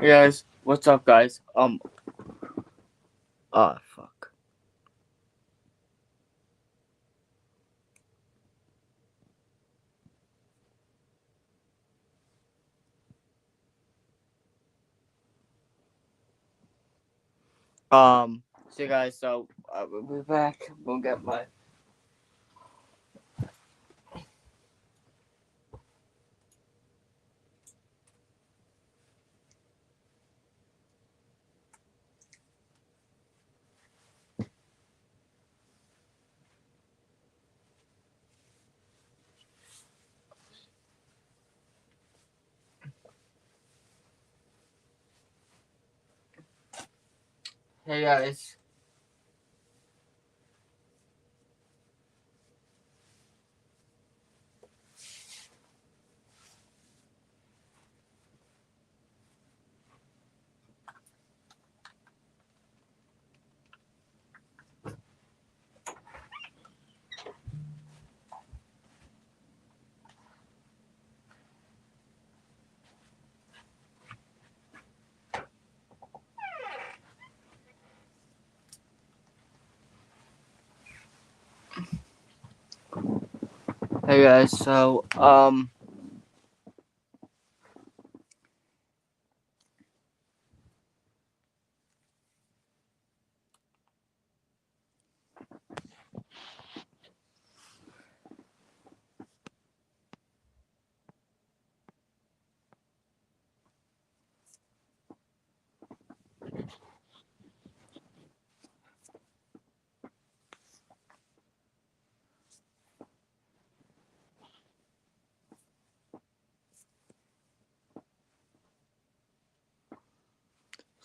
Hey guys, what's up, guys? Fuck. So guys, we'll be back. We'll get my. Hey guys.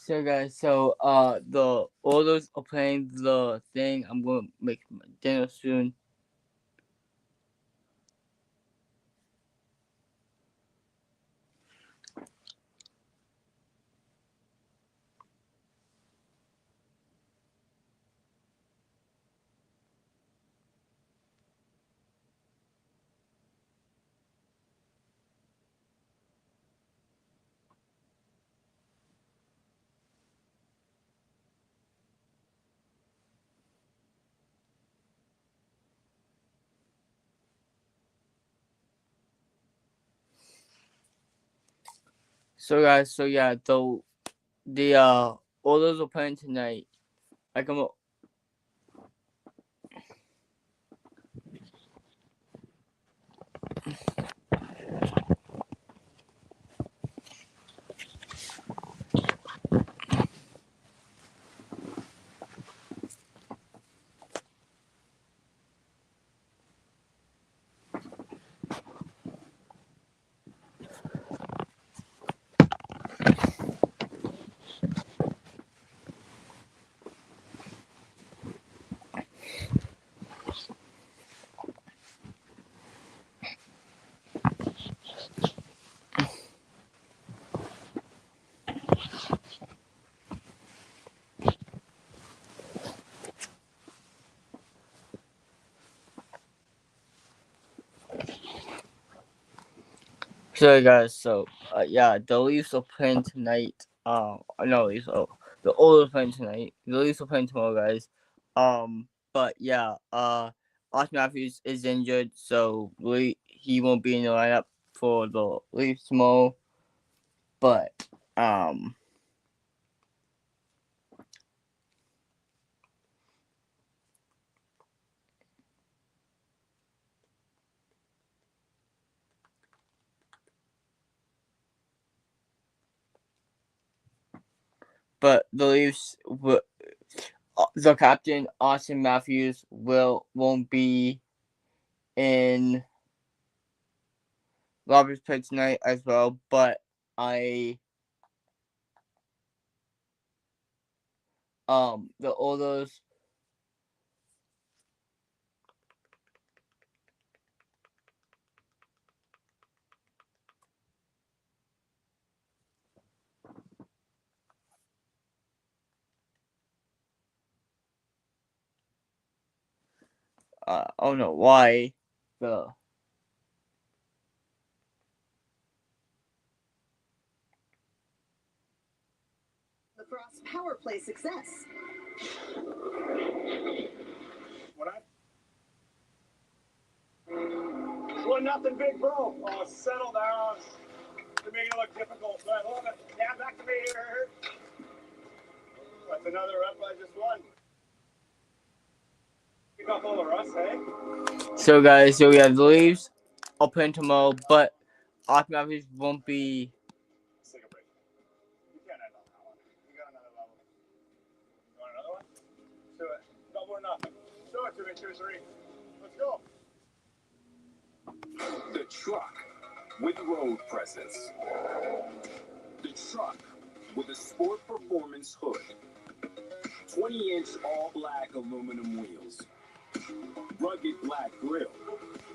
Hey guys. The Oilers are playing the thing. I'm gonna make my dinner soon. The Oilers are playing tonight. Like I'm. So guys. The Leafs are playing tonight. No, Leafs. Oh, the Oilers are playing tonight. The Leafs are playing tomorrow, guys. But yeah. Austin Matthews is injured, so he won't be in the lineup for the Leafs tomorrow. But um, but the Leafs the captain Austin Matthews won't be in Roberts play tonight as well. But I the Oilers. I don't know why the lacrosse power play success. What I 1-0 big bro. Oh, settle down. You're making it look difficult, but hold it. Yeah, back to me here. That's another up I just won. Pick up all the rust, hey? So guys, so we have the Leafs open tomorrow, but Austin Matthews won't be. Let's take a break. You can't end on that one. You got another level. You want another one? Do it. Double or nothing. Show it to me, 2-3. Let's go. The truck with road presence. The truck with a sport performance hood. 20-inch all-black aluminum wheels. Rugged black grille.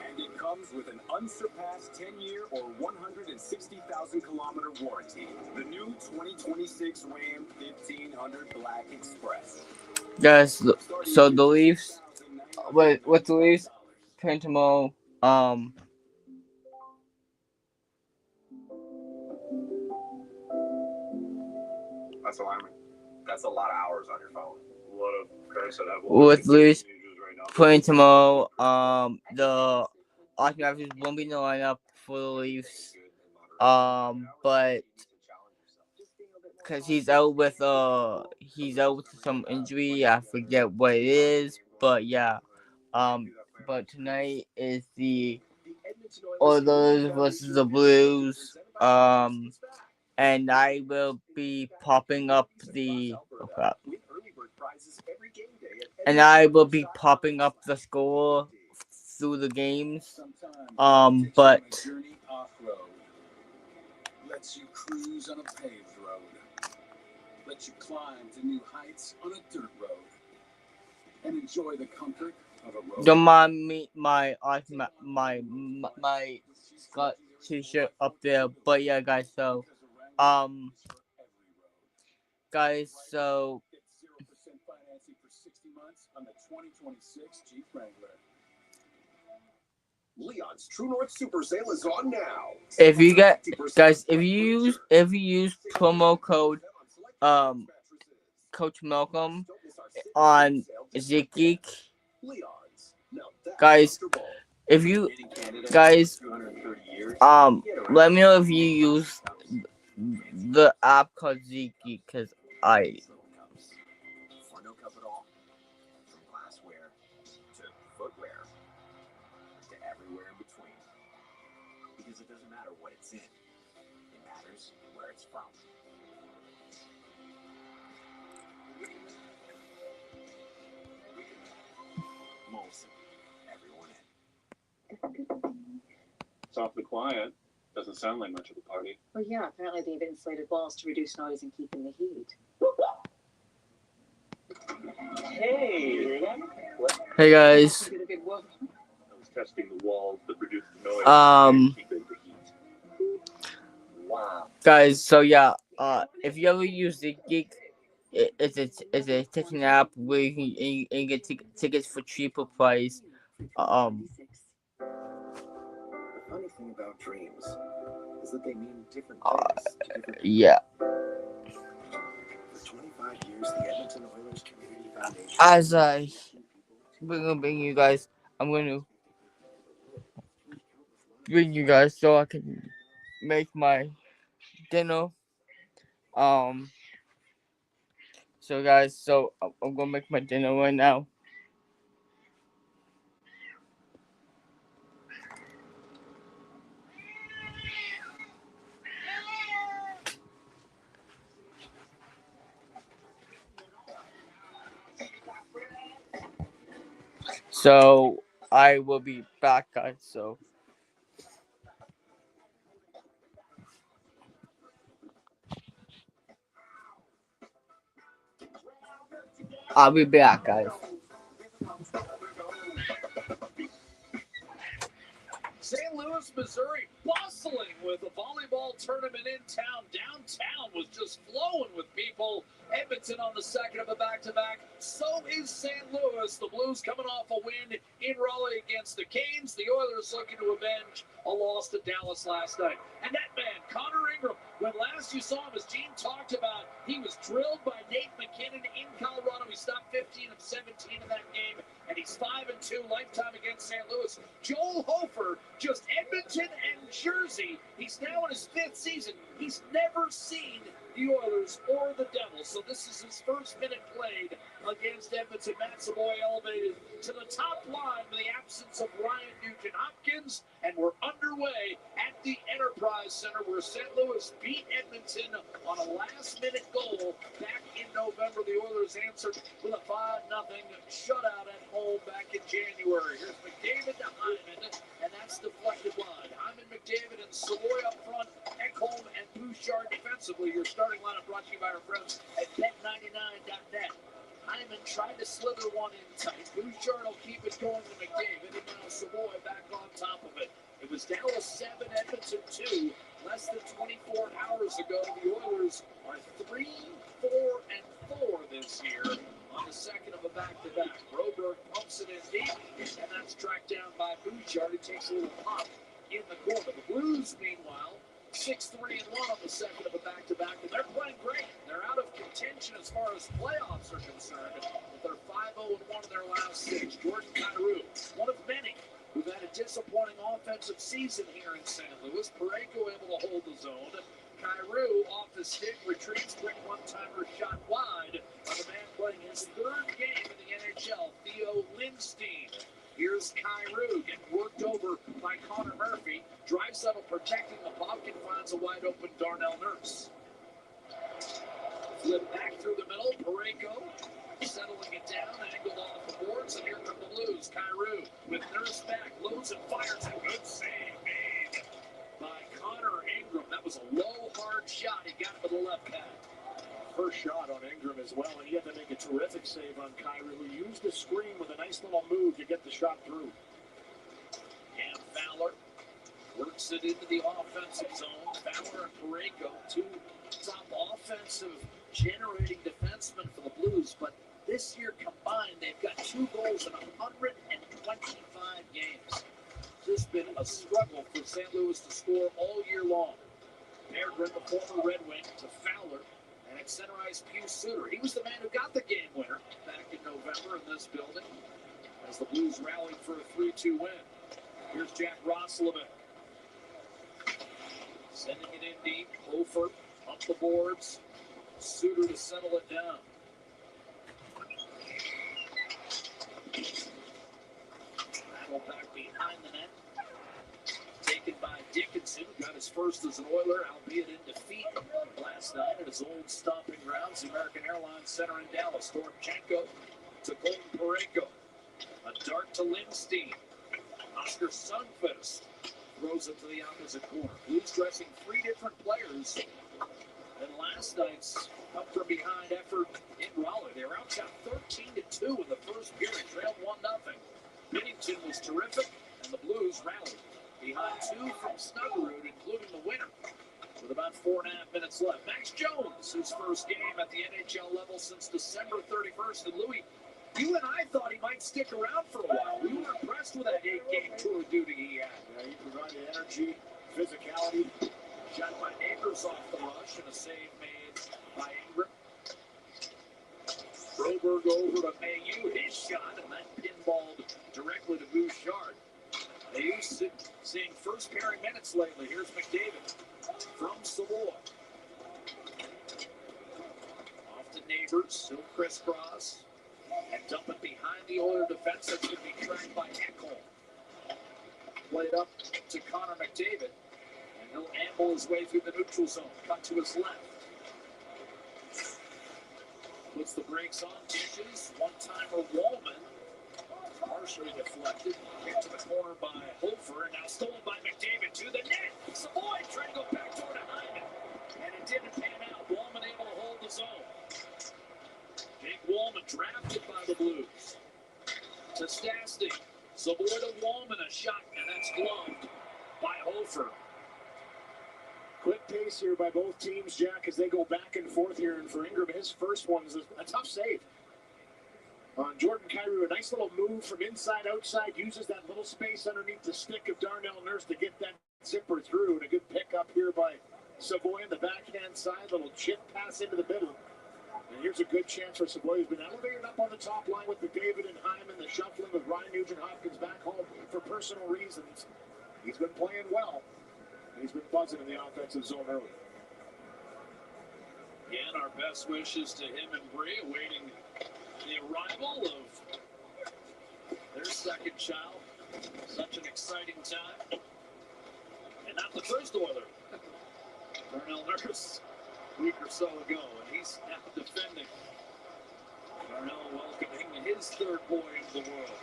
And it comes with an unsurpassed 10-year or 160,000-kilometer warranty. The new 2026 Ram 1500 Black Express. Guys, so the Leafs, with the Leafs playing tomorrow, That's alarming. That's a lot of hours on your phone. A lot of parents that have with Leafs right now. playing tomorrow, the Austin Matthews won't be in the lineup for the Leafs, but because he's out with some injury, I forget what it is, but yeah, but tonight is the Oilers versus the Blues, and I will be popping up the score through the games, but lets you cruise on a paved road, lets you climb to new heights on a dirt road, and enjoy the comfort of a road. don't mind me my Scott t-shirt up there, but yeah, guys. So, guys. So, Get 0% financing for 60 months on the 2026 Jeep Wrangler. Leon's True North Super Sale is on now. if you use promo code Coach Malcolm on ZeekGeek, guys, let me know if you use the app called ZeekGeek, because I For no cup at all. From glassware to footwear to everywhere in between. Because it doesn't matter what it's in. It matters where it's from. Molson. Everyone in. Softly quiet. Doesn't sound like much of a party. Well, yeah, apparently they've insulated walls to reduce noise and keep in the heat. Hey! Hey guys. Did a big whoop. I was testing the walls that reduce the noise Um, and keep in the heat. Wow. Guys, so yeah, if you ever use ZeekGeek, it's a ticketing app where you can get tickets for cheaper price. The funny thing about dreams is that they mean different things to different people. Yeah. For 25 years, the Edmonton Oilers Community Foundation. As I bring you guys, I'm going to bring you guys so I can make my dinner. So guys, so I'm gonna make my dinner right now. So I will be back, guys. So I'll be back, guys. St. Louis, Missouri, bustling with a volleyball tournament in town. Downtown was just flowing with people. Edmonton on the second of a back-to-back. So is St. Louis. The Blues coming off a win in Raleigh against the Canes. The Oilers looking to avenge a loss to Dallas last night. And that man, Connor Ingram, when last you saw him, as Gene talked about, he was drilled by Nate McKinnon in Colorado. He stopped 15 of 17 in that game, and he's 5-2 lifetime against St. Louis. Joel Hofer, just Edmonton and Jersey. He's now in his 5th season. He's never seen the Oilers or the Devils, so this is his first minute played against Edmonton. Matt Savoy elevated to the top line in the absence of Ryan Nugent-Hopkins, and we're underway at the Enterprise Center where St. Louis beat Edmonton on a last-minute goal back in November. The Oilers answered with a 5-0 shutout at home back in January. Here's McDavid to Hyman, and that's deflected wide. Hyman, McDavid, and Savoy up front. Ekholm and Bouchard defensively. Your starting lineup brought to you by our friends at Bet99.net. Hyman tried to slither one in tight. Bouchard will keep it going to McDavid, and now Savoy back on top of it. It was Dallas 7, Edmonton 2. Less than 24 hours ago, the Oilers are 3-4-4 this year on the second of a back-to-back. Broberg pumps it in deep, and that's tracked down by Bouchard. He takes a little pop in the corner. The Blues, meanwhile, 6-3-1 on the second of a back-to-back, and they're playing great. They're out of contention as far as playoffs are concerned, but they're 5-0-1 in their last 6. Jordan Kyrou, one of many who've had a disappointing offensive season here in St. Louis. Parayko able to hold the zone. Kyrou off the stick, retreats, quick one-timer shot wide by the man playing his 3rd game in the NHL, Theo Lindstein. Here's Kyrou getting worked over by Connor Murphy. Draisaitl protecting the puck and finds a wide-open Darnell Nurse. Flip back through the middle. Parayko settling it down, angled off the boards, and here come the Blues. Kyrou with Nurse back, loads and fires. A good save made by Connor Ingram. That was a low, hard shot. He got it with the left pad. First shot on Ingram as well, and he had to make a terrific save on Kyrou, who used the screen with a nice little move to get the shot through. Cam Fowler works it into the offensive zone. Fowler and Parayko, 2 top offensive generating defensemen for the Blues, but this year combined, they've got 2 goals in 125 games. This has been a struggle for St. Louis to score all year long. Peregrine, the former Red Wing, to Fowler. And at center ice, Pius Suter. He was the man who got the game winner back in November in this building as the Blues rallied for a 3-2 win. Here's Jack Roslovic. Sending it in deep. Hofer up the boards. Suter to settle it down. Battle back behind the net. Taken by Dickinson, who got his first as an Oiler, albeit in defeat last night at his old stomping grounds, the American Airlines Center in Dallas. Storchenko to Colton Parayko. A dart to Lindstein. Oscar Sundqvist throws it to the opposite corner. Blues dressing 3 different players in last night's up from behind effort in Raleigh. They were outshot 13-2 in the first period, trailed 1-0. Binnington was terrific, and the Blues rallied. Behind 2 from Snuggerud, including the winner, with about 4.5 minutes left. Max Jones, his first game at the NHL level since December 31st. And Louis, you and I thought he might stick around for a while. We were impressed with that 8-game tour of duty he had. Yeah, he provided energy, physicality. Shot by Neighbors off the rush, and a save made by Ingram. Broberg over to Mayu, his shot, and that pinballed directly to Bouchard. Mayu seeing first pairing minutes lately. Here's McDavid from Savoy. Off to Neighbors, he'll crisscross and dump it behind the Oiler defense. That's going to be tracked by Ekholm. Played up to Connor McDavid, and he'll amble his way through the neutral zone. Cut to his left. Puts the brakes on, dishes. One-timer Wallman. Partially deflected. Kick to the corner by Hofer, and now stolen by McDavid to the net. Savoy trying to go back toward a Hyman, and it didn't pan out. Wallman able to hold the zone. Jake Wallman drafted by the Blues. To Stastny. Savoy to Wallman, a shot, and that's gloved by Hofer. Quick pace here by both teams, Jack, as they go back and forth here. And for Ingram, his first one is a tough save. On Jordan Kyrou, a nice little move from inside outside, uses that little space underneath the stick of Darnell Nurse to get that zipper through. And a good pickup here by Savoy on the backhand side, little chip pass into the middle. And here's a good chance for Savoy, who's been elevated up on the top line with McDavid and Hyman, the shuffling with Ryan Nugent-Hopkins back home for personal reasons. He's been playing well, and he's been buzzing in the offensive zone early. Again, our best wishes to him and Bree, awaiting the arrival of their second child. Such an exciting time. And not the first Oiler. Darnell Nurse, a week or so ago, and he's now defending. Darnell welcoming his third boy into the world.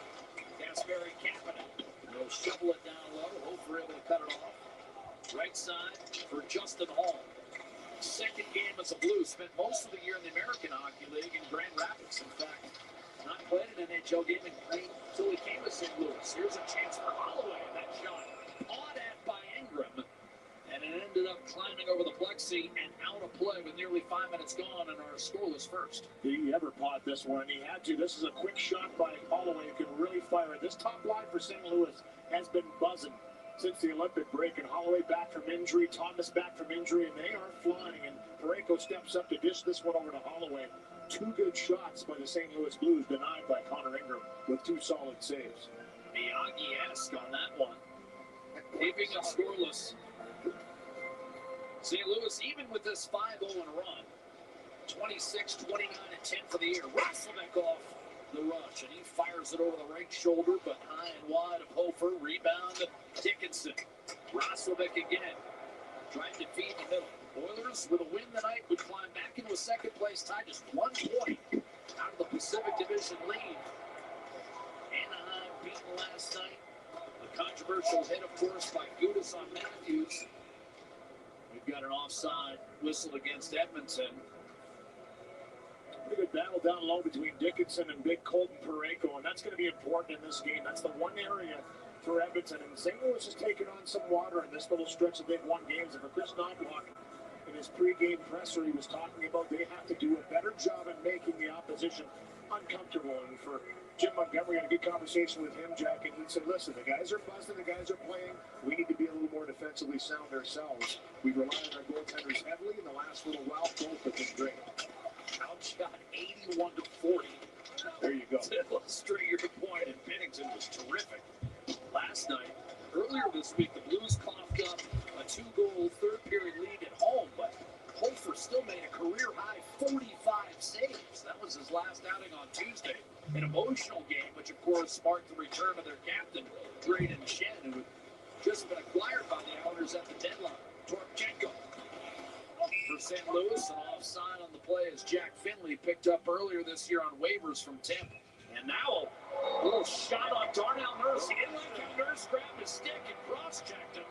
Kasperi Kapanen will shovel it down low. Hofer able to cut it off. Right side for Justin Hall. Second game as a Blue. Spent most of the year in the American Hockey League in Grand Rapids. In fact, not played an NHL game until he came to St. Louis. Here's a chance for Holloway. That shot pawed at by Ingram. And it ended up climbing over the plexi and out of play with nearly 5 minutes gone in our scoreless first. He ever pawed this one? He had to. This is a quick shot by Holloway who can really fire it. This top line for St. Louis has been buzzing since the Olympic break. And Holloway back from injury, Thomas back from injury, and they are flying. And Parayko steps up to dish this one over to Holloway. Two good shots by the St. Louis Blues, denied by Connor Ingram with two solid saves. Miyagi-esque on that one. Keeping it scoreless. St. Louis, even with this 5-0 run, 26, 29, and 10 for the year. Roslovic off the rush, and he fires it over the right shoulder, but high and wide of Hofer. Rebound, Dickinson. Roslovic again. Trying to feed the middle. Oilers, with a win tonight, would climb back into a second-place tie, just 1 point out of the Pacific Division lead. Anaheim beaten last night. The controversial hit, of course, by Gudas on Matthews. We've got an offside whistle against Edmonton. Pretty good battle down low between Dickinson and big Colton Parayko, and that's going to be important in this game. That's the one area for Edmonton, and St. Louis has taken on some water in this little stretch that they've won games. And for Chris Knoblauch, in his pregame presser, he was talking about they have to do a better job in making the opposition uncomfortable. And for Jim Montgomery, I had a good conversation with him, Jack, and he said, listen, the guys are buzzing, the guys are playing. We need to be a little more defensively sound ourselves. We rely on our goaltenders heavily in the last little while. Both have been great. Outshot 81-40. There you go. To illustrate your point, and Binnington was terrific. Last night, earlier this week, the Blues coughed up a 2-goal third-period lead at home, but Hofer still made a career-high 45 saves. That was his last outing on Tuesday. An emotional game, which of course sparked the return of their captain, Braden Shen, who had just been acquired by the Islanders at the deadline. Torchenko for St. Louis, an offside on the play as Jack Finley picked up earlier this year on waivers from Tampa. And now a little shot on Darnell Nurse. He didn't like how Nurse grabbed his stick and cross-checked him.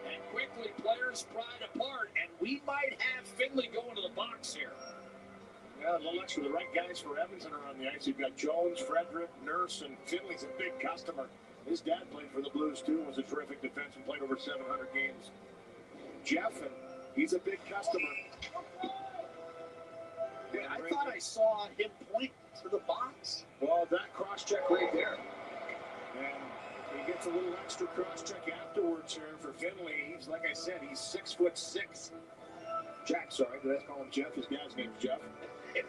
And quickly players pried apart, and we might have Finley going to the box here. Yeah, a little extra. The right guys for Edmonton are on the ice. You've got Jones, Frederick, Nurse, and Finley's a big customer. His dad played for the Blues, too, was a terrific defenseman, played over 700 games. Jeff, and he's a big customer. Yeah, I thought I saw him point to the box. Well, that cross-check right there. And he gets a little extra cross-check afterwards here for Finley. He's, like I said, he's 6'6". Jack, sorry, did I call him Jeff? His dad's name's Jeff.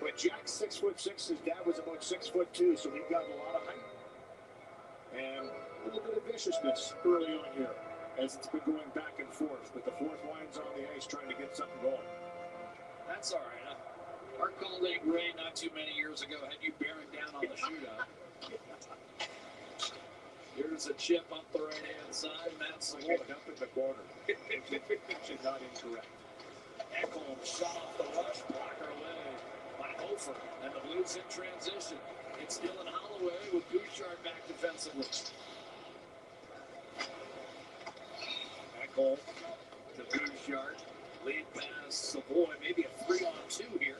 But Jack's 6'6". His dad was about 6'2", so he got a lot of height. And a little bit of viciousness early on here as it's been going back and forth. But the fourth line's on the ice trying to get something going. That's all right. Our colleague Ray, not too many years ago, had you bearing down on the shootout. Here's a chip up the right-hand side. Matt Savoy Up in the corner. Not incorrect. Ekholm shot off the rush, blocker away by Hofer. And the Blues in transition. It's Dylan Holloway with Bouchard back defensively. Ekholm to Bouchard. Lead pass, Savoy, maybe a 3-on-2 here.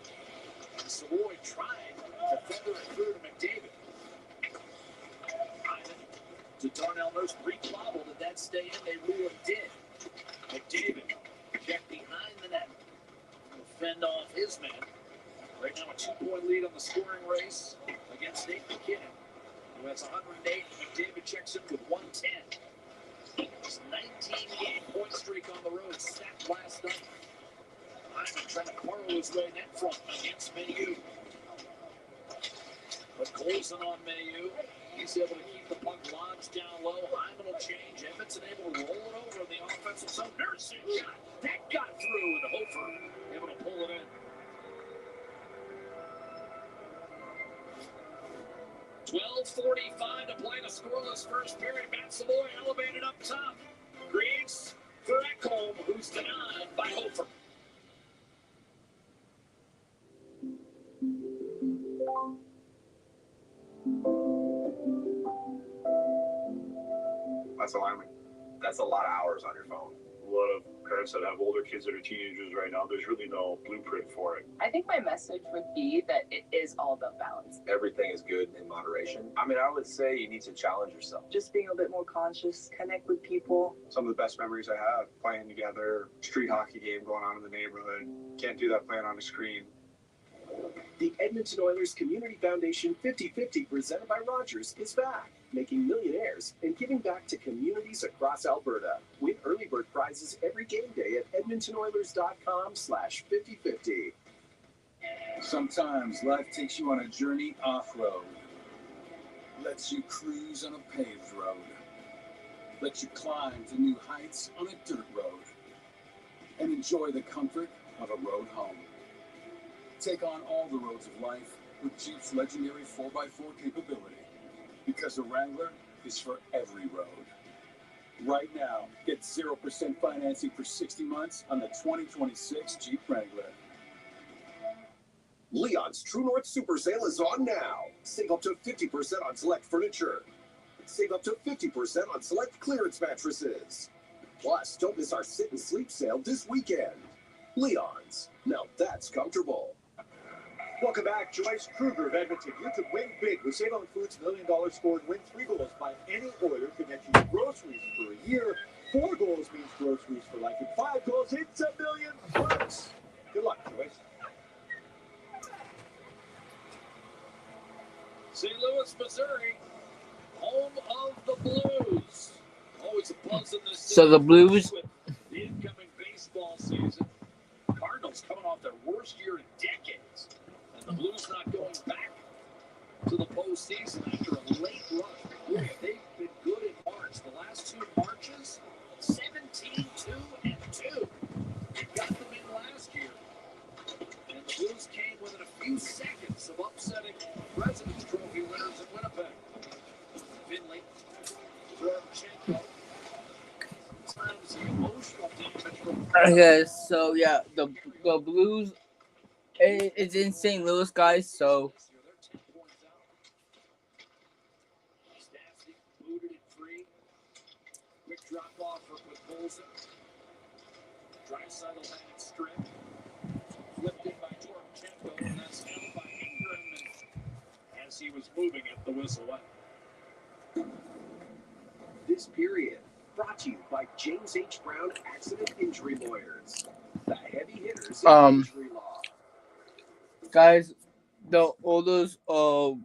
And Savoy tried to feather it through to McDavid. Hyman to Darnell Nurse. Re-clobbled. Did that stay in? They rule it did. McDavid checked behind the net. Will fend off his man. Right now a 2-point lead on the scoring race against Nate McKinnon, who has 108. McDavid checks in with 110. His 19-game point streak on the road snapped last night. Hyman trying to quarrel his way net front against Mayu. But Colson on Mayu. He's able to keep the puck lodged down low. Hyman will change. Edmonton able to roll it over in the offensive zone. Nursing shot. That got through, and Hofer able to pull it in. 12:45 to play the scoreless first period. Matt Savoy elevated up top. Creates for Ekholm, who's denied by Hofer. That's alarming. That's a lot of hours on your phone. A lot of parents that have older kids that are teenagers right now, there's really no blueprint for it. I think my message would be that it is all about balance. Everything is good in moderation. I mean, I would say you need to challenge yourself. Just being a bit more conscious, connect with people. Some of the best memories I have, playing together, street hockey game going on in the neighborhood. Can't do that playing on a screen. The Edmonton Oilers Community Foundation 50/50 presented by Rogers is back, making millionaires and giving back to communities across Alberta. Win early bird prizes every game day at edmontonoilers.com/50/50. Sometimes life takes you on a journey off-road. Lets you cruise on a paved road. Lets you climb to new heights on a dirt road. And enjoy the comfort of a road home. Take on all the roads of life with Jeep's legendary 4x4 capability. Because a Wrangler is for every road. Right now, get 0% financing for 60 months on the 2026 Jeep Wrangler. Leon's True North Super Sale is on now. Save up to 50% on select furniture. Save up to 50% on select clearance mattresses. Plus, don't miss our sit and sleep sale this weekend. Leon's. Now that's comfortable. Welcome back. Joyce Kruger of Edmonton. You could win big with Save on Foods $1 million score and win 3 goals. Buy any Oiler can get you groceries for a year. 4 goals means groceries for life. And 5 goals, it's $1 million bucks. Good luck, Joyce. St. Louis, Missouri, home of the Blues. Always a buzz in this city. So the Blues, With the incoming baseball season. Cardinals coming off their worst year in decades. And the Blues not going back to the postseason after a late run. Boy, they've been good in March. The last 2 Marches, 17-2-2. Got them in last year. And the Blues came within a few seconds of upsetting President's Trophy winners in Winnipeg. Finley, Dorchenko. Sometimes the emotional damage from okay, so yeah, the Blues, it's in St. Louis, guys, so They're 10 points out. Stastny booted it free. Quick drop off for Podkolzin. Draisaitl had it stripped. Flipped in by Dorchenko, and that's held by Ingram. And as he was moving it, the whistle went. This period brought to you by James H. Brown Accident Injury Lawyers. The heavy hitters in injury law. guys, the Oilers, Too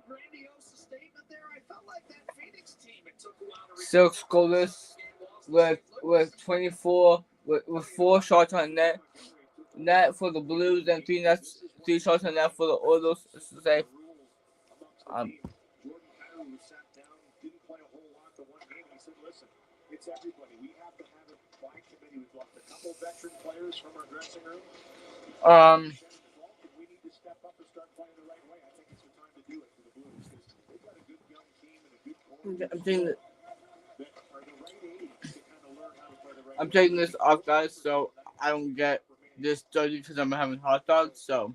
grandiose a statement there. I felt like that Phoenix team. It took a while to 6 goalless with 24 with 4 shots on net for the Blues and 3 shots on net for the Oilers. Say, Jordan Kyrou sat down, didn't play a whole lot the one game. He said, listen, it's everybody. We have to have it by committee. We've lost a couple veteran players from our dressing room. We need to step up and start playing the right way. I think it's the time to do it for the Blues because they've got a good young team and a good core I'm taking that are the right age to kind of learn how to play the right I'm way. taking this off, guys, so I don't get this dirty because I'm having hot dogs. So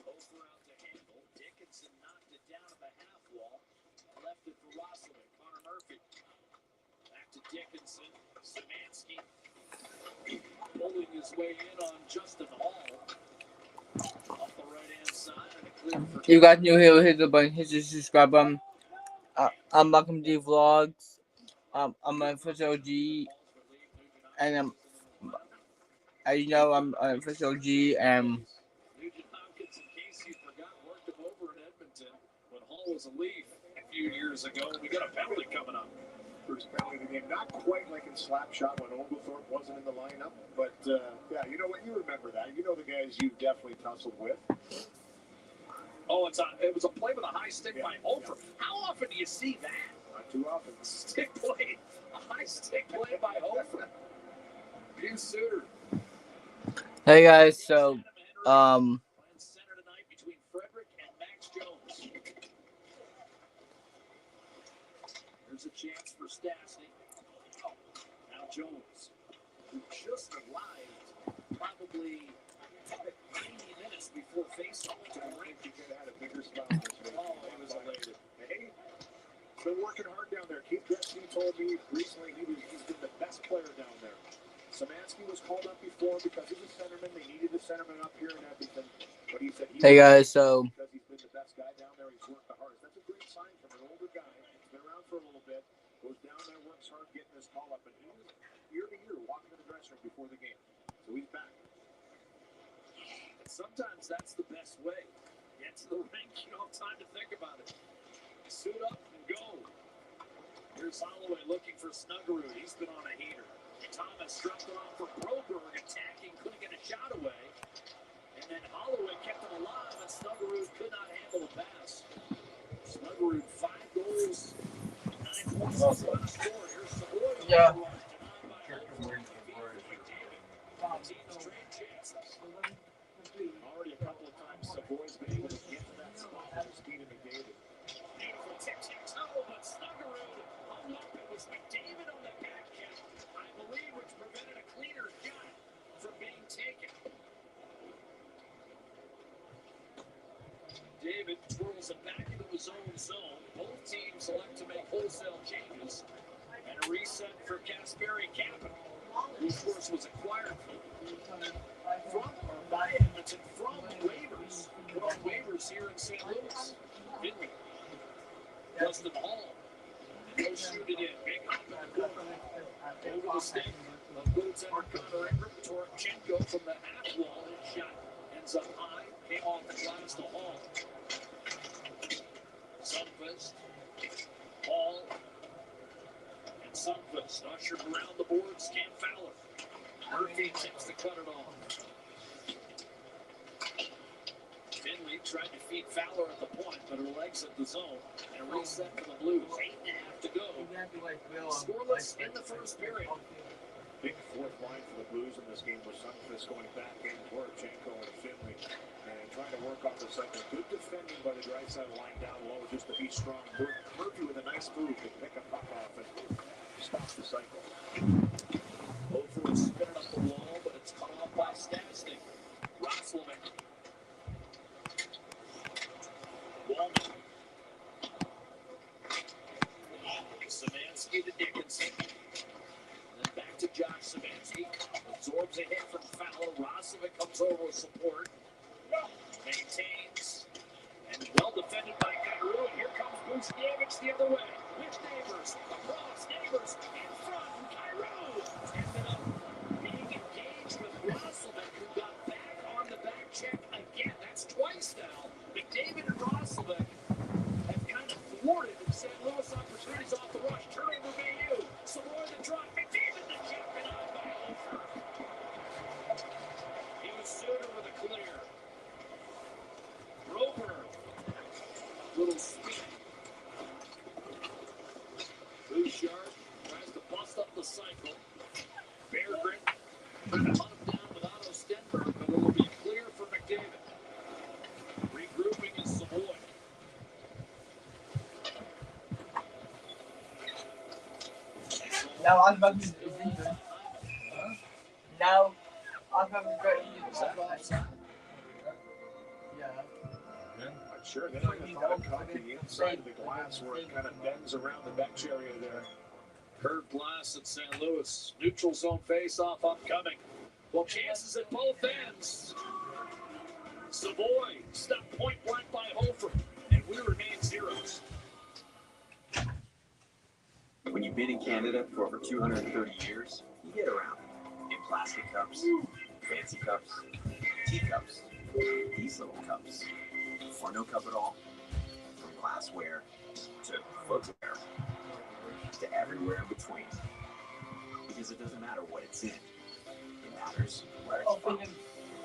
Hofer out to handle. Dickinson knocked it down at the half wall. Left it for Roslovic. Connor Murphy. Back to Dickinson. Szymanski pulling his way in on Justin Hall. Off the right-hand side and a clear for you guys new here, hit the button, hit the subscribe button. I'm Malcolm D Vlogs. I'm an official G, and as you know, I'm an official G, and Nugent Hopkins, in case you forgot, worked him over in Edmonton when Hall was a Leaf a few years ago. We got a penalty coming up. first penalty of the game. Not quite like in Slapshot when Oglethorpe wasn't in the lineup, but yeah, you know what? You remember that. You know the guys you definitely tussled with. Oh, it was a play with a high stick by Hofer. Yeah. How often do you see that? Not too often. Stick play. A high stick play by Hofer. Hugh Suter. Hey guys, so Center tonight between Frederick and Max Jones. There's a chance for Stastny. Oh, now Jones, who just arrived probably 90 minutes before face-off to the rink. He could have had a bigger spot this week. Oh, he was elated. Hey, he's been working hard down there. Keith Gretzky told me recently he's been the best player down there. Samansky was called up before because he's a centerman. They needed a centerman up here and everything. But he said hey guys, so because he's been the best guy down there, he's worked the hardest. That's a great sign from an older guy. He's been around for a little bit, goes down there, works hard, getting his call up, and he was year to year walking in the dressing room before the game. So he's back. And sometimes that's the best way. Get to the rink, you don't have time to think about it. Suit up and go. Here's Holloway looking for Snuggerud. He's been on a heater. Thomas struck it off for Broberg, attacking, couldn't get a shot away. And then Holloway kept him alive, and Snuggerud could not handle the pass. Snuggerud, 5 goals, 9 points on the score. Here's Savoy. Yeah. Already a couple of times, Savoy's been able to get to that spot with Stephen McDavid. Beautiful tic-tac-toe, but Snuggerud hung up. It was McDavid on the back check, I believe, which prevented a cleaner shot from being taken. David twirls it back into his own zone. Both teams elect to make wholesale changes. And a reset for Kasperi Kapanen, who of course was acquired by Edmonton from waivers. Put on waivers here in St. Louis. Finley. Dustin Hall. And he'll shoot it in. Big hop in the corner. Over the stick of goaltender Connor Ingram. Torchenko from the half wall. His shot ends up high. Came off the glass to Hall. Sundqvist. Hall. And Sundqvist ushered around the boards. Cam Fowler. Murphy attempts to cut it off. Finley tried to feed Fowler at the point, but her legs at the zone. And a reset for the Blues. 8.5 to go. Scoreless in the first period. Big fourth line for the Blues in this game with Sundqvist going back in, Torchenko and Finley, and trying to work off the cycle. Good defending by the Draisaitl line down low just to be strong. Murphy with a nice move to pick a puck off and stop the cycle. Hofer is spinning up the wall, but it's cut off by Stastny. Roslovic. Walman. Samansky to Dickinson. Then back to Josh Samansky. Absorbs a hit from Fowler. Roslovic comes over with support. Maintains. And well defended by Kyrou. And here comes Buchnevich the other way. With Neighbors. Across. Neighbors. In front. Kyrou. Ended up being engaged with Roslovic, who got back on the back check again. That's twice now. McDavid and Roslovic have kind of thwarted St. Louis opportunities off the rush. Turnover BU. Savoy the drop. McDavid the check and out by Hofer. He was Suter with a clear. Roper. Little spin. Bouchard tries to bust up the cycle. Bear Grit trying to hunt him down with Otto Stenberg, but it will be clear for McDavid. Regrouping is Savoy. now I'm about to now I'm about to go into I'm sure they don't even thought of cutting the inside of the glass where it kind of bends around the bench area there. Curved glass at St. Louis. Neutral zone face-off upcoming. Well, chances at both ends. Savoy stopped point blank by Hofer, and we remain zeros. When you've been in Canada for over 230 years, you get around. In plastic cups, fancy cups, teacups, these little cups, or no cup at all. From glassware to footwear. to everywhere in between. Because it doesn't matter what it's in. It matters where it's from.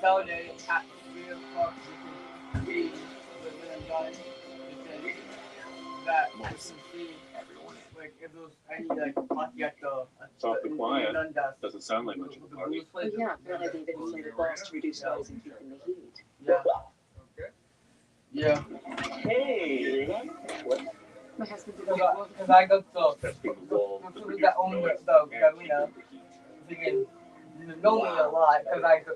Saturday at 3 o'clock, you can read the done. That I can see, Everyone in. like, if there was any, like, party at the... It's awfully quiet. Doesn't sound like much of a party. Well, yeah, apparently they've inflated balls to reduce noise and keep in the heat. Yeah. Yeah. Hey! My husband did Because I got the... Testing the wall. That own the arena. Thinking, you know me a lot, because I go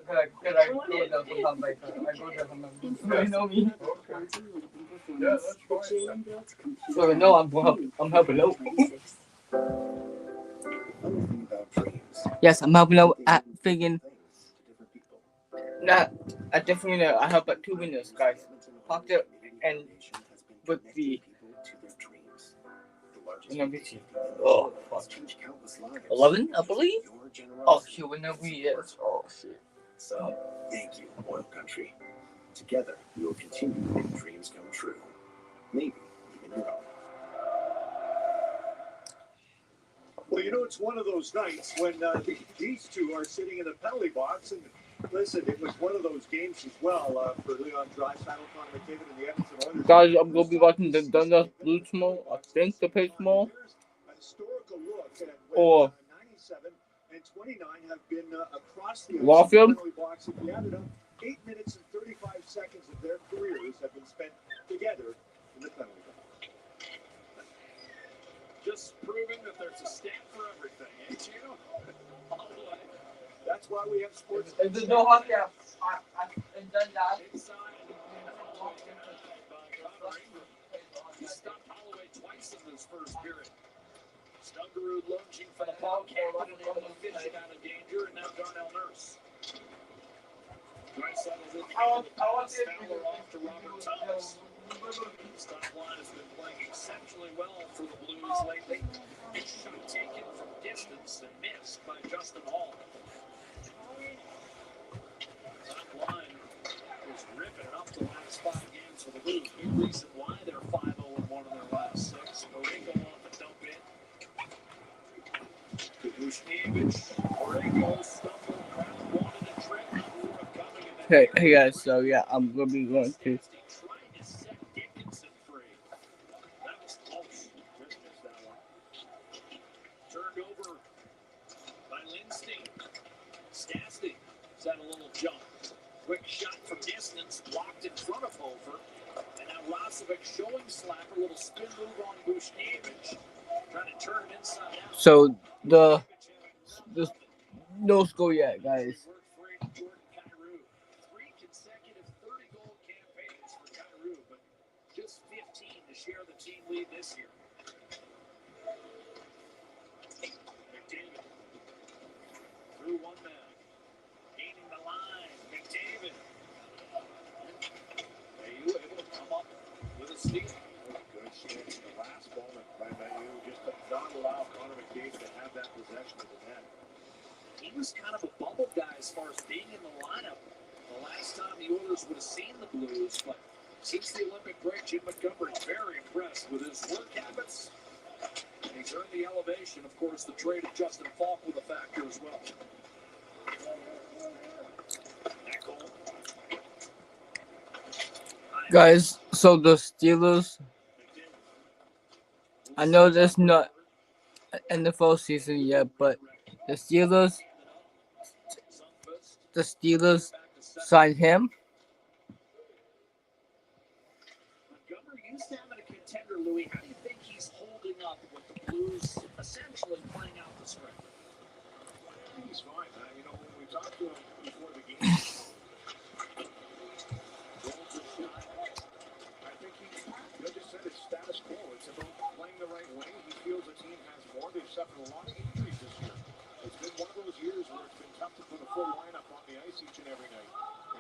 there sometimes, like, I go there sometimes. You know me. Yeah, that's fine. So I know I'm helping out. Yes, I'm helping out at friggin' not at different I help at 2 winners, guys. Popped it and with the oh fuck. 11, I believe. Oh shit, whenever we is. Oh shit. So, thank you, Oil Country. Together, we will continue to make dreams come true. Maybe even your own. Well, you know, it's one of those nights when these two are sitting in the penalty box. And listen, it was one of those games as well for Leon Draisaitl, Connor McDavid, and the Edmonton Oilers. Guys, I'm gonna be watching the Dundas Blue Small. I think the Pay Small. A historical look at Or 97 and 29 have been across the Warfield. penalty box. If you added up, 8 minutes and 35 seconds of their careers have been spent together in the penalty box. Just proving that there's a stamp for everything, ain't you? All the way. That's why we have sports. If there's no hockey in Dundas. Inside. He stopped Holloway twice in this first period. Stungaroo lunging for the puck, unable to fish it out of danger, and now Darnell Nurse. Draisaitl looking into the pass, Fowler off to Robert Thomas. Stop line has been playing exceptionally well for the Blues lately. A shot taken from distance and missed by Justin Hall. Top line is ripping up the last 5 games for the Blues. Big reason why they're 5-0-1 in their last 6. Marengo off a dump in. Buchnevich, Marengo stumbled, crowd wanted a trick. Hey guys, so yeah, I'm gonna be going to. Trying to set Dickinson free. That was close. Just missed that one. Turned over by Lindstein. Stastny set a little jump. Quick shot from distance, blocked in front of Hofer. And now Rosovic showing Slapper, a little spin move on Buchnevich. Trying to turn him inside out. So the no score yet, guys. Share the team lead this year. McDavid through one man, gaining the line. McDavid, Mayu able to come up with a steal. Good chance in the last moment by Mayu, just to not allow Connor McDavid to have that possession of the net. He was kind of a bubble guy as far as being in the lineup. The last time the Oilers would have seen the Blues, but since the Olympic break, Jim Montgomery very impressed with his work habits. And he's earned the elevation. Of course, the trade of Justin Falk was a factor as well. Guys, so the Steelers, I know there's not NFL season yet, but the Steelers signed him. Montgomery used to have a contender, Louis. How do you think he's holding up with the Blues essentially playing out the script? I think he's fine. You know, when we talked to him before the game, I think he just said it's status quo. It's about playing the right way. He feels the team has more. They've suffered a lot of injuries this year. It's been one of those years where it's been tough to put a full lineup on the ice each and every night.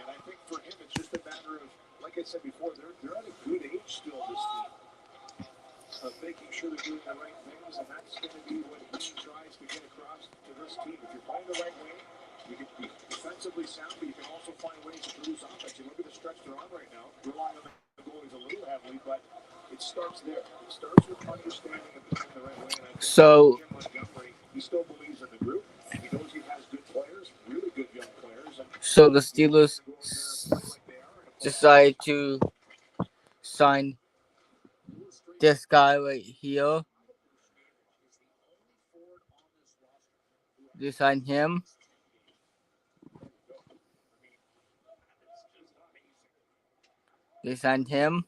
And I think for him, it's just a matter of, like I said before, they're at a good age still, this team, of making sure they're doing the right things, and that's going to be what he tries to get across to this team. If you're playing the right way, you can be defensively sound, but you can also find ways to produce offense. You look at the stretch they're on right now, relying on the goalies a little heavily, but It starts there. It starts with understanding and playing the right way. And I think So, Jim Montgomery, he still believes in the group. He knows he has good players, really good young players. And so the Steelers decided to sign this guy right here. They signed him. They signed him.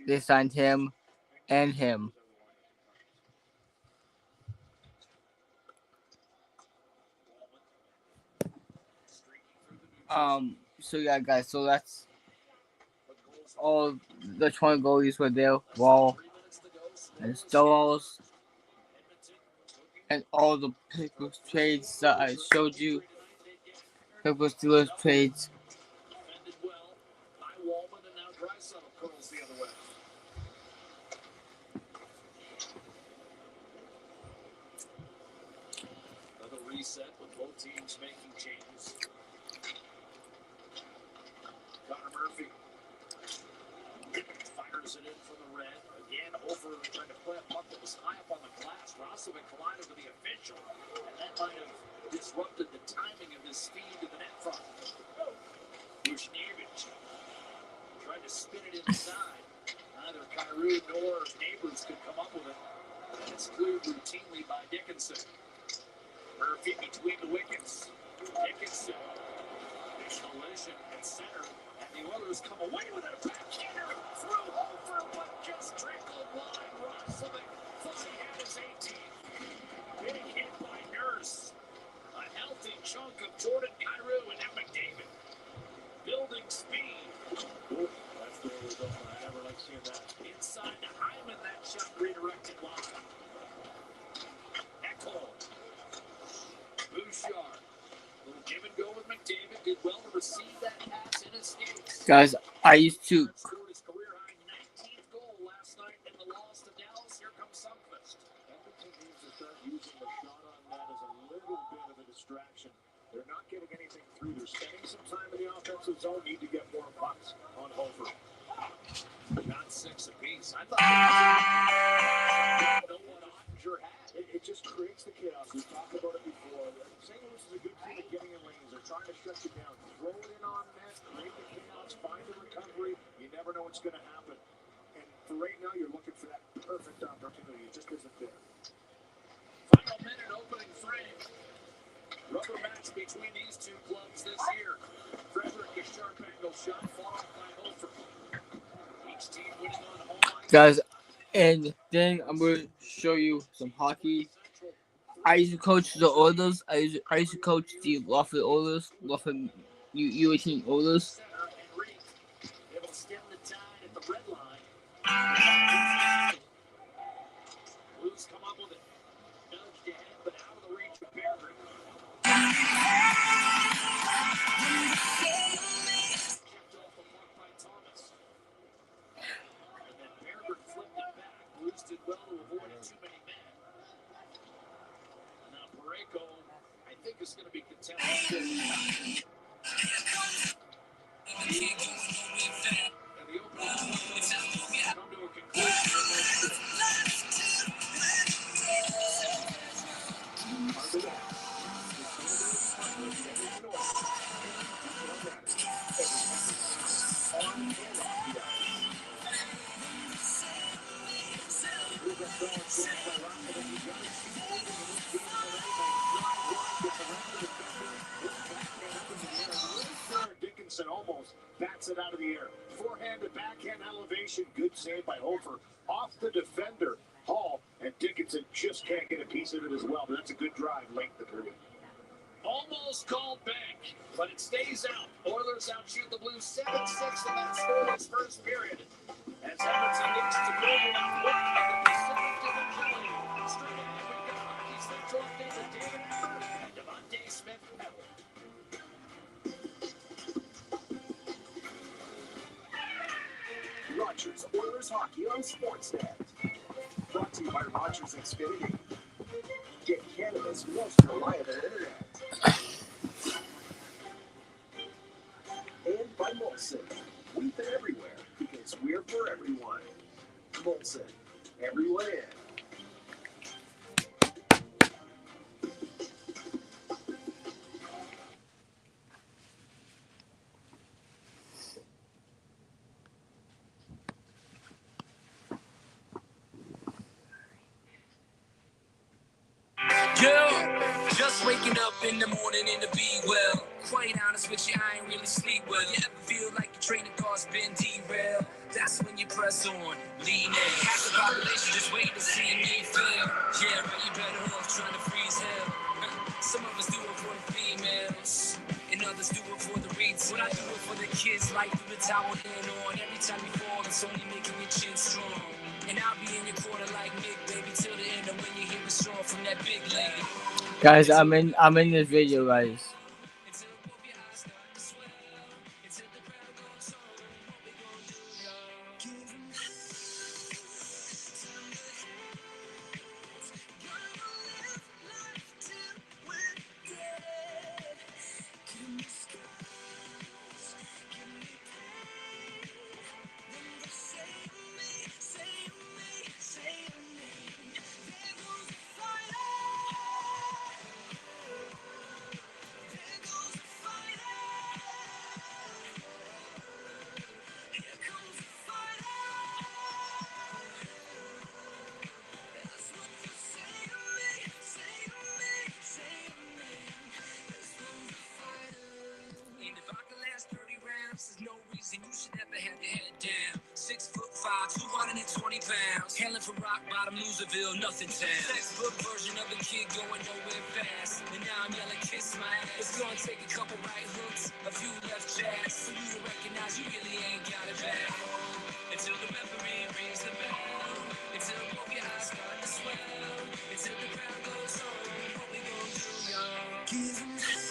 They signed him and him. So yeah, guys. So that's all the 20 goalies were there. Wall and Stoles and all the Pittsburgh trades that I showed you. Pittsburgh Steelers trades. Another reset with both teams making changes. Connor Murphy fires it in from the red. Again, over trying to play a puck that was high up on the glass. Roslovic collided with the official, and that might have disrupted the timing of his speed to the net front. Bushnevich tried to spin it inside. Neither Kyrou nor Neighbors could come up with it. And it's cleared routinely by Dickinson. Murphy between the wickets. Dickinson. Collision at center. And the Oilers come away with it. Backhander through Hofer, but just trickled line. Roslovic flying at his 18. Big hit by Nurse. A healthy chunk of Jordan Kyrou and Evan McDavid. Building speed. Ooh, that's the way we're going. I never like seeing that. Inside to Hyman, that shot redirected line. Ekholm. Bouchard. Little give and go with McDavid. Did well to receive that pass in his skates. Guys, I used to. Scored his career high 19th goal last night in the loss to Dallas. Here comes Sundqvist. Edmonton needs to start using the shot on net as a little bit of a distraction. They're not getting anything through. They're spending some time in the offensive zone. Need to get more pucks on Hofer. Got 6 apiece. I thought no one Ottinger had. It just creates the chaos. We've talked about it before. St. Louis is a good team at getting in lanes. They're trying to stretch it down. Throw it in on net, create the chaos, find the recovery. You never know what's going to happen. And for right now, you're looking for that perfect opportunity. It just isn't there. Final minute opening frame. Rubber match between these two clubs this year. Frederick, a sharp angle shot, fought off by Hofer. Each team winning on home ice. Guys, and then I'm going to show you some hockey. I used to coach the Oilers. I used to coach the Lafayette Oilers, Lafayette U18 Oilers. Able to stem the tide at the red line. Blues come up with it. Nudged ahead, but out of the reach of Berger. Chipped off the puck by Thomas. And then Berger flipped it back. Blues did well to avoid too many men. And now Parayko, I think, is going to be content with this. And the opening come to a conclusion. Dickinson almost bats it out of the air. Forehand to backhand elevation. Good save by Hofer. Off the defender, Hall, and Dickinson just can't get a piece of it as well. But that's a good drive late in the period. Almost called back, but it stays out. Oilers outshoot the Blues 7-6 in that scoreless first period. As Edmonton looks to move along with the Pacific Division lead. Straight ahead, we've got Hockey Central update with David Everett and Devontae Smith. Rogers Oilers Hockey on Sportsnet. Brought to you by Rogers Xfinity. Get Canada's most reliable internet. And by Molson. We've been everywhere because Performance, we're for everyone. Molson, every way in. Yeah, just waking up in the morning and to be well. Quite honest with you, I ain't really sleep well. You ever feel like your train of thought's been derailed? That's when you press on, lean in. Half the population just waiting to see me fail. Yeah, but you better off trying to freeze hell. Some of us do it for the females, and others do it for the reeds. But I do it for the kids, like through the towel and on. Every time you fall, it's only making your chin strong. And I'll be in your corner like Nick, baby, till the end of when you hear a song from that big lady. Guys, I'm in this video, guys. There's no reason you should ever have your head down. 6'5", 220 pounds. Hailing from rock bottom, Loserville, nothing town. Textbook version of a kid going nowhere fast. And now I'm yelling, kiss my ass. It's gonna take a couple right hooks, a few left jabs, for you to recognize you really ain't got it bad. Until the referee rings the bell. Until both your eyes start to swell. Until the crowd goes home. What we gonna do, y'all? Give 'em hell.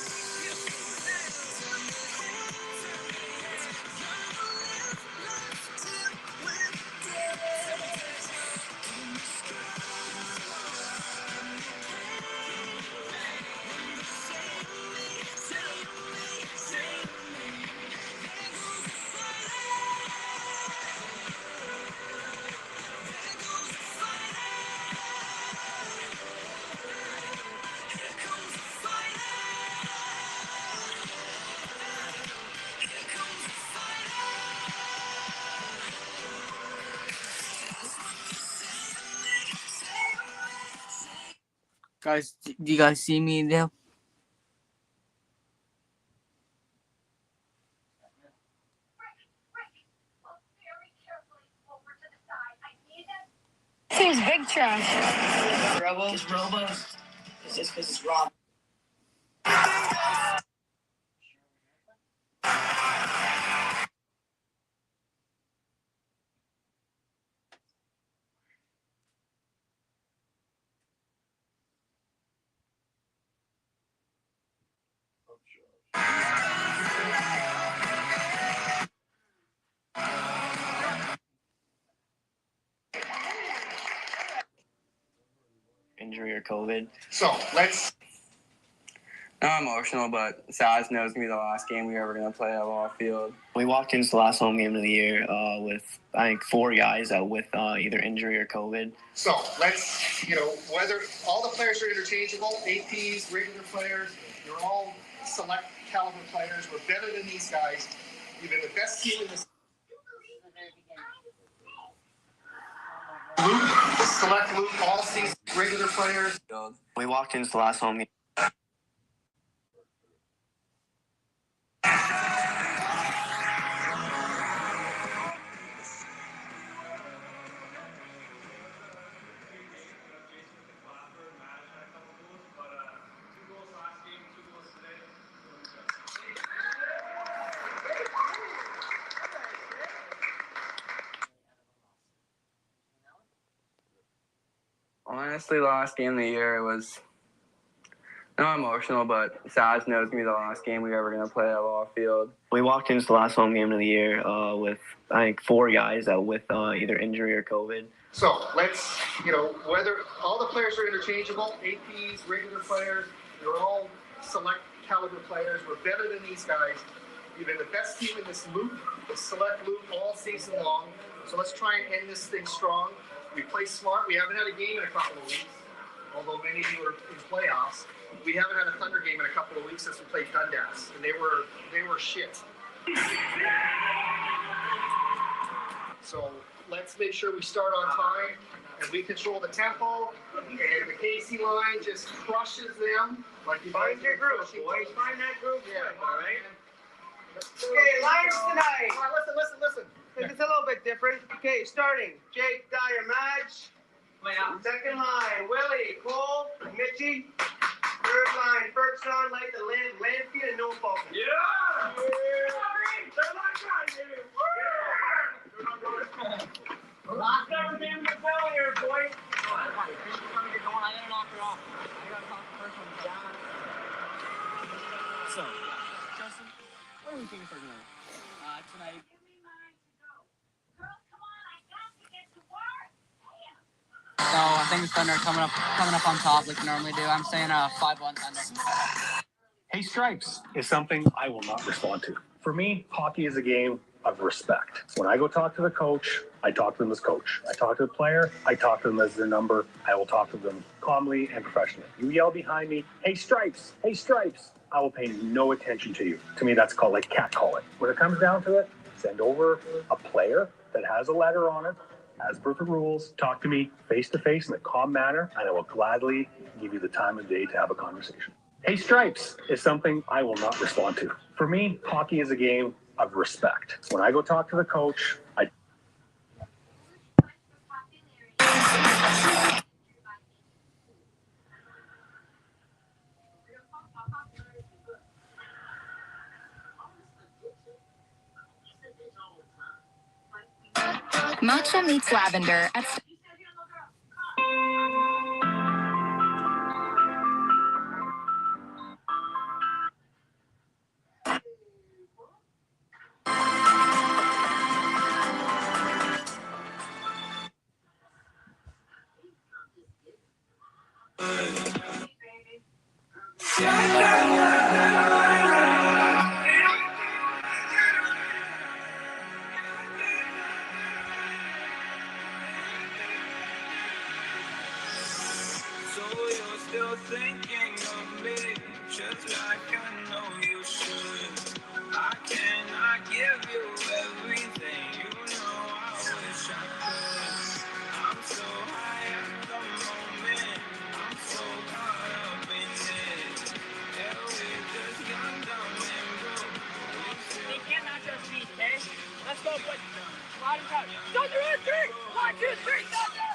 Guys, do you guys see me there? Seems big trash. Robo? It's Robo. It's just because it's Rob. Injury or COVID. So let's. Not emotional, but Saz knows it's gonna be the last game we're ever gonna play at Law Field. We walked into the last home game of the year with I think 4 guys out with either injury or COVID. So let's, whether all the players are interchangeable, APs, regular players, you're all select caliber players. We're better than these guys. You've been the best team in this. Luke, select Luke, all season regular players. We walked into the last home game. Honestly, last game of the year, it was not emotional, but Saz knows it's gonna be the last game we're ever gonna play at Law Field. We walked into the last home game of the year with I think 4 guys out with either injury or COVID. So let's, whether all the players are interchangeable, APs, regular players, you're all select caliber players. We're better than these guys. We've been the best team in this loop, the select loop, all season long. So let's try and end this thing strong. We play smart. We haven't had a game in a couple of weeks, although many of you are in playoffs. We haven't had a Thunder game in a couple of weeks since we played Dundas, and they were shit. So let's make sure we start on time, and we control the tempo, and the KC line just crushes them. Like you find your groove, boys. Find that groove, all right? Okay, lines tonight. All right, listen. It's a little bit different. Okay, starting. Jake, Dyer, Madge. Second line, Willie, Cole, Mitchie. Third line, Bergson, like the Lansky, and no Falcon. Yeah! They're like guys, dude. Lock everything in the belly here, boy. I gotta knock her off. I gotta talk the first one down. So, Justin, what are we thinking for tonight? Tonight. So I think the Thunder are coming up on top like we normally do. I'm saying 5-1 Thunder. Hey, Stripes is something I will not respond to. For me, hockey is a game of respect. When I go talk to the coach, I talk to them as coach. I talk to the player, I talk to them as their number. I will talk to them calmly and professionally. You yell behind me, hey, Stripes, hey, Stripes. I will pay no attention to you. To me, that's called like catcalling. When it comes down to it, send over a player that has a letter on it, as per the rules, talk to me face to face in a calm manner, and I will gladly give you the time of day to have a conversation. Hey, Stripes is something I will not respond to. For me, hockey is a game of respect. When I go talk to the coach, I Matcha meets lavender at So you're still thinking of me, just like I know you should. I cannot give you everything, you know I wish I could. I'm so high at the moment, I'm so caught up in it. Yeah, we just got dumb and broke. It cannot just be, okay? Let's go, boys. Slide and cut. Thunder in 3! 1, 2, 3, Thunder!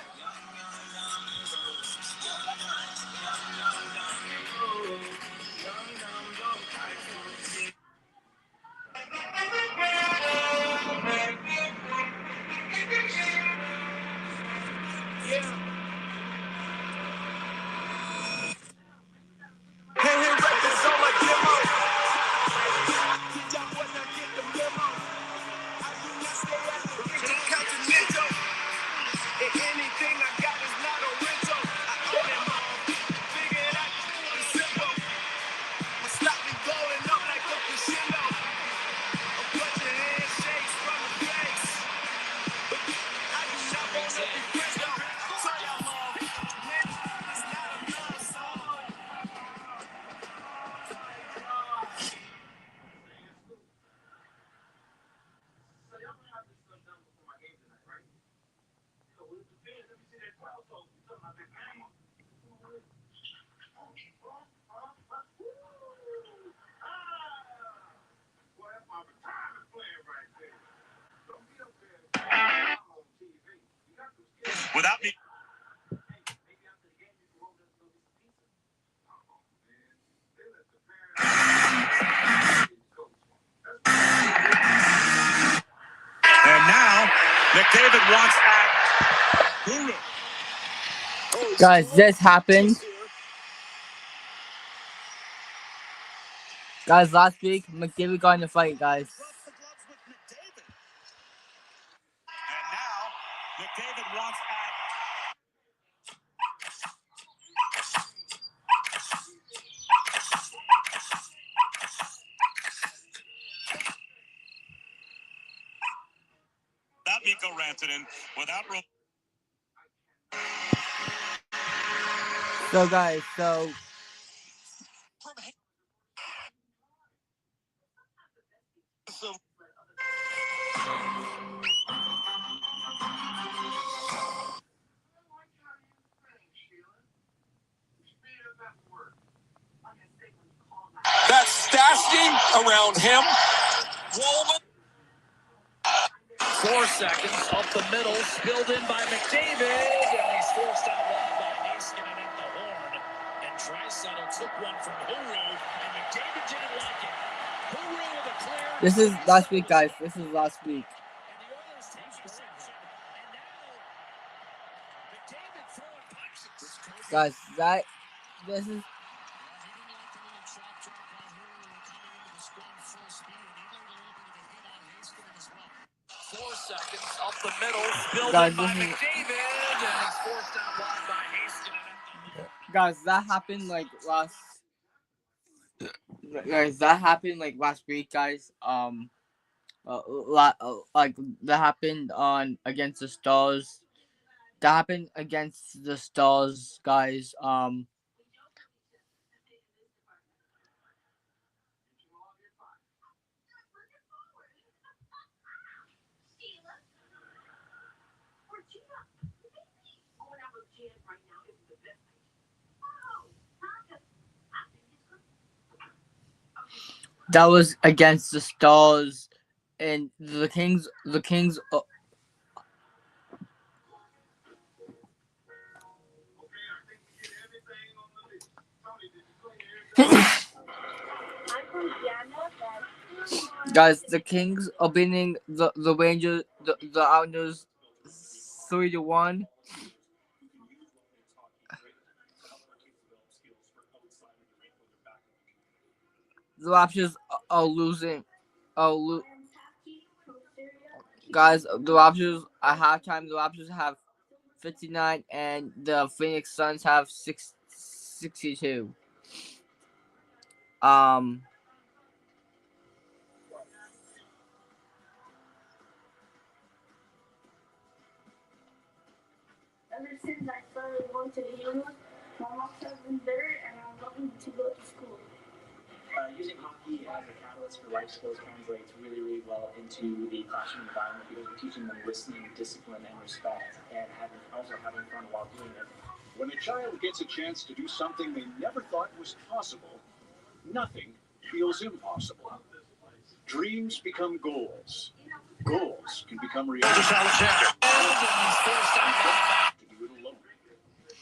Without me. And now, McDavid wants at Guru. Guys, this happened. Guys, last week, McDavid got in a fight, guys. And now, McDavid wants at without Mikko Rantanen, without. So guys, so That's Stastny around him. Wollman. 4 seconds up the middle, spilled in by McDavid, and he's forced out wide by Heiskanen at the horn. And Draisaitl took one from Huru, and McDavid didn't like it. Huru with a clear. this is last week, guys. This is last week. Guys, this is. Seconds up the middle, spilled Guys, in by this is- McDavid, and he's forced out wide by Heiskanen. Guys, that happened like last. Guys, that happened like last week, guys. Like that happened on against the Stars. That happened against the Stars, guys. That was against the Stars, and the Kings. The Kings. Guys, the Kings are beating the Rangers, the Islanders 3-1. The Raptors are losing. Guys, the Raptors at halftime. The Raptors have 59, and the Phoenix Suns have 62. Ever since I started going to the Heroes, my mom has been better and I'm loving to go to school. Using hockey as a catalyst for life skills translates really, really well into the classroom environment because we're teaching them listening, discipline, and respect, and also having fun while doing it. When a child gets a chance to do something they never thought was possible, nothing feels impossible. Dreams become goals. Goals can become reality.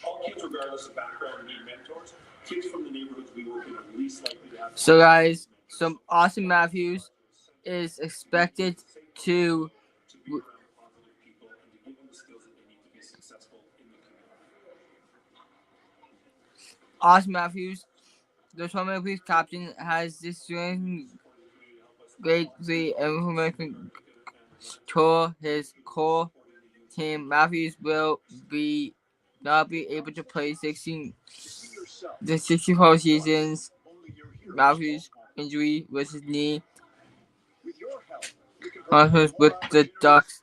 All kids, regardless of background, need mentors. Kids from the neighborhoods we work in are least likely to have. So, guys, Austin Matthews is expected to. Austin Matthews, the Toronto Maple Leafs captain, has this greatly information to his core team. Matthews will not be able to play the 64 seasons. Matthews' injury with his knee with the Ducks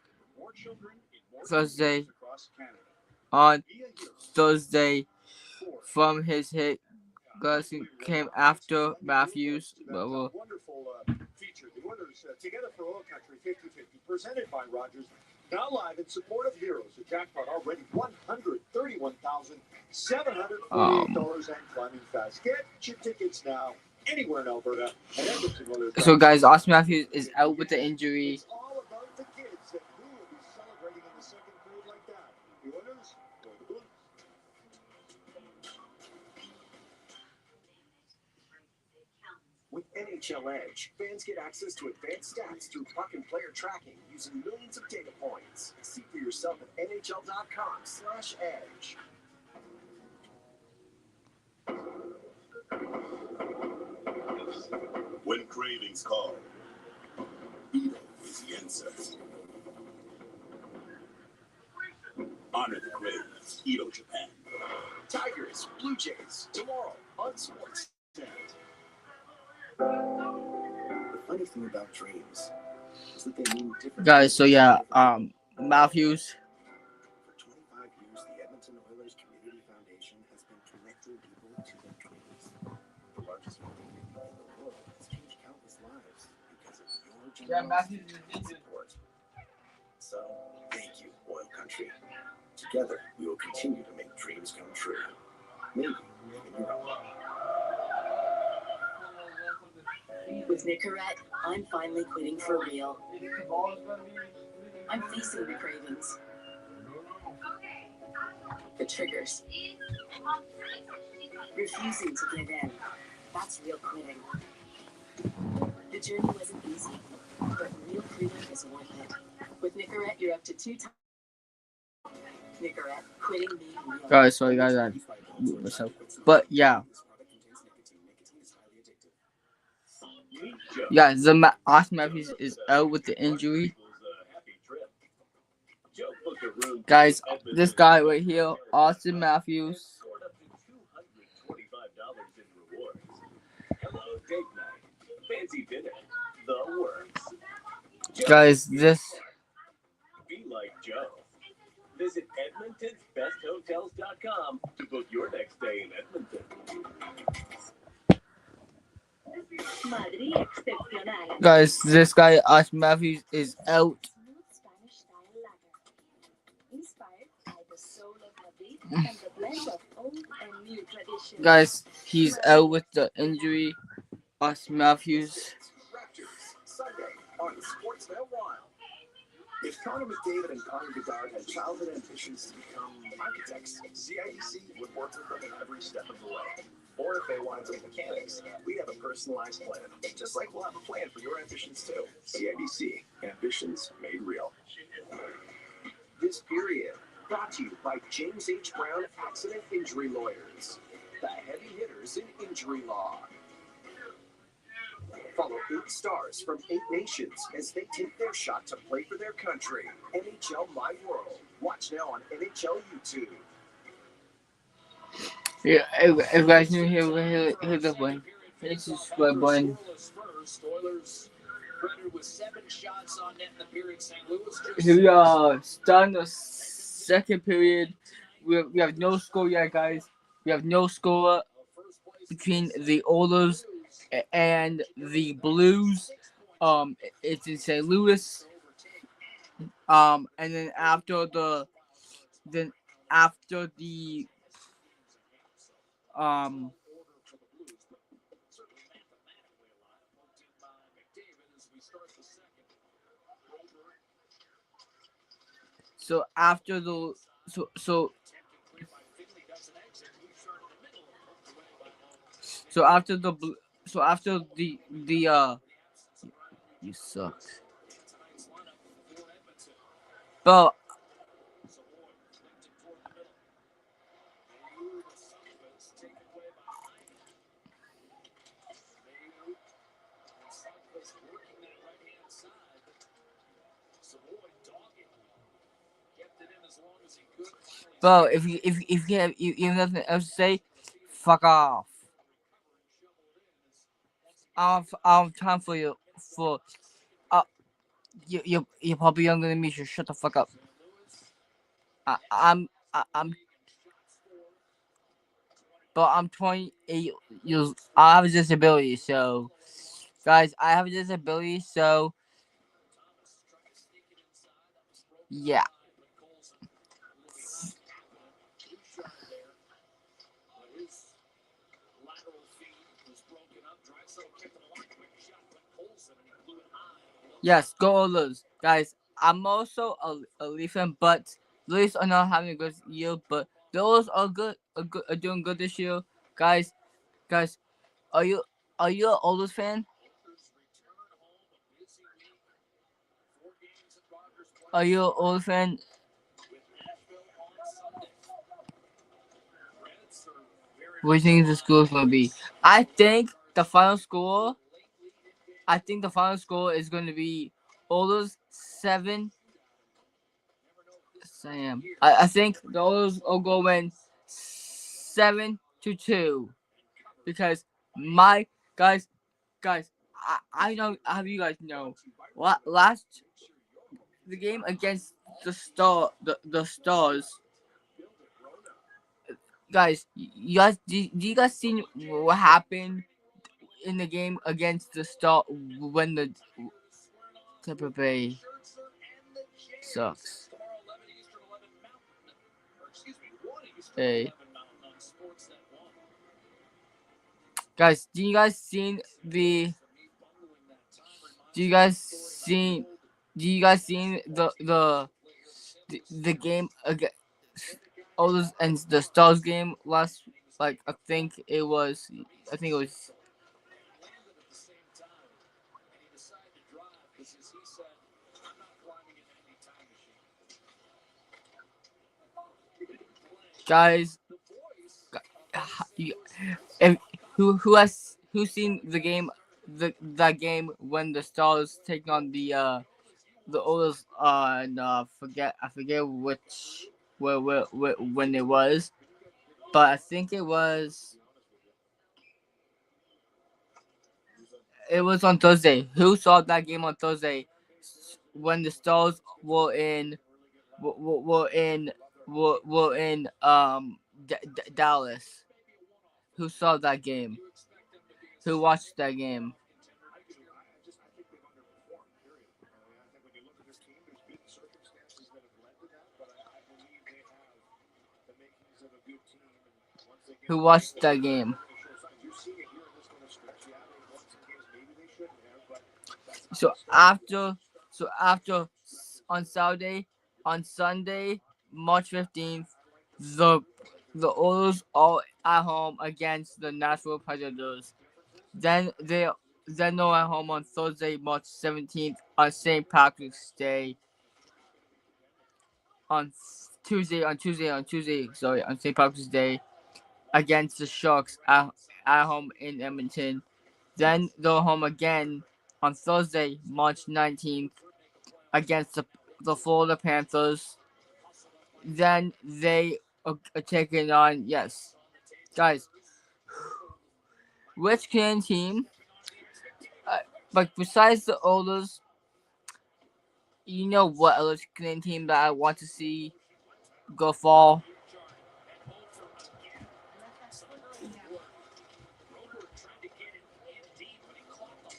on Thursday from his hit. Gussin came after Matthews. Wonderful feature. The Oilers Together for Oil Country 50-50, presented by Rogers. Now live in support of Heroes. The jackpot already $131,748 and climbing fast. Get your tickets now anywhere in Alberta and Edmonton. So, guys, Austin Matthews is out with the injury. It's all about the kids and who will be celebrating in the second period like that. The Oilers or the Blues? With NHL Edge, fans get access to advanced stats through puck and player tracking using millions of data points. See for yourself at NHL.com/edge. When cravings call, Edo is the answer. Honor the cravings. Edo Japan. Tigers, Blue Jays, tomorrow on Sportsnet. The funny thing about dreams is that they mean different. Guys, so yeah, Matthews. For 25 years, the Edmonton Oilers Community Foundation has been connecting people to their dreams. The largest fundraiser in the world has changed countless lives because of your generosity and support. So, thank you, Oil Country. Together, we will continue to make dreams come true. Maybe even your own. With Nicorette, I'm finally quitting for real. I'm facing the cravings, the triggers, refusing to give in. That's real quitting. The journey wasn't easy, but real freedom is worth it. With Nicorette, you're up to 2 times. Nicorette, quitting being real. Guys, sorry guys, I moved myself. But yeah. Yeah, Austin Matthews is out with the injury. Guys, this guy right here, Austin Matthews. Guys, this. Be like Joe. Visit Edmonton'sBestHotels.com to book your next stay in Edmonton. Guys, this guy, Austin Matthews, is out. Guys, he's out with the injury. Austin Matthews. Sunday on Sportsnet Wild. If Connor McDavid and Connor Bedard had childhood ambitions to become architects, CIBC would work with them at every step of the way. Or if they wanted to be mechanics, we have a personalized plan. Just like we'll have a plan for your ambitions too. CIBC, ambitions made real. This period brought to you by James H. Brown Accident Injury Lawyers, the heavy hitters in injury law. Follow 8 stars from 8 nations as they take their shot to play for their country. NHL My World. Watch now on NHL YouTube. Yeah, if you guys new here, hit the button. Hit the subscribe button. Here we are, starting the second period. We have no score yet, guys. We have no score between the Oilers and the Blues. It's in St. Louis. And then after the so after the you suck. But if you have nothing else to say, fuck off. I don't have time for you. You're probably younger than me, so shut the fuck up. But I'm 28 years. I have a disability, so guys, I have a disability, so yeah. Yes, go Oilers, guys. I'm also a Leaf fan, but the Leafs are not having a good year. But the Oilers are doing good this year, guys. Guys, are you an Oilers fan? Are you an Oilers fan? What do you think the score is going to be? I think the final score is going to be Oilers 7. I think the Oilers will go in 7-2 because my guys, I don't have you guys know last the game against the Stars. Guys, do you guys see what happened in the game against the Star when the Tampa Bay sucks? Hey. Guys, do you guys seen the game against Oilers and the Stars game last, like I think it was guys, who's seen the game, that game when the Stars taking on the Oilers, and I forget which where when it was, but I think it was on Thursday. Who saw that game on Thursday when the Stars were in Dallas? Who saw that game? Who watched that game? Who watched that game? So after on Sunday, March 15th, the Oilers are at home against the Nashville Predators. Then they're at home on Thursday, March 17th, on St. Patrick's Day. On St. Patrick's Day, against the Sharks at home in Edmonton. Then they're home again on Thursday, March 19th, against the Florida Panthers. Then they are taking on, yes, guys, which Canadian team, but besides the Oilers, you know what other Canadian team that I want to see go fall?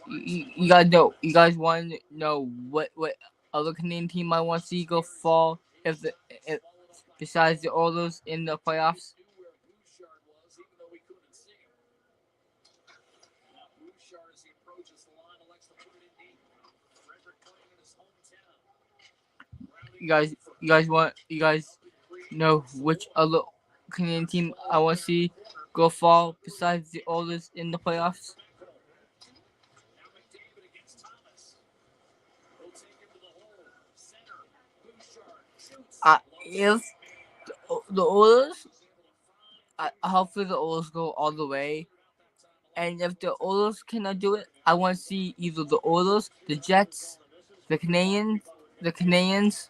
You guys know. You guys want to know what other Canadian team I want to see go fall if besides the Oilers in the playoffs? You guys know which other Canadian team I want to see go fall besides the Oilers in the playoffs? If the Oilers, hopefully the Oilers go all the way, and if the Oilers cannot do it, I want to see either the Oilers, the Jets, the Canadians.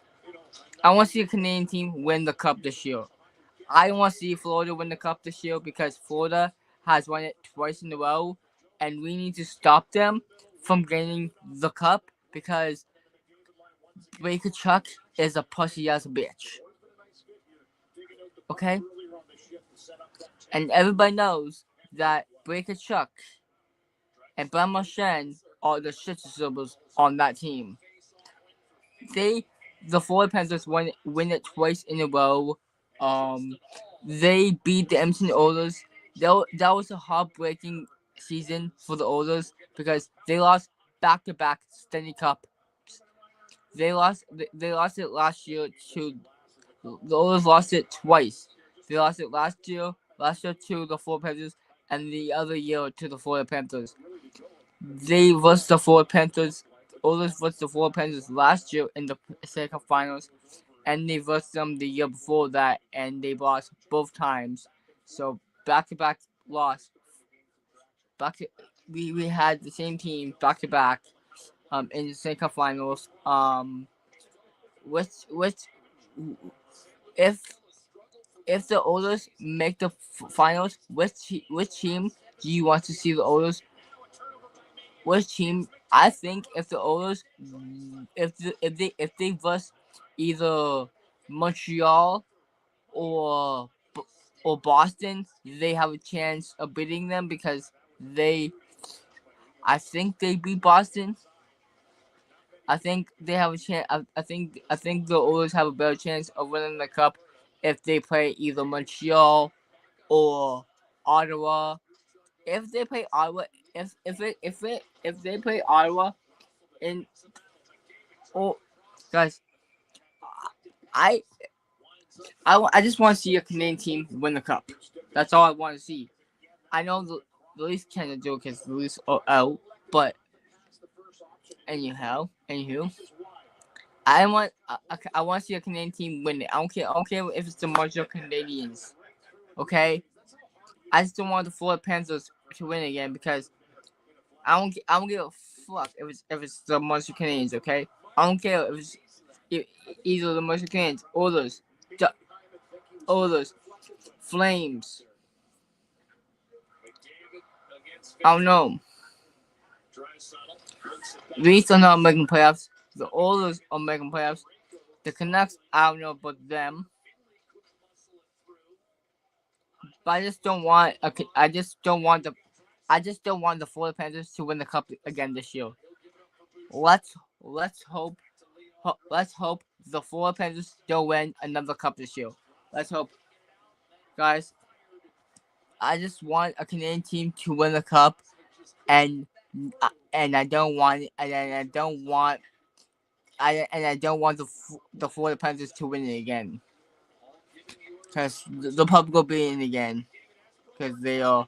I want to see a Canadian team win the Cup this year. I want to see Florida win the Cup this year because Florida has won it twice in a row, and we need to stop them from gaining the Cup because Brayker Chuck is a pussy ass bitch. Okay? And everybody knows that Brayker Chuck and Brad Marchand are the shit disturbers on that team. The Florida Panthers win it twice in a row. They beat the Edmonton Oilers. That was a heartbreaking season for the Oilers because they lost back-to-back Stanley Cup. They lost it last year to the Oilers. Lost it twice. They lost it last year to the Florida Panthers, and the other year to the Florida Panthers. They versus the Florida Panthers. Oilers versus the Florida Panthers last year in the Stanley Cup Finals, and they versus them the year before that, and they lost both times. So back-to-back loss. We had the same team back-to-back in the Stanley Cup Finals. If the Oilers make the finals, which team do you want to see the Oilers? Which team? I think if the Oilers, if they versus either Montreal or Boston, they have a chance of beating them because I think they beat Boston. I think they have a chance. I think the Oilers have a better chance of winning the cup if they play either Montreal or Ottawa. If they play Ottawa, if they play Ottawa, and guys, I just want to see a Canadian team win the cup. That's all I want to see. I know the Leafs can't do it because the Leafs are out, but anywho, I want to see a Canadian team win it. I don't care if it's the Montreal Canadiens. Okay, I just don't want the Florida Panthers to win again because I don't give a fuck if it's the Montreal Canadiens. Okay, I don't care if it's either the Montreal Canadiens, Oilers, Flames. I don't know. The Leafs are not making playoffs. The Oilers are making playoffs. The Canucks, I don't know about them. But I just don't want the Florida Panthers to win the cup again this year. Let's hope the Florida Panthers still win another cup this year. Let's hope, guys. I just want a Canadian team to win the cup, and I don't want the Florida Panthers to win it again, because the public will be in again, because they are.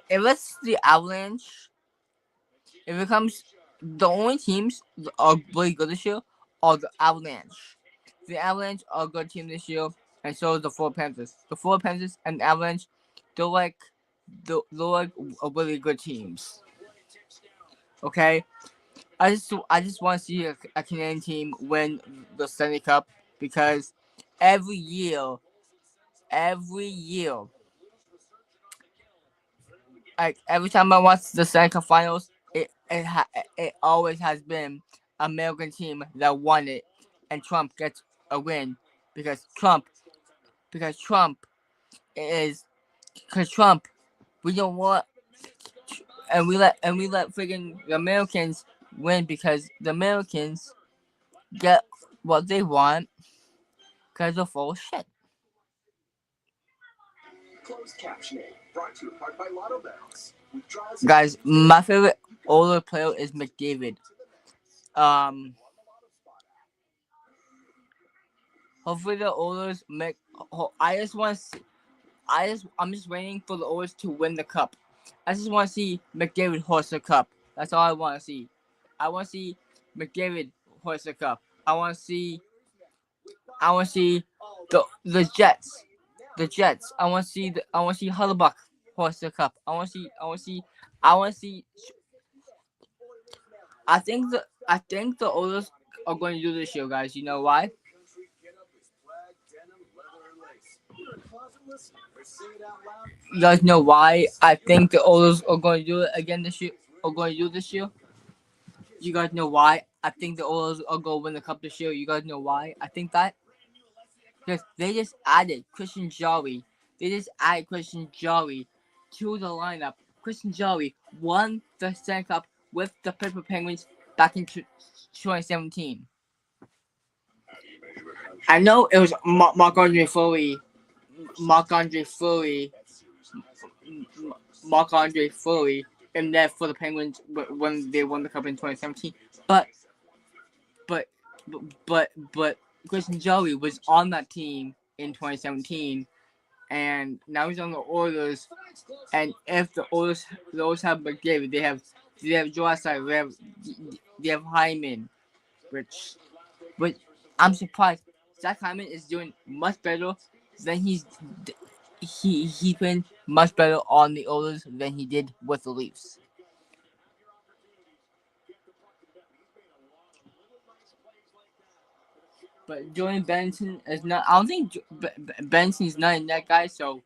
If it's the Avalanche, if it comes, the only teams that are really good this year are the Avalanche. The Avalanche are a good team this year, and so is the Florida Panthers. The Florida Panthers and the Avalanche, they're like really good teams. Okay, I just want to see a Canadian team win the Stanley Cup because every year, like every time I watch the Stanley Cup Finals, it always has been an American team that won it, and Trump gets a win because Trump we don't want, and we let friggin' the Americans win because the Americans get what they want because they're full of shit. Closed captioning brought to you in part by Lotto Bounce. Guys, my favorite older player is McDavid. Hopefully the Oilers make. I'm just waiting for the Oilers to win the cup. I just want to see McDavid hoist the cup. That's all I want to see. I want to see McDavid hoist the cup. I want to see the Jets. The Jets. I want to see Hellebuyck hoist the cup. I want to see. I think the Oilers are going to do this year, guys. You know why? You guys know why I think the Oilers are going to do it again this year? You guys know why I think the Oilers are going to win the cup this year? You guys know why I think that? Because they just added Christian Jarry. to the lineup. Christian Jarry won the Stanley Cup with the Pittsburgh Penguins back in 2017. I know it was Marc-Andre Fleury in there for the Penguins when they won the cup in 2017. But Christian Jarry was on that team in 2017, and now he's on the Oilers. And if the Oilers have McDavid, they have Draisaitl, they have Hyman, which I'm surprised. Zach Hyman is doing much better than he's been much better on the Oilers than he did with the Leafs. But Jordan Benson is not. I don't think Benson is not in that guy, so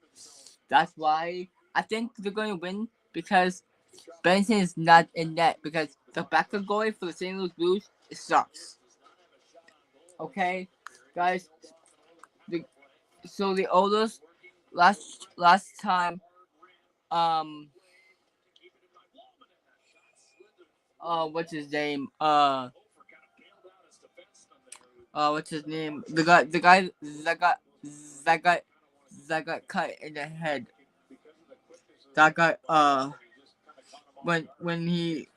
that's why I think they're going to win because Benson is not in net because the backup goalie for the St. Louis Blues sucks. Okay, guys. So the Oilers last time what's his name? What's his name? The guy that got cut in the head. That guy when he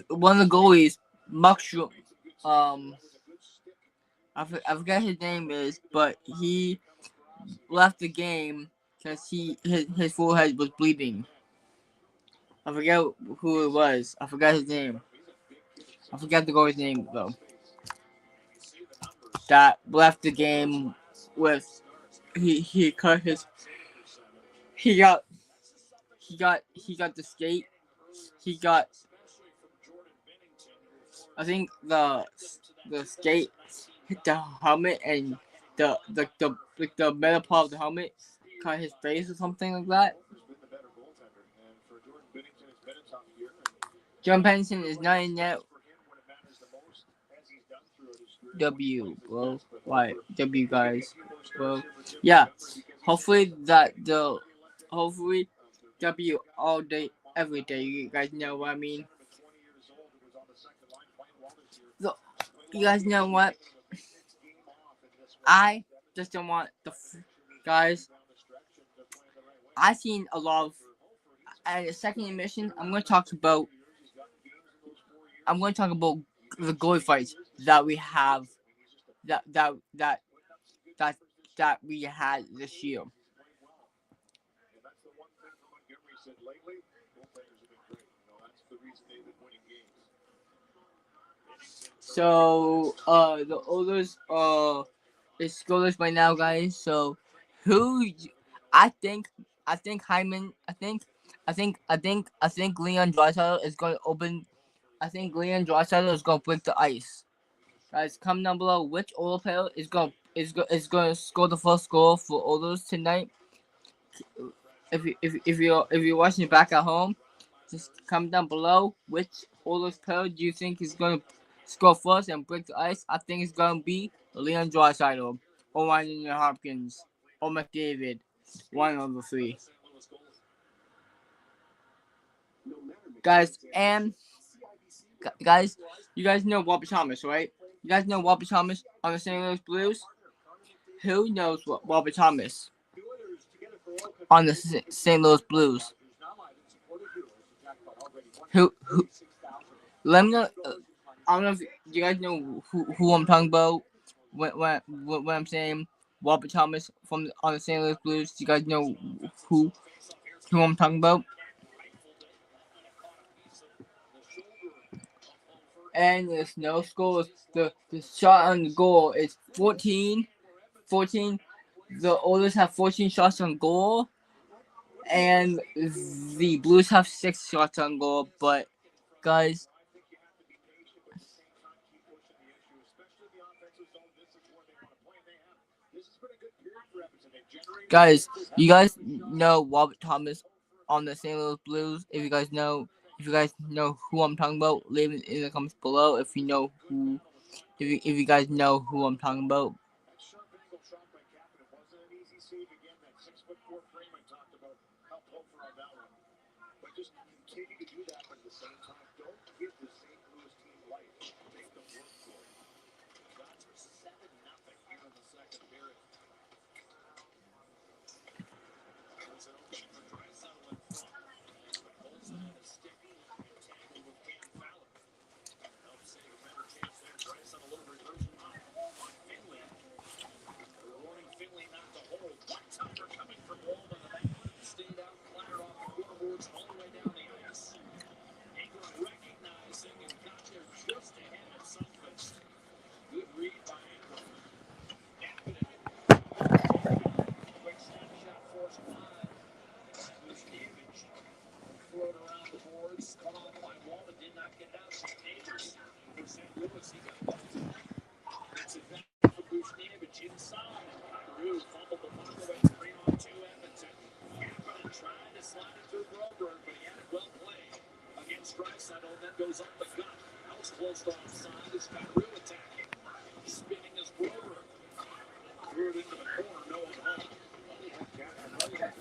one of the goalies mushroom I forget his name is, but he left the game because his forehead was bleeding. I forget who it was. I forgot his name. I forgot the goalie's name though. That left the game with he cut his he got the skate. He got I think the skate hit the helmet and the metal part of the helmet cut his face or something like that. John Pennington is not in yet. W, bro. Why? W, guys. Bro. Yeah. Hopefully W all day, every day. You guys know what I mean? So, you guys know what? I just don't want guys. I've seen a lot of. At the second emission, I'm going to talk about the goalie fights that we have, that we had this year. So the Oilers is scoreless right now, guys. So I think Hyman. I think Leon Draisaitl is going to open. I think Leon Draisaitl is going to break the ice. Guys, comment down below which Oilers player is going to score the first goal for Oilers tonight. If you're watching it back at home, just comment down below which Oilers player do you think is going to score first and break the ice. I think it's going to be Leon Draisaitl or Ryan Hopkins or McDavid. One of the three. Guys, and guys, you guys know Robert Thomas, right? You guys know Robert Thomas on the St. Louis Blues? Who knows what Robert Thomas on the St. Louis Blues? Who? Let me know. I don't know if you guys know who I'm talking about when I'm saying Robert Thomas on the St. Louis Blues. Do you guys know who I'm talking about? And there's no scores. The shot on the goal is 14. The Oilers have 14 shots on goal, and the Blues have 6 shots on goal. But guys, you guys know Robert Thomas on the St. Louis Blues. If you guys know who I'm talking about, leave it in the comments below. If you know who, if you guys know who I'm talking about.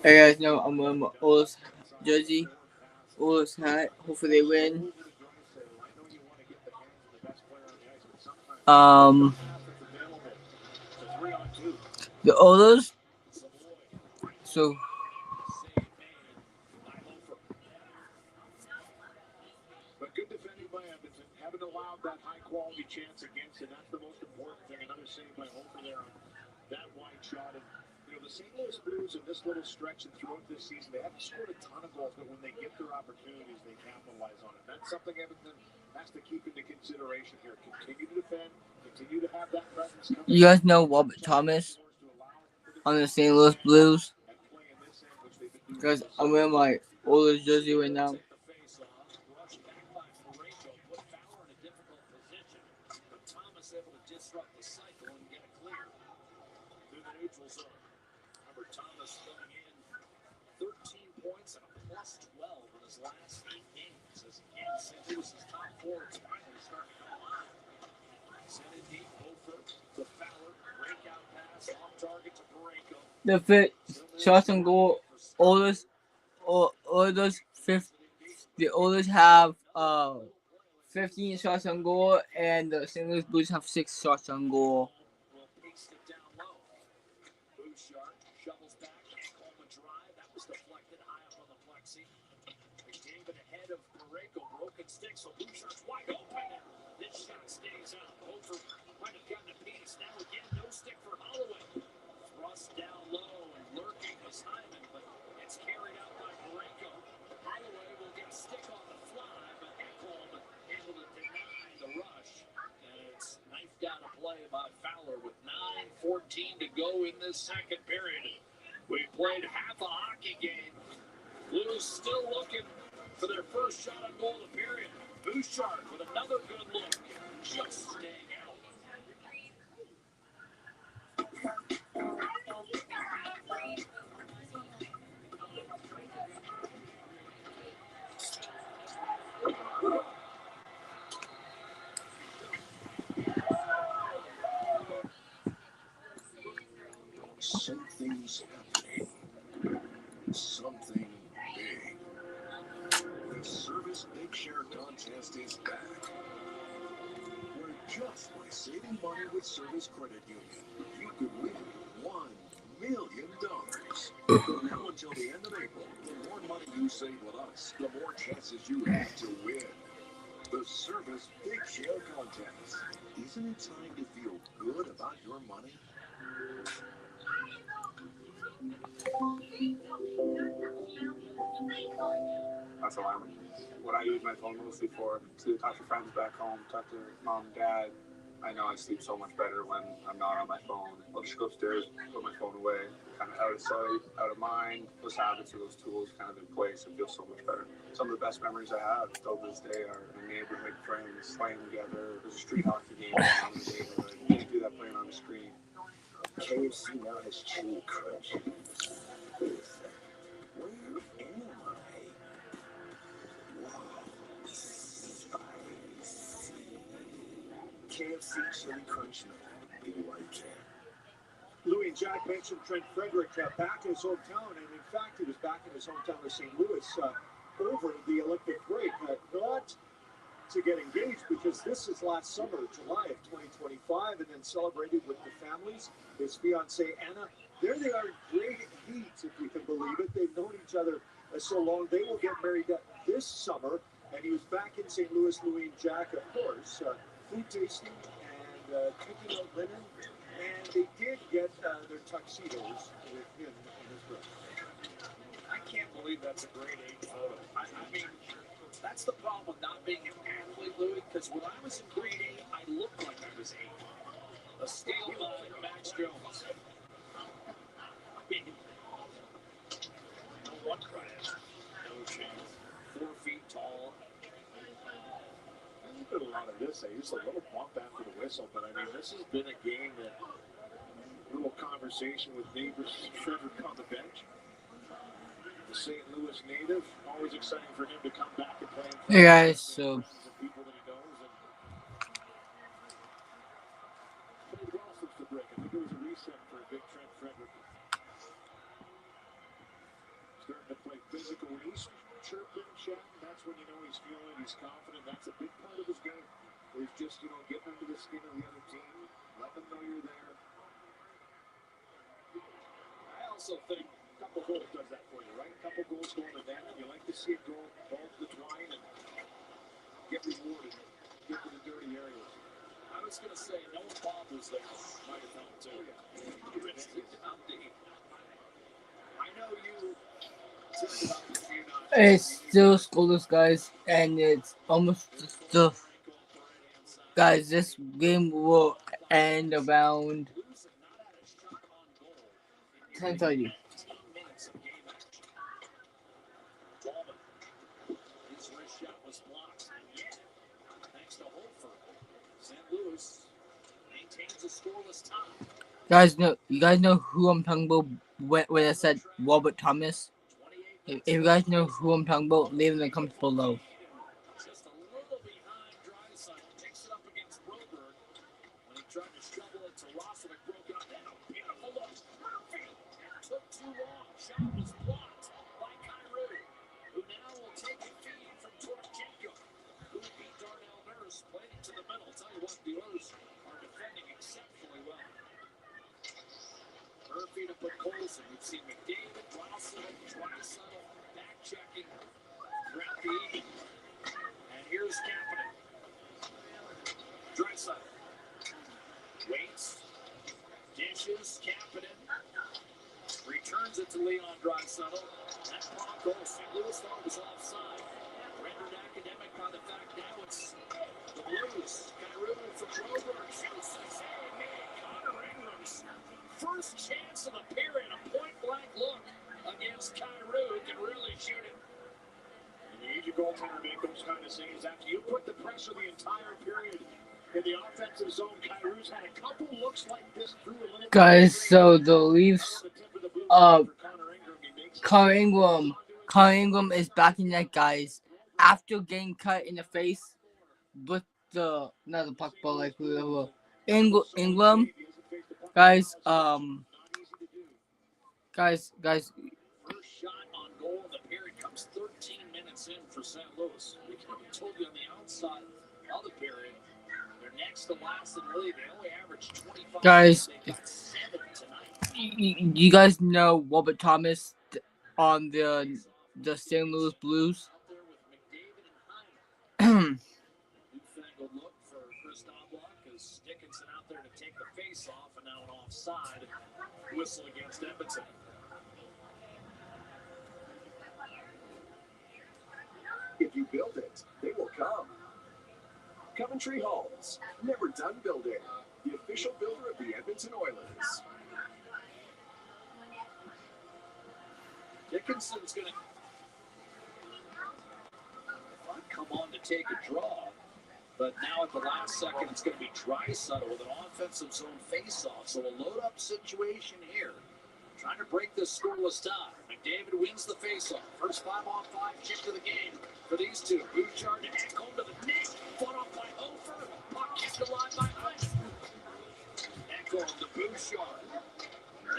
Hey guys know I'm wearing my Oilers jersey, Oilers hat. Hopefully they win. The Oilers. So. But good defending by Edmonton. Haven't allowed that high-quality chance against, and that's the most important thing. Another save by Hofer there on that wide shot. And, the St. Louis Blues in this little stretch and throughout this season, they haven't scored a ton of goals, but when they get their opportunities, they capitalize on it. That's something Edmonton has to keep into consideration here. Continue to defend, continue to have that presence. You guys know Robert Thomas on the St. Louis Blues? Because I'm wearing my Oilers jersey right now. Thomas filling in 13 points and a plus 12 in his last 8 games. As again, St. Louis's top forwards finally starting to come alive. Sent it deep, Hofer to Fowler, breakout pass, off target to Parayko. The fifth shots on goal, Oilers the Oilers have 15 shots on goal, and the St. Louis Blues have 6 shots on goal. Shovels back, Coleman drive. That was deflected high up on the plexi. McDavid ahead of Parayko, broken stick, so Bouchard's wide open. This shot stays out. Hofer might have gotten a piece. Now again, no stick for Holloway. Thrust down low and lurking was Hyman, but it's carried out by Parayko. Holloway will get a stick on the fly, but Ekholm able to deny the rush. And it's knifed out a play by Fowler with 9:14 to go in this second period. We played half a hockey game. Blues still looking for their first shot on goal of the period. Bouchard with another good look, just staying out. Something's happening. Something big. The Service Big Share Contest is back. Where just by saving money with Service Credit Union, you could win $1 million. Now until the end of April, the more money you save with us, the more chances you have to win. The Service Big Share Contest. Isn't it time to feel good about your money? That's all what I use my phone mostly for, to talk to friends back home, talk to mom and dad. I know I sleep so much better when I'm not on my phone. I'll just go upstairs, put my phone away, kind of out of sight, out of mind. Those habits or those tools kind of in place and feel so much better. Some of the best memories I have till this day are my neighborhood friends playing together. There's a street hockey game around the neighborhood. You can't do that playing on the screen. KFC now has chili crunch. Where am I? Wow. Spicy. KFC chili crunch now. Do you like it? Louis and Jack mentioned Trent Frederick back in his hometown, and in fact, he was back in his hometown of St. Louis over the Olympic break. Not to get engaged, because this is last summer, July of 2025, and then celebrated with the families. His fiancée, Anna, there they are in great heat, if you can believe it. They've known each other so long. They will get married this summer, and he was back in St. Louis, Louis and Jack, of course, food tasting and picking out linen, and they did get their tuxedos with him and his brother. I can't believe that's a grade 8 photo. I mean, that's the problem with not being an athlete, Louis, because when I was in grade 8, I looked like I was 8. A steal by Max Jones. I mean, no one credit. No chance. 4 feet tall. I did a lot of this. I used a little bump after the whistle, but I mean, this has been a game that little conversation with neighbors Frederick on the bench. The St. Louis native, always exciting for him to come back and play. Hey guys, so People that he knows and played well since the break. I think it was a reset for a big Trent Frederick. But when he's chirping, chatting, that's when you know he's feeling it, he's confident. That's a big part of his game. Is just, getting under the skin of the other team, let them know you're there. I also think a couple goals does that for you, right? A couple goals going to net, and you like to see it go ball to the twine and get rewarded, get to the dirty areas. I was going to say, no one bothers there. Might have helped too. I know you talked about the few nights. It's still scoreless, guys, and it's almost still. Guys, this game will end around 10:30. His wrist shot was blocked. Yet, thanks to Holford, St. Louis maintains a scoreless tie. You guys know who I'm talking about when I said Robert Thomas? If you guys know who I'm talking about, leave in the comments below. Just a little behind Draisaitl. Takes it up against Broberg. When he tried to shovel it to Roslovic, broke it up. Then a beautiful look. Murphy took too long. Shot was blocked by Kyrou, who now will take a feed from Torchenko, who beat Darnell Nurse, played it to the middle. Tell you what, the Oilers are defending exceptionally well. Murphy to put Colson. We've seen McDavid, Roslovic, Draisaitl back checking throughout the evening. And here's Kapanen. Draisaitl waits, dishes, Kapanen returns it to Leon Draisaitl. That block goal, St. Louis thought was offside. Rendered academic by the fact now it's the Blues. Kyrou for Broberg shoots. Hey, man, Connor Ingram's first chance of the period, a point-blank look against Kyrou, can really shoot it. And you need your goaltender to make those kind of saves. After you put the pressure the entire period in the offensive zone, Kyrou's had a couple looks like this through a little. Guys, so the Leafs, Connor Ingram is back in net, guys. After getting cut in the face with not the puck, but like Ingram, guys, guys. First shot on goal in the period comes 13 minutes in for St. Louis. We told you on the outside of the period, they're next to last in the league. They only averaged 25. Guys, They got 7 tonight. you guys know Robert Thomas on the St. Louis Blues. Newfangled look for Chris Knobloch as Dickinson out there to take the face off, and now an offside whistle against Edmonton. If you build it, they will come. Coventry Homes, never done building. The official builder of the Edmonton Oilers. Dickinson's going to come on to take a draw, but now at the last second, it's going to be Draisaitl with an offensive zone face-off. So a load-up situation here, trying to break this scoreless tie. McDavid wins the face-off. First 5-on-5 kick to the game for these two. Bouchard to Ekholm to the net. Fought off by Hofer. Puck kicked alive by Hunt. Ekholm to Bouchard.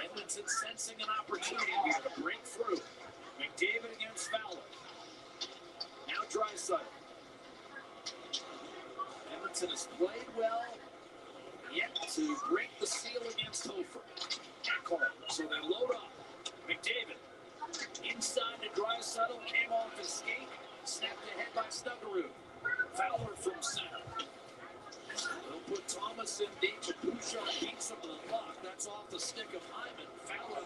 Edmonton sensing an opportunity here to break through. McDavid against Fowler. Now Draisaitl. Edmonton has played well, yet to break the seal against Hofer. Ekholm, so they load up. McDavid inside to Draisaitl, came off his skate, snapped ahead by Snuggerud. Fowler from center. They'll put Thomas in deep, but Bouchard beats him to the puck. That's off the stick of Hyman. Fowler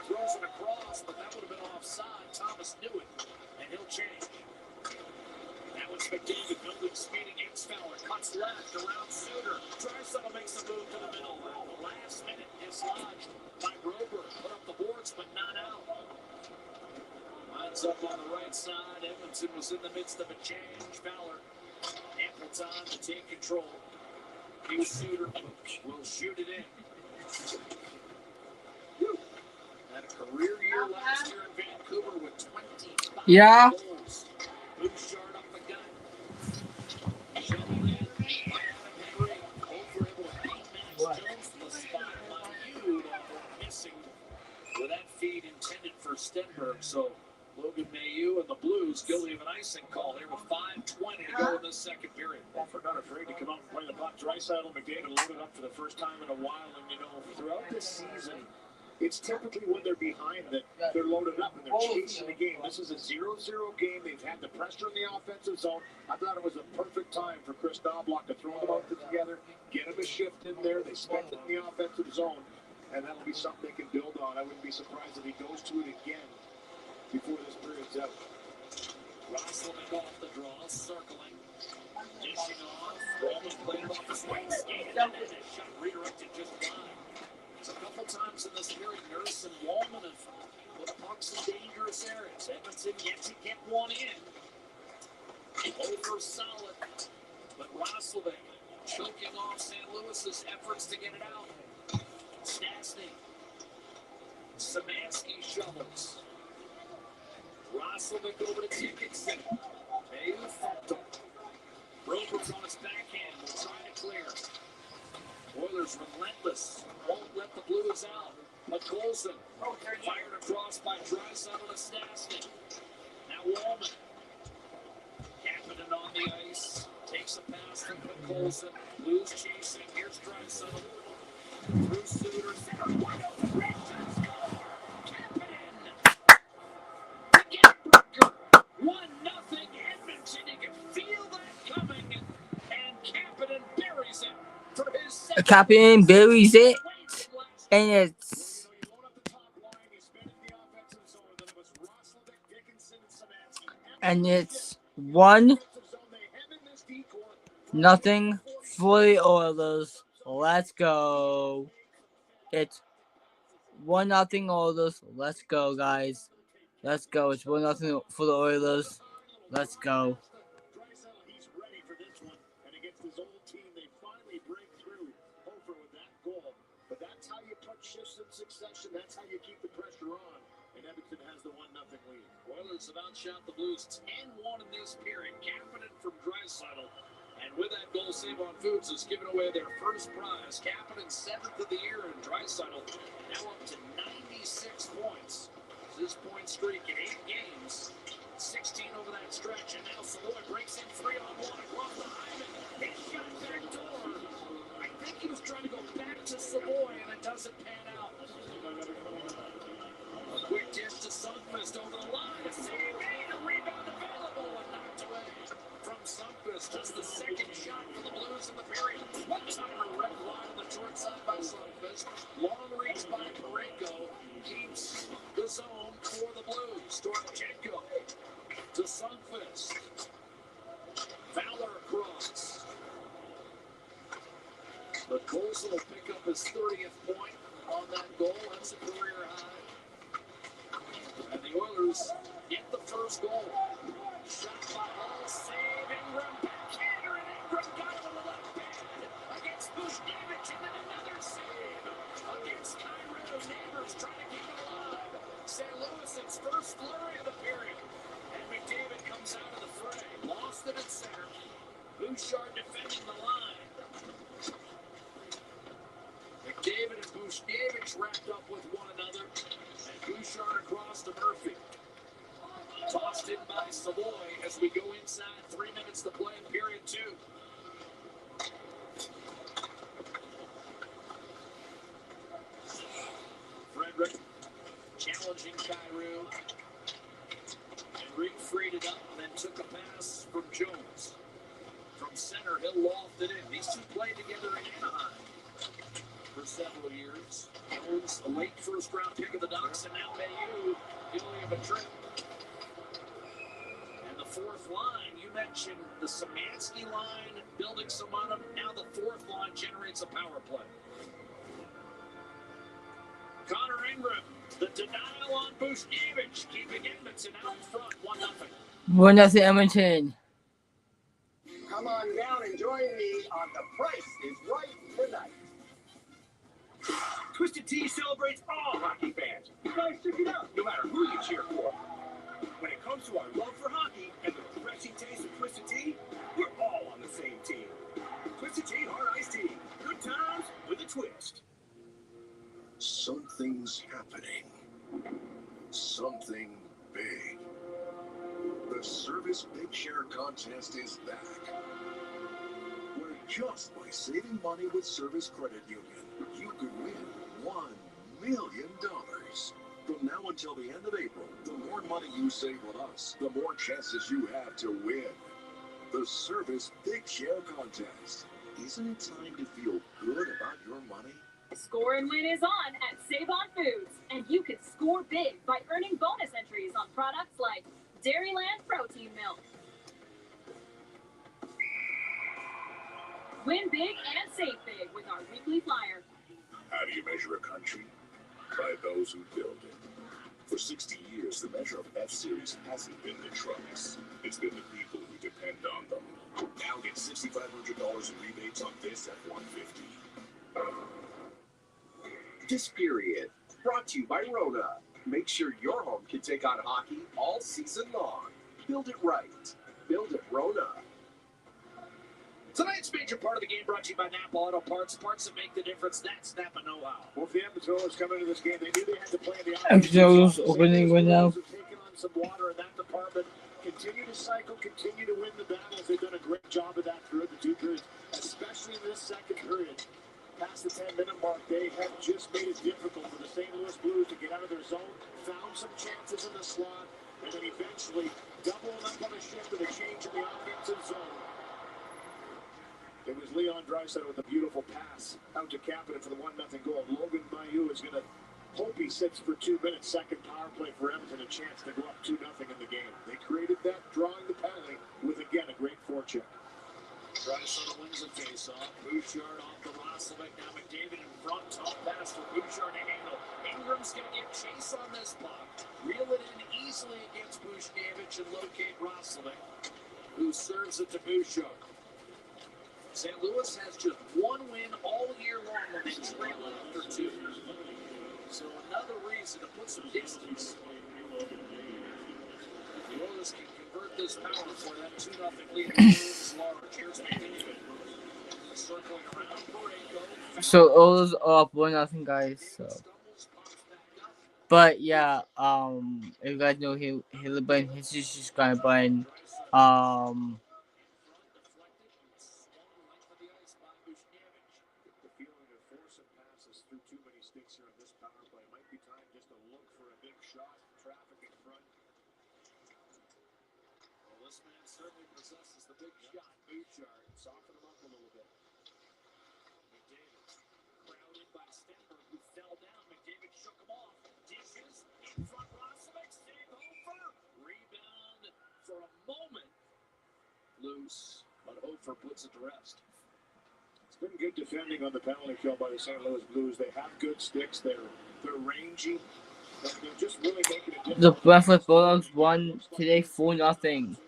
throws it across, but that would have been offside. Thomas knew it, and he'll change. Now it's McDavid building speed against Fowler. Cuts left around Suter. Draisaitl makes a move to the middle. The last minute dislodged by Broberg. Put up the boards, but not out. Lines up on the right side. Edmonton was in the midst of a change. Fowler, ample time to take control. Here's Suter. Will shoot it in. Had a career year last year in Vancouver with 25 goals. Bouchard up the gut. Shoveled in by Adam Henry. Over able to beat Max Jones from the spot. Mailloux missing with that feed intended for Stenberg. So Logan Mailloux was guilty of an icing call here with 5:20 to go in the second period. Wolford not afraid to come out and play the puck. Draisaitl and McDavid loaded up for the first time in a while, and you know, throughout this season, it's typically when they're behind that they're loaded up and they're chasing the game. This is a 0-0 game. They've had the pressure in the offensive zone. I thought it was a perfect time for Chris Knobloch to throw them out together, get them a shift in there. They spent it in the offensive zone, and that'll be something they can build on. I wouldn't be surprised if he goes to it again before this period's out. Roslovic off the draw, circling, dishing off. Roman played it off his right skate, and a shot redirected just wide. So a couple times in this period, Nurse and Wallman have put pucks in dangerous areas. Edmonton yet to get one in. Over solid, but Roslovic choking off St. Louis's efforts to get it out. Stastny, Szymanski shovels. Roslovic over to Dickinson. Roberts on his backhand will try to clear. Oilers relentless. Won't let the Blues out. McColson fired across by Draisaitl to Stastny. Now Wallman. Kapanen on the ice. Takes a pass from McColson. Blues chasing. Here's Draisaitl. Through Suter. Wide open. Kapanen. 1-0 Edmonton. You can feel that coming. And Kapanen buries it for his second. Kapanen buries it. And it's it's 1-0 for the Oilers. Let's go. It's 1-0 Oilers. Let's go, guys. Let's go. It's 1-0 for the Oilers. Let's go. He's ready for this one. And against his old team, they finally break through Hofer with that goal. But that's how you put shifts in succession. That's how you keep the pressure on. And Edmonton has the 1-0 lead. Oilers have outshot the Blues 10-1 in this period. Kapanen from Draisaitl. And with that goal, Save-On-Foods has given away their first prize. Kapanen 7th of the year, and Draisaitl now up to 96 points. His point streak in 8 games. 16 over that stretch, and now Savoy breaks in 3-on-1 across the Hyman. His shot back door. I think he was trying to go back to Savoy, and it doesn't pan out. A quick dish to Sundqvist over the line. A save made, a rebound available, and knocked away from Sundqvist. Just the second shot for the Blues in the period. One-timer red line on the short side by Sundqvist. Long reach by Parayko. Keeps the zone for the Blues. Storchenko to Sundqvist. Fowler across. But Colson will pick up his 30th point on that goal. That's a career high. And the Oilers get the first goal. Shot by Hall, save Ingram, backhander, and Ingram got it on the left pad against Buchnevich, and then another save against Kyrou. Neighbors trying to keep it alive. St. Louis' first flurry of the period. And McDavid comes out of the fray. Lost it at center. Bouchard defending the line. McDavid and Buchnevich wrapped up with one another. And Bouchard across to Murphy. Tossed in by Savoy as we go inside. 3 minutes to play in period 2. Frederick challenging Kyrou. Henrique freed it up and then took a pass from Jones. From center, he'll loft it in. These two played together in Anaheim for several years. Jones, a late first-round pick of the Ducks, and now Mayu, guilty of a trip. And the fourth line, you mentioned the Szymanski line building some momentum. Now the fourth line generates a power play. Connor Ingram, the denial on Buchnevich, keeping Edmonton out in front, 1-0. 1-0 Edmonton. Come on down and join me on The Price is Right tonight. Twisted Tea celebrates all hockey fans. You guys check it out, no matter who you cheer for. When it comes to our love for hockey and the refreshing taste of Twisted Tea, we're all on the same team. Twisted Tea Hard Iced Tea. Good times with a twist. Something's happening. Something big. The Service Big Share Contest is back. Where just by saving money with Service Credit Union, you could win $1 million. From now until the end of April, the more money you save with us, the more chances you have to win. The Service Big Share Contest. Isn't it time to feel good about your money? Score and Win is on at Save On Foods, and you can score big by earning bonus entries on products like Dairyland Protein Milk. Win big and save big with our weekly flyer. How do you measure a country? By those who build it. For 60 years, the measure of F-Series hasn't been the trucks. It's been the people who depend on them. Now get $6,500 in rebates on this F-150. This period brought to you by Rona. Make sure your home can take on hockey all season long. Build it right. Build it Rona. Tonight's major part of the game brought to you by Napa Auto Parts. Parts that make the difference. That's Napa know-how. Well, if the Edmonton Oilers come into this game, they knew they had to play the Edmonton Oilers opening right now. Taking on some water in that department. Continue to cycle, continue to win the battles. They've done a great job of that throughout the two periods, especially in this second period. Past the 10-minute mark, they have just made it difficult for the St. Louis Blues to get out of their zone, found some chances in the slot, and then eventually doubling up on a shift with a change in the offensive zone. It was Leon Draisaitl with a beautiful pass out to Kapanen for the 1-0 goal. Logan Mailloux is going to hope he sits for 2 minutes. Second power play for Edmonton, a chance to go up 2-0 in the game. They created that, drawing the penalty with, again, a great forecheck. Draisaitl wins the face-off. Bouchard off the Roslovic. Now McDavid in front. Top pass for Bouchard to handle. Ingram's going to get chase on this puck. Reel it in easily against Buchnevich and locate Roslovic, who serves it to Bouchard. St. Louis has just one win all year long when they trail it after two. So another reason to put some distance. The Oilers can convert this power for that 2-0 lead is large. Here's McDavid. Circling around Parayko. So Oilers are up 1-0, guys. So, but yeah, if you guys know he'll been his just gonna been certainly possesses the big shot. Bouchard soften him up a little bit. McDavid crowded by Stenberg, who fell down. McDavid shook him off. Dishes in front. Roslovic save Hofer. Rebound for a moment. Loose, but Hofer puts it to rest. It's been good defending on the penalty kill by the St. Louis Blues. They have good sticks. They're rangy. They're just really making a difference. The Buffalo Bulldogs won today 4-0.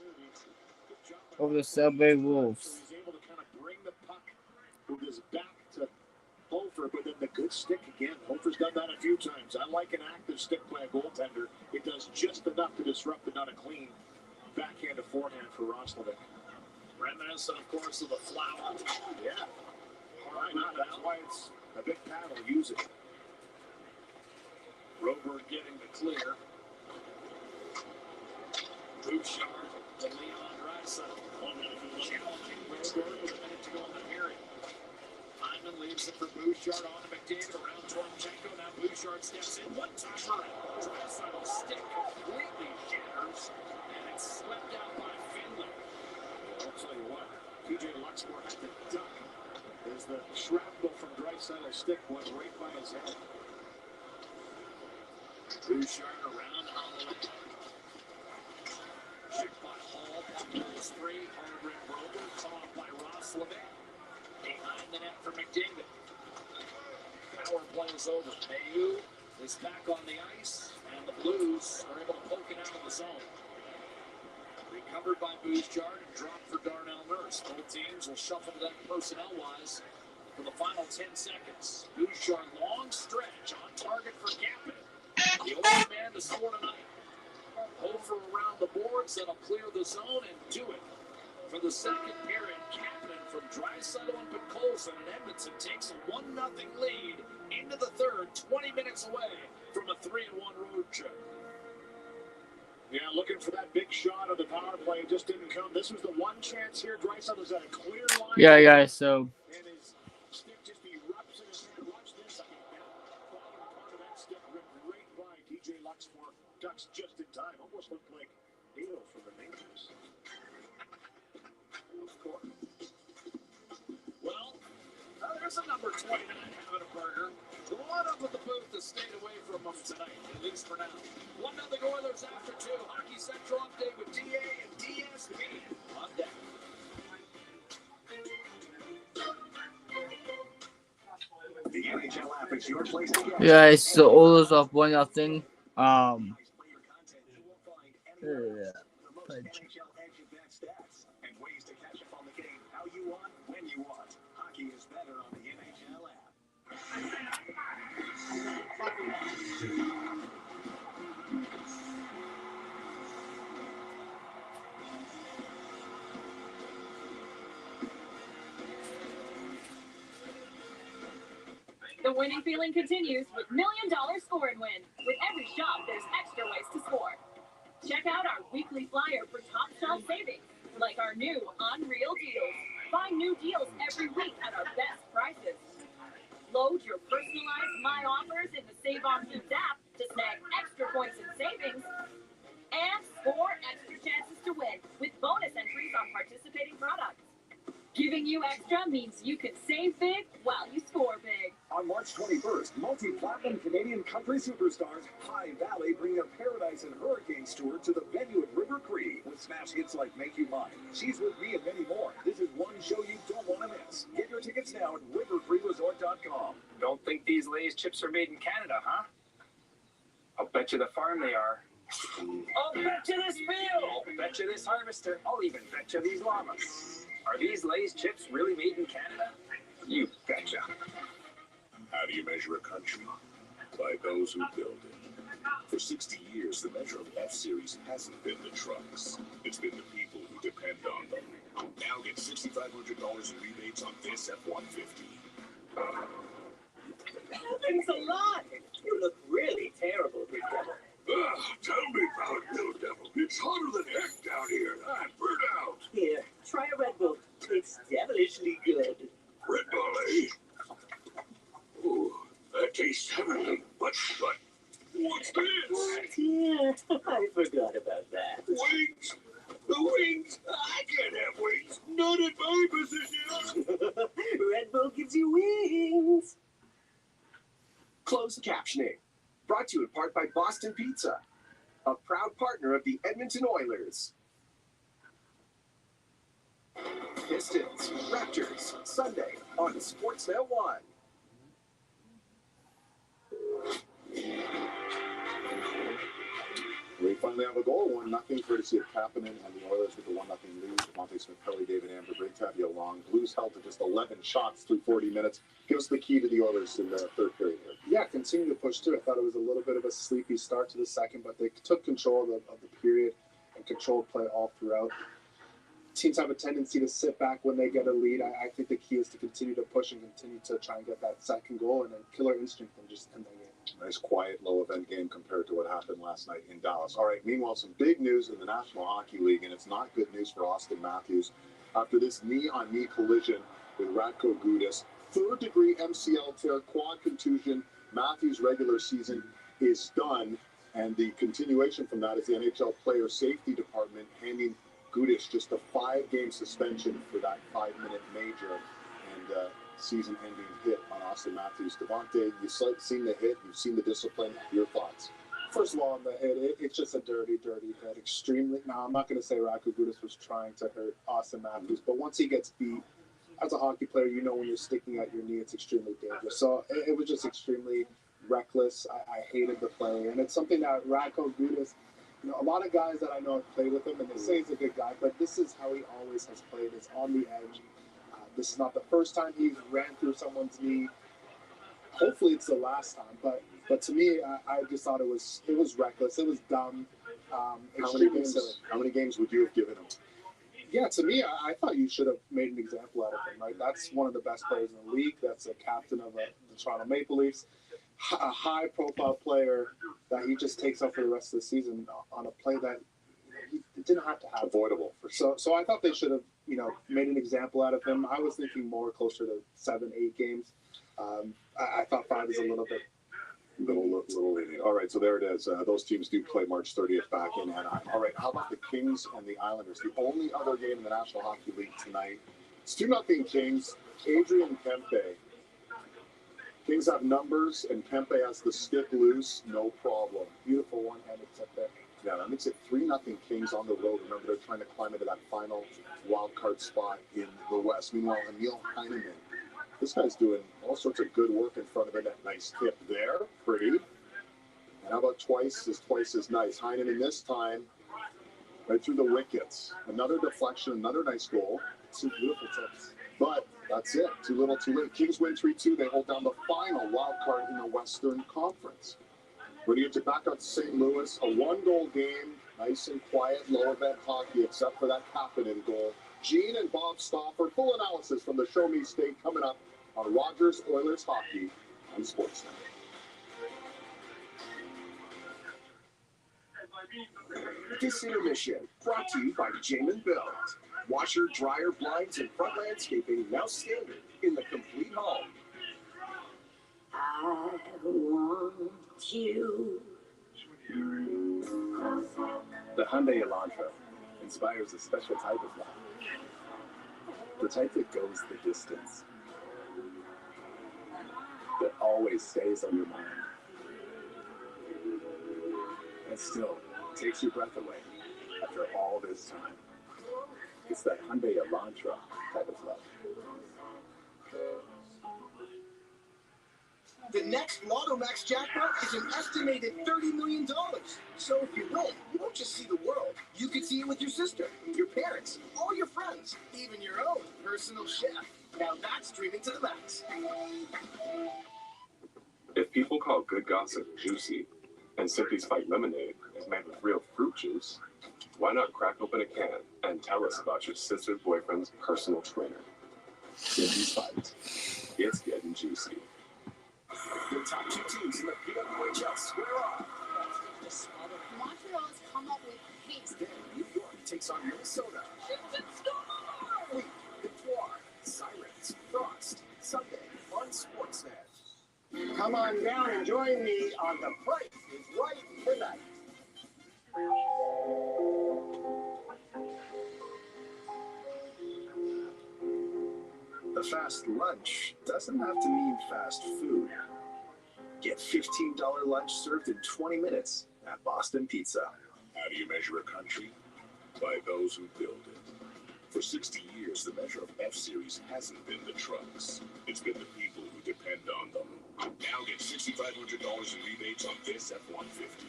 Over the Subway Wolves. He's able to kind of bring the puck with his back to Hofer, but then the good stick again. Hofer's done that a few times. I like an active stick by a goaltender. It does just enough to disrupt and not a clean backhand to forehand for Roslovic. Reminiscent, of course, of the Flower. Yeah. Why not? That's why it's a big paddle. Use it. Roberg getting the clear. Bouchard to Leon Draisaitl. With a minute to go in the period. Hyman leaves it for Bouchard on to McDavid around Torchenko. Now Bouchard steps in. One timer. Draisaitl stick completely shatters, and it's swept out by Finley. I'll tell you what, PJ Luxmore had to duck as the shrapnel from Draisaitl's stick went right by his head. Bouchard around on the left. Checked by Hall. Puck goes free. Hard rim Rober. Caught by Roslovic. Behind the net for McDavid. Power play is over. Mailloux is back on the ice, and the Blues are able to poke it out of the zone. Recovered by Bouchard and dropped for Darnell Nurse. Both teams will shuffle to that personnel-wise for the final 10 seconds. Bouchard, long stretch, on target for Kapanen. The only man to score tonight. Hofer around the boards, that'll clear the zone and do it. For the second period, Kapanen from Draisaitl and Podkolzin, and Edmonton takes a 1-0 lead into the third, 20 minutes away from a 3-1 road trip. Yeah, looking for that big shot on the power play. Just didn't come. This was the one chance here. Draisaitl at a clear line. Yeah, guys. So. And his stick just erupts in his hand. Watch this. Bottom part of that stick ripped right by DJ Luxmore. Ducks just in time. Almost looked like Neil from the Rangers. Of course. Well, there's a number 29 having a burger. A lot up at the booth has stayed away from them tonight, at least for now. 1-0 Oilers after 2. Hockey Central update with DA and DSP on deck. The NHL app is your place to get. Yeah, it's the Oilers up 1-0. Yeah. And ways to catch up on the game how you want, when you want. Hockey is better on the NHL app. The winning feeling continues with $1 Million Score and Win. With every shop, there's extra ways to score. Check out our weekly flyer for top shelf savings, like our new Unreal Deals. Find new deals every week at our best prices. Load your personalized My Offers in the Save on Foods app to snag extra points and savings. And score extra chances to win with bonus entries on participating products. Giving you extra means you can save big while you score big. On March 21st, multi-platinum Canadian country superstars High Valley bring a Paradise and Hurricanes tour to the venue at River Cree with smash hits like Make You Mine, She's With Me, and many more. This is one show you don't want to miss. Get your tickets now at rivercreeresort.com. Don't think these Lay's chips are made in Canada, huh? I'll bet you the farm they are. I'll bet you this field. I'll bet you this harvester. I'll even bet you these llamas. Are these Lay's chips really made in Canada? You betcha. How do you measure a country? By those who build it. For 60 years, the measure of F-Series hasn't been the trucks. It's been the people who depend on them. Now get $6,500 in rebates on this F-150. Thanks a lot. You look really terrible, Big Devil. Tell me about it, little devil. It's hotter than heck down here. I'm burnt out. Here, try a Red Bull. It's devilishly good. Red Bull, eh? Ooh, that tastes heavenly. But, what's this? Yeah, I forgot about that. Wings? The wings? I can't have wings. Not in my position. Red Bull gives you wings. Closed captioning. Brought to you in part by Boston Pizza, a proud partner of the Edmonton Oilers. Pistons, Raptors, Sunday on Sportsnet 1. We finally have a goal, 1-0, courtesy of Kapanen and the Oilers with the 1-0 lead. Monte Smith, Kelly, David Amber, great to have you along. Blues held to just 11 shots through 40 minutes. Give us the key to the Oilers in the third period here. Yeah, continue to push through. I thought it was a little bit of a sleepy start to the second, but they took control of the period and controlled play all throughout. Teams have a tendency to sit back when they get a lead. I think the key is to continue to push and continue to try and get that second goal and then killer instinct and just end the game. Nice, quiet, low-event game compared to what happened last night in Dallas. All right, meanwhile, some big news in the National Hockey League, and it's not good news for Austin Matthews. After this knee-on-knee collision with Radko Gudas, third-degree MCL tear, quad contusion, Matthews' regular season is done, and the continuation from that is the NHL Player Safety Department handing Gudas just a 5-game suspension for that 5-minute major and season-ending hit on Austin Matthews. Devontae, you've seen the hit, you've seen the discipline. Your thoughts? First of all, on the hit, it's just a dirty hit. Extremely. Now, I'm not going to say Radko Gudas was trying to hurt Austin Matthews, but once he gets beat, as a hockey player, you know when you're sticking at your knee, it's extremely dangerous. So it was just extremely reckless. I hated the play, and it's something that Radko Gudas, you know, a lot of guys that I know have played with him, and they say he's a good guy, but this is how he always has played. It's on the edge. This is not the first time he's ran through someone's knee. Hopefully, it's the last time. But to me, I just thought it was reckless. It was dumb. How many games would you have given him? Yeah, to me, I thought you should have made an example out of him. Right, that's one of the best players in the league. That's a captain of the Toronto Maple Leafs. a high-profile player that he just takes out for the rest of the season on a play that he didn't have to have. Avoidable for sure. So I thought they should have, made an example out of him. I was thinking more closer to 7, 8 games. I thought 5 is a little bit. Little lenient. All right, so there it is. Those teams do play March 30th back in Anaheim. All right, how about the Kings and the Islanders? The only other game in the National Hockey League tonight. It's 2-0 Kings. Adrian Kempe. Kings have numbers, and Kempe has the stick loose. No problem. Beautiful one-handed tip there. Yeah, that makes it 3-0 Kings on the road. Remember, they're trying to climb into that final wild card spot in the West. Meanwhile, Emil Heineman. This guy's doing all sorts of good work in front of the net. Nice tip there. Pretty. And how about twice as nice? Heineman this time right through the wickets. Another deflection, another nice goal. 2 beautiful tips. But that's it. Too little, too late. Kings win 3-2. They hold down the final wild card in the Western Conference. We're going to get you back out to St. Louis. A 1-goal game. Nice and quiet, low event hockey, except for that Kapanen goal. Gene and Bob Stauffer. Full analysis from the Show Me State coming up on Rogers Oilers Hockey on Sportsnet. This intermission brought to you by Jamin Belt. Washer, dryer, blinds, and front landscaping now standard in the complete home. I want you. The Hyundai Elantra inspires a special type of love. The type that goes the distance. That always stays on your mind. And still takes your breath away after all this time. It's that Hyundai Elantra type of love. The next Lotto Max jackpot is an estimated $30 million. So if you win, you won't just see the world. You could see it with your sister, your parents, all your friends, even your own personal chef. Now that's dreaming to the max. If people call Good Gossip juicy and Simply Spiked lemonade is made with real fruit juice, why not crack open a can and tell us about your sister's boyfriend's personal trainer? Simply Spiked. It's getting juicy. The top 2 teams in the PWHL square off. Montreal's come up with pace. Then New York takes on Minnesota. Fleet, Victoire, Sirens, Frost, Sunday on Sportsnet. Come on down and join me on The Price is Right tonight. A fast lunch doesn't have to mean fast food. Get $15 lunch served in 20 minutes at Boston Pizza. How do you measure a country? By those who build it. For 60 years, the measure of F-Series hasn't been the trucks. It's been the people who depend on them. Now get $6,500 in rebates on this F-150.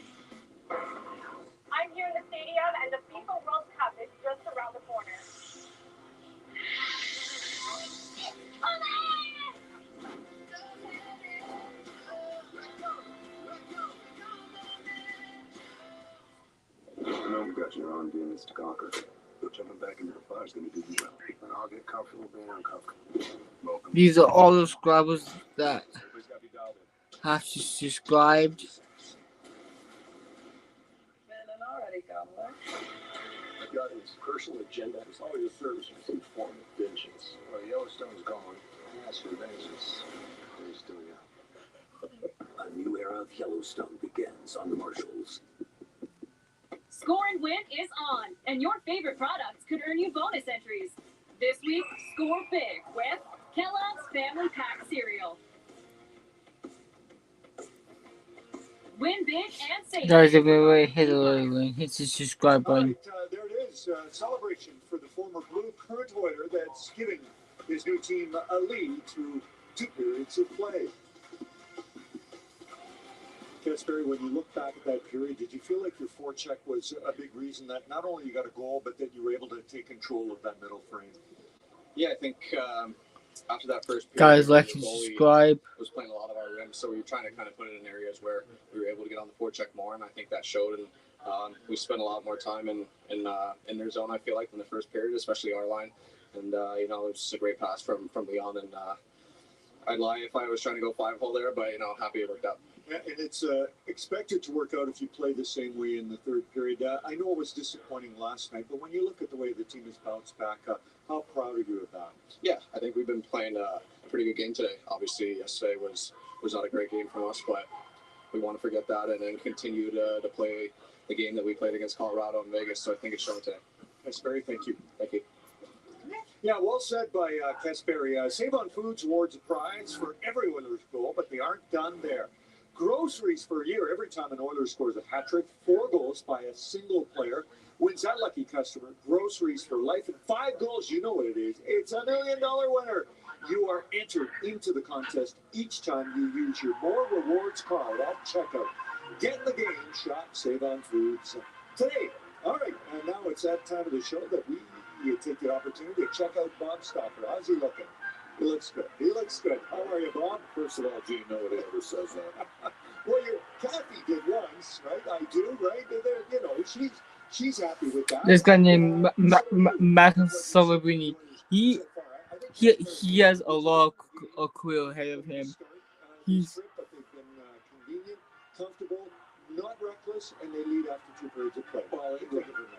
I'm here in the stadium, and the FIFA World Cup is just around the corner. I know you got your own demons to conquer, but jumping back into the fire is going to do you well. And I'll get comfortable being uncomfortable. Welcome. These are all the subscribers that have subscribed. I've got his personal agenda. It's always a service in some form of vengeance. Well, Yellowstone's gone. As for vengeance, he's still young. A new era of Yellowstone begins on the Marshalls. Score and Win is on, and your favorite products could earn you bonus entries. This week, score big with Kellogg's Family Pack Cereal. Win big and save. Guys, if you hit the subscribe button. There it is, celebration for the former Blue Current Oiler that's giving his new team a lead through 2 periods of play. Kesbury, when you look back at that period, did you feel like your forecheck was a big reason that not only you got a goal, but that you were able to take control of that middle frame? Yeah, I think after that first period, Guys, like and subscribe. Was playing a lot of our rims, so we were trying to kind of put it in areas where we were able to get on the forecheck more, and I think that showed. And we spent a lot more time in their zone, I feel like, in the first period, especially our line. And it was just a great pass from Leon, and I'd lie if I was trying to go 5-hole there, but happy it worked out. And it's expected to work out if you play the same way in the third period. I know it was disappointing last night, but when you look at the way the team has bounced back, how proud are you of that? Yeah, I think we've been playing a pretty good game today. Obviously, yesterday was not a great game from us, but we want to forget that and then continue to play the game that we played against Colorado and Vegas. So I think it's showing today. Kasperi, thank you. Thank you. Yeah, well said by Kasperi. Save on Foods awards a prize for every Oilers goal, but they aren't done there. Groceries for a year. Every time an Oilers scores a hat trick, 4 goals by a single player wins that lucky customer groceries for life. And 5 goals, you know what it is. It's $1 million winner. You are entered into the contest each time you use your More Rewards card at checkout. Get in the game, shop Save on Foods today. All right, and now it's that time of the show that we take the opportunity to check out Bob Stauffer. How's he looking? He looks good. He looks good. How are you, Bob? First of all, Gene, nobody ever says that. Well, Kathy did once, right? I do, right? She's happy with that. This guy named Matt Salvini. He has a lot of career ahead of him. He's convenient, comfortable, not reckless, and they lead after 2 periods of play. Well,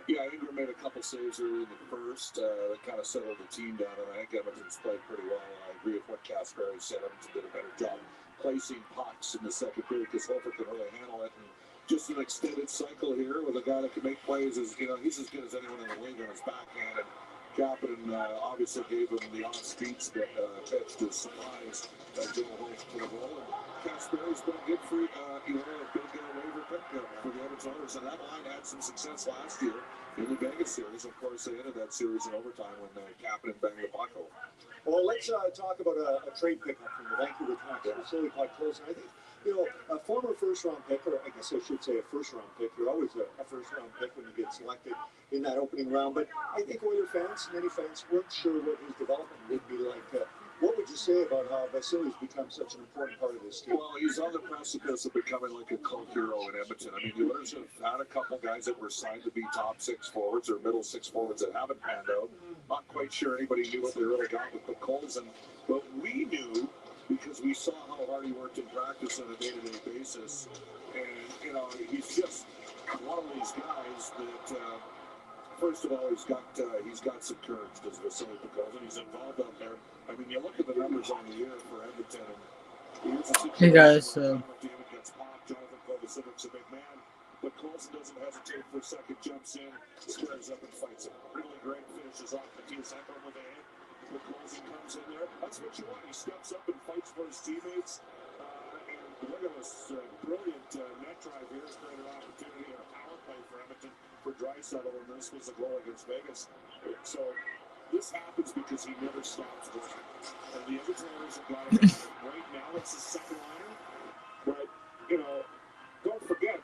Ingram made a couple saves early in the first that kind of settled the team down, and I think Edmonton's played pretty well. I agree with what Kasperi said. Edmonton did a better job placing pucks in the second period because Hofer can really handle it. And just an extended cycle here with a guy that can make plays. He's as good as anyone in the league on his backhand. And Kapanen obviously gave him the off-speed pitch to surprise Joe Hofer to the goal. Kasperi's been a good free, a big waiver pickup for the Edmonton Oilers, and that line had some success last year in the Vegas series. Of course, they ended that series in overtime when Kapanen banged the puck over. Well, let's talk about a trade pickup from the Vancouver Canucks. Vasily Podkolzin. I think, a former first-round pick, or I guess I should say a first-round pick. You're always a first-round pick when you get selected in that opening round. But I think Oilers fans, many fans, weren't sure what his development would be like. What would you say about how Vasily's become such an important part of this team? Well, he's on the precipice of becoming like a cult hero in Edmonton. I mean, the Oilers have had a couple guys that were signed to be top 6 forwards or middle 6 forwards that haven't panned out. Not quite sure anybody knew what they really got with Podkolzin, but we knew because we saw how hard he worked in practice on a day-to-day basis. And, he's just one of these guys that, first of all, he's got some courage, does Vasily Podkolzin. He's involved out there. I mean, you look at the numbers on the year for Edmonton, and here's a situation. Hey guys, David gets popped, Jonathan Kovacevic's a big man, but Colson doesn't hesitate for a second, jumps in, squares up and fights it. Really great, finishes off Matthias Ekholm with a hit. But Colson comes in there. That's what you want. He steps up and fights for his teammates. And look at this brilliant net drive here. It's created an opportunity and a power play for Edmonton for Draisaitl, and this was a goal against Vegas. So this happens because he never stops working. And the Edmonton Oilers have got him right now. It's the second liner. But, don't forget,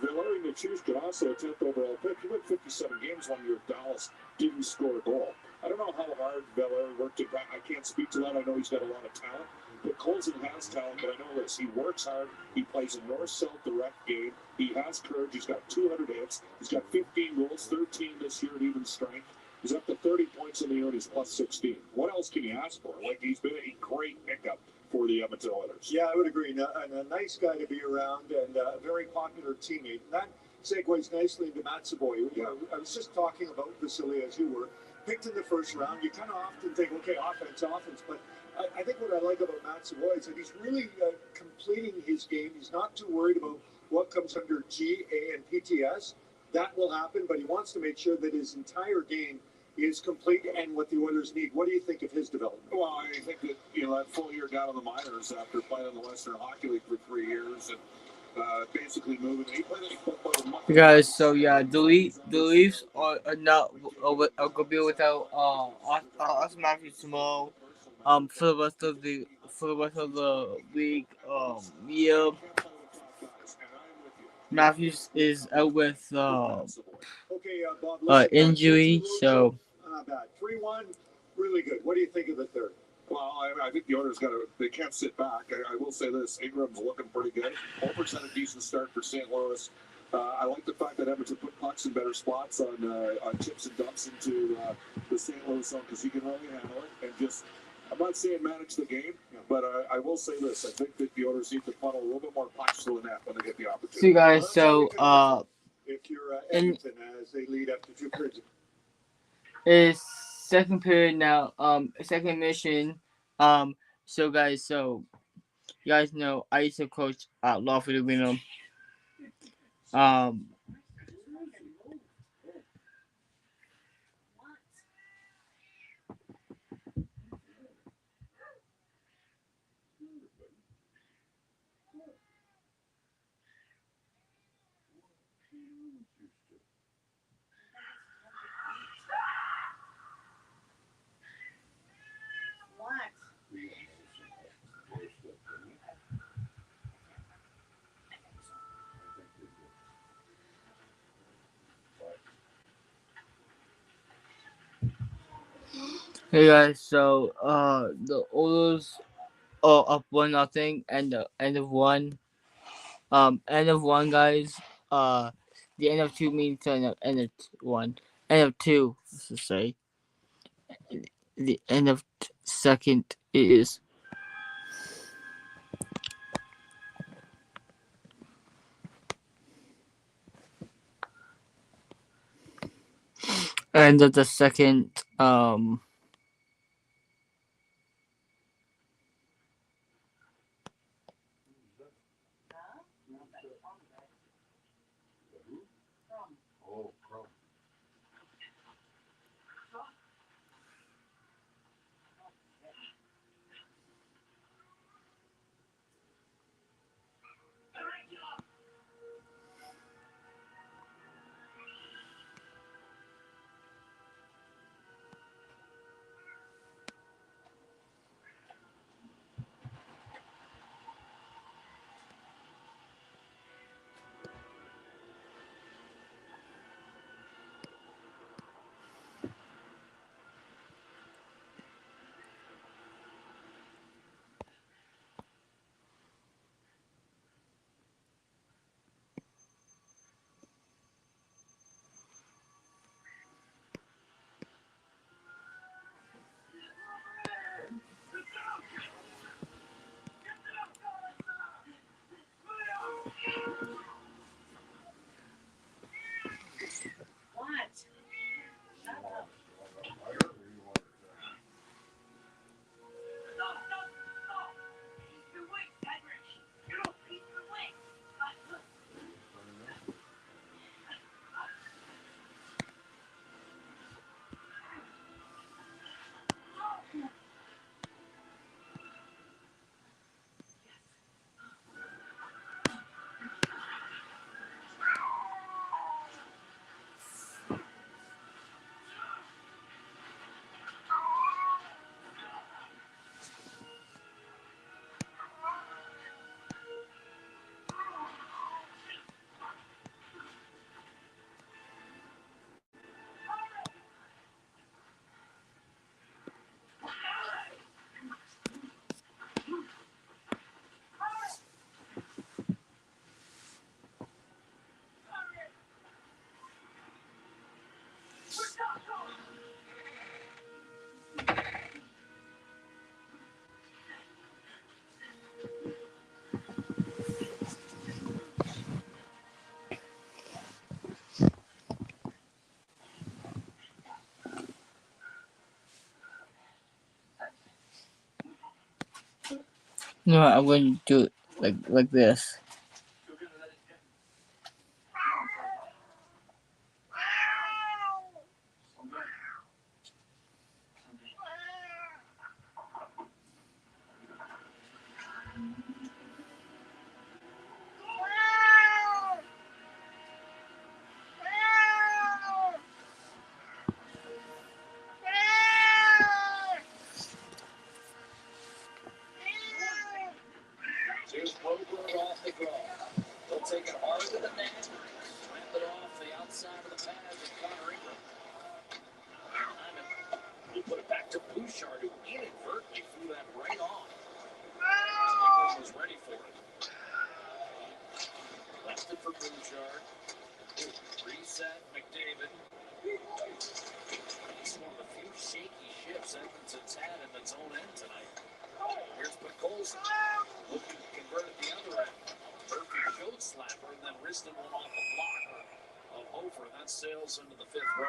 Valeri Nichushkin, also a 10th overall pick. He went 57 games 1 year with Dallas, didn't score a goal. I don't know how hard Valeri worked it. I can't speak to that. I know he's got a lot of talent. But Colson has talent, but I know this. He works hard. He plays a north-south direct game. He has courage. He's got 200 hits. He's got 15 goals, 13 this year at even strength. He's up to 30 points in the year and he's plus 16. What else can you ask for? He's been a great pickup for the Edmonton Oilers. Yeah, I would agree. And a nice guy to be around and a very popular teammate. And that segues nicely into Matt Savoie. I was just talking about Vasily as you were. Picked in the first round, you kind of often think, okay, offense. But I think what I like about Matt Savoie is that he's really completing his game. He's not too worried about what comes under G, A, and PTS. That will happen, but he wants to make sure that his entire game is complete and what the Oilers need. What do you think of his development? Well, I think that, that full year down in the minors after playing in the Western Hockey League for 3 years and basically moving. He played you guys, so yeah, the Leafs are not going to be without Austin Matthews tomorrow. For the rest of the week, Matthews is out with injury, so. Not bad. 3-1, really good. What do you think of the third? Well, I think the Oilers they can't sit back. I will say this, Ingram's looking pretty good. Hofer's had a decent start for St. Louis. I like the fact that Edmonton put pucks in better spots on chips and dumps into the St. Louis zone because he can really handle it. And just, I'm not saying manage the game, but I will say this. I think that the Oilers need to funnel a little bit more punch to the net when they get the opportunity. So, guys, so, if you're Edmonton as they lead after 2 periods. It's second period now, second mission. So, guys, so, you guys know I used to coach at Lawford Arena. Hey guys, so the Oilers are up 1-0 and the end of one. End of one, guys. The end of two means end of one. End of two, let's just say. The end of second is end of the second. No, I'm going to do it like this. Here's Bogler off the draw. He'll take it hard to the net. Slamp it off the outside of the pad with Connor Ingram. He put it back to Bouchard, who inadvertently threw that right on. Ingram was ready for it. Left it for Bouchard. Reset McDavid. It's one of the few shaky ships Edmonton Edmonton's had in its own end tonight. Here's Podkolzin looking to convert at the other end. Murphy showed slapper and then wristed one off the block of Hofer. That sails into the fifth row.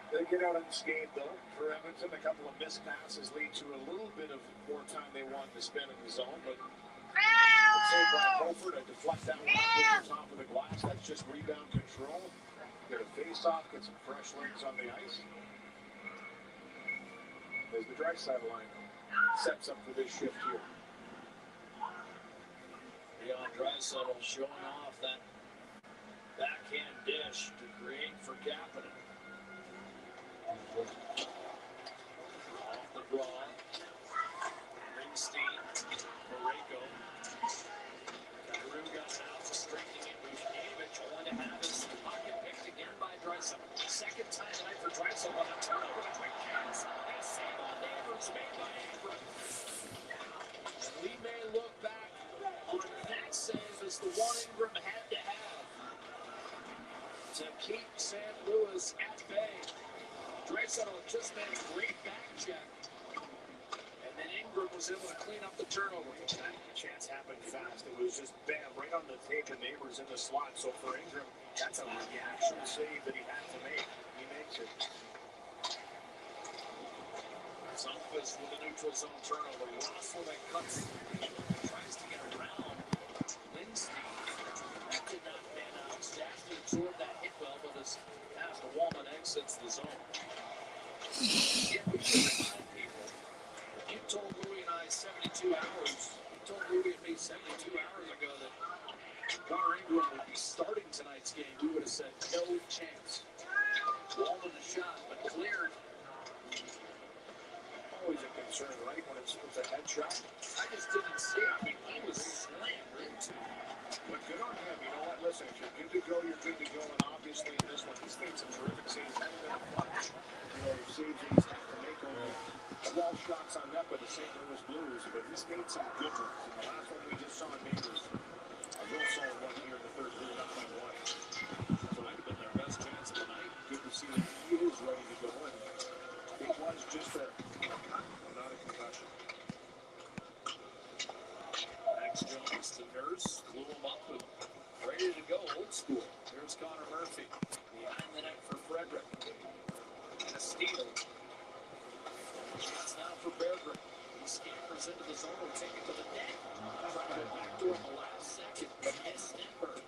They get out unscathed, though. For Edmonton, a couple of missed passes lead to a little bit of more time they want to spend in the zone, but saved by Hofer to deflect that one over the top of the glass. That's just rebound control. Get a face-off, get some fresh legs on the ice. There's the Draisaitl line. Sets up for this shift here. Leon Draisaitl showing off that backhand dish to create for Kapanen. Off the draw. Ringstein. Parayko. Kyrou got it out, straightening it. Buchnevich only to have his pocket picked again by Draisaitl. Second time tonight for Draisaitl on a turnover. Quick pass. And a save on Neighbors made by Ingram. And we may look back on that save as the one Ingram had to have to keep St. Louis at bay. Draisaitl just made a great back check. And then Ingram was able to clean up the turnover. That chance happened fast. It was just bam, right on the tape, and Neighbors in the slot. So for Ingram, that's a reaction save that he had to make. He makes it. Sunquist with a neutral zone turnover. Rossler that cuts, tries to get around Lindstein. That did not pan out. Stastny absorbed that hit well, but as the Wallman exits the zone. Yeah, we should remind people. You told Louie and I 72 hours. You told Louie and me 72 hours ago that Connor Ingram would be starting tonight's game. We would have said no chance. Wallman the shot, but cleared. Always a concern, right? When it's a headshot. I just didn't see it. I mean, he was slammed into. But good on him. You know what? Listen, if you're good to go, you're good to go. And obviously in this one, he's made some terrific saves. Hasn't been a bunch. Saves that he's had to make over 12 shots on net by the St. Louis Blues. But he's made some good ones. And the last one we just saw in Neighbors, a real solid one here in the third period, up by one. So might have been their best chance of the night. Good to see that he is ready to go. And it was just a cut, not a concussion. Max Jones to Nurse, glue him up and ready to go, old school. Here's Connor Murphy, behind the net for Frederick. And a steal. Shots now for Berggren. He scampers into the zone, will take it to the net. Trying to go back to him the last second, but miss Stenberg.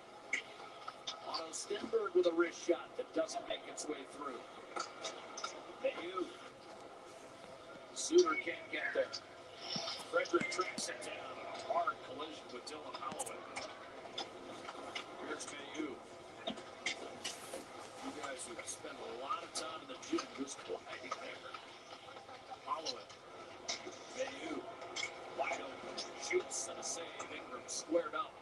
Otto Stenberg with a wrist shot that doesn't make its way through. Mayu. Suter can't get there. Frederick tracks it down. Hard collision with Dylan Holloway. Here's Mayu. You guys have spent a lot of time in the gym just gliding there. Holloway. Mayu. Wide open. Shoots and a save. Ingram squared up.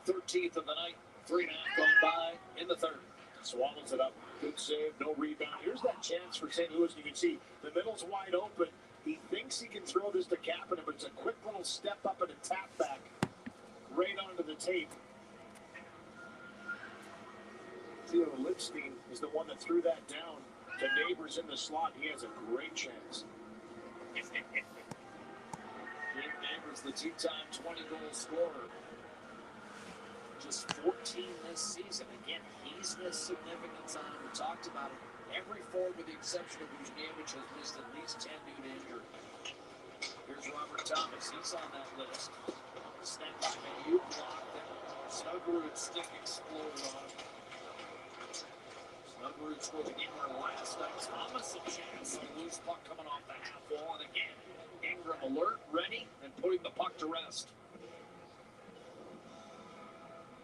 13th of the night. 3.5 gone by in the third. Swallows it up. Good save, no rebound. Here's that chance for St. Louis. You can see the middle's wide open. He thinks he can throw this to Kapanen, but it's a quick little step up and a tap back. Right onto the tape. Theo Lipstein is the one that threw that down to Neighbors in the slot. He has a great chance. Jake Neighbors, the two-time 20-goal scorer. Just 14 this season. Again, he's missed significant time. We talked about it. Every forward, with the exception of Buchnevich, has missed at least 10 due to injury. Here's Robert Thomas. He's on that list. Snap by Mayu, blocked it. Snuggerud's stick exploded on him. Snuggerud scored the game last night. Thomas a chance on a loose puck coming off the half wall. And again, Ingram alert, ready, and putting the puck to rest.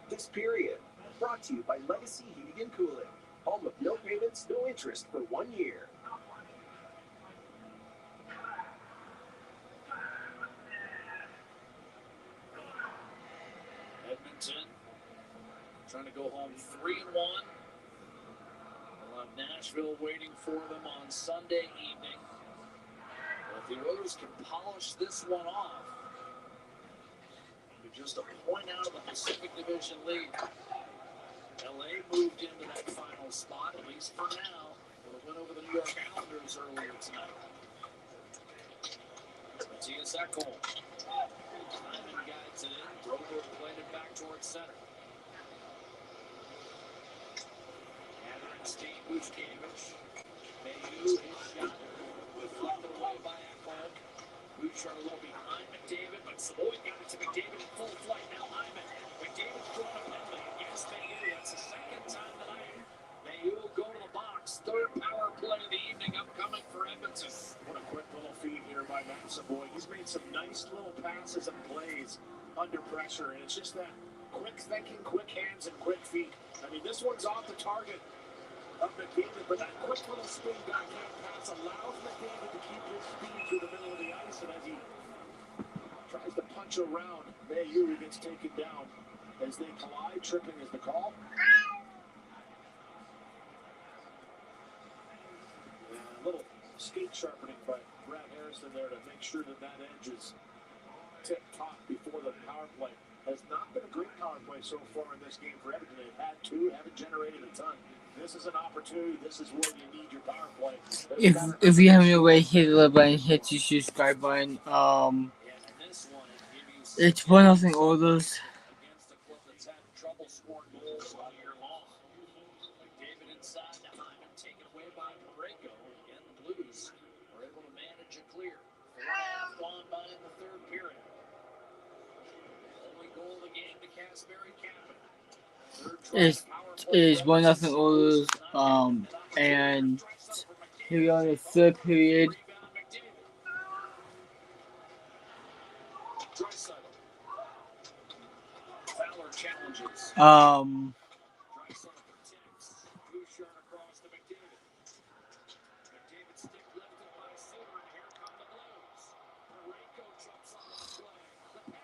This period brought to you by Legacy Heating and Cooling. Home of no payments, no interest for 1 year. Edmonton trying to go home 3-1. We'll have Nashville waiting for them on Sunday evening. But if the Oilers can polish this one off, just a point out of the Pacific Division lead. LA moved into that final spot, at least for now, with a win over the New York Islanders earlier tonight. Matthias Ekholm. Hyman guides it in. Broder played it back towards center. Gathering steam, Vucevic. Mayu, his shot. Deflected away by Ekholm. Bouchard a little behind McDavid, but Savoy got it to McDavid in full flight. Now Hyman. McDavid's throwing a penalty against Mayu. That's the second time tonight. Mayu will go to the box. Third power play of the evening upcoming for Edmonton. What a quick little feed here by Matt Savoy. He's made some nice little passes and plays under pressure, and it's just that quick thinking, quick hands, and quick feet. I mean, this one's off the target of McDavid, but that quick little spin backhand pass allows McDavid to keep his speed through the middle of the ice, and as he tries to punch around, Mayu gets taken down as they collide. Tripping is the call. And a little skate sharpening by Brad Harrison there to make sure that that edge is tip-top before the power play. Has not been a great power play so far in this game for Edmonton. They've had two, haven't generated a ton. This is an opportunity. This is where you need your power play. If you haven't already, hit the like button, hit the subscribe button. It's 1-0 Oilers. Against a club that's had trouble scoring goals all year long. McDavid inside to Hyman, taken away by Parayko. Again, the Blues are able to manage a clear. 4.5 gone by in the third period. Only goal of the game to Kasperi Kapanen. It's 1-0 Oilers. And here we are in the third period. Fowler challenges.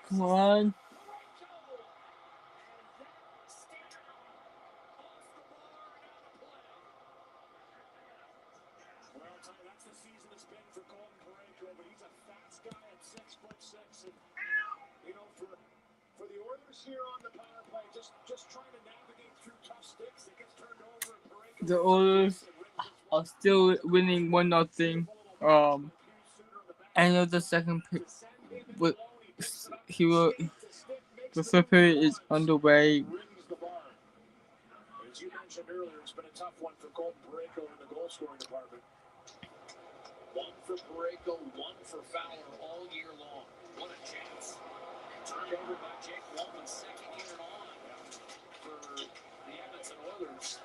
Come on. Here on the power play, just trying to navigate through tough sticks. It gets turned over. The Oilers are still winning 1-0. End of the second period. The third period is underway. As you mentioned earlier, it's been a tough one for Colton Parayko in the goal scoring department. One for Parayko, one for Fowler all year long. What a chance. Turned over by Jake Walman, second year on for the Edmonton Oilers.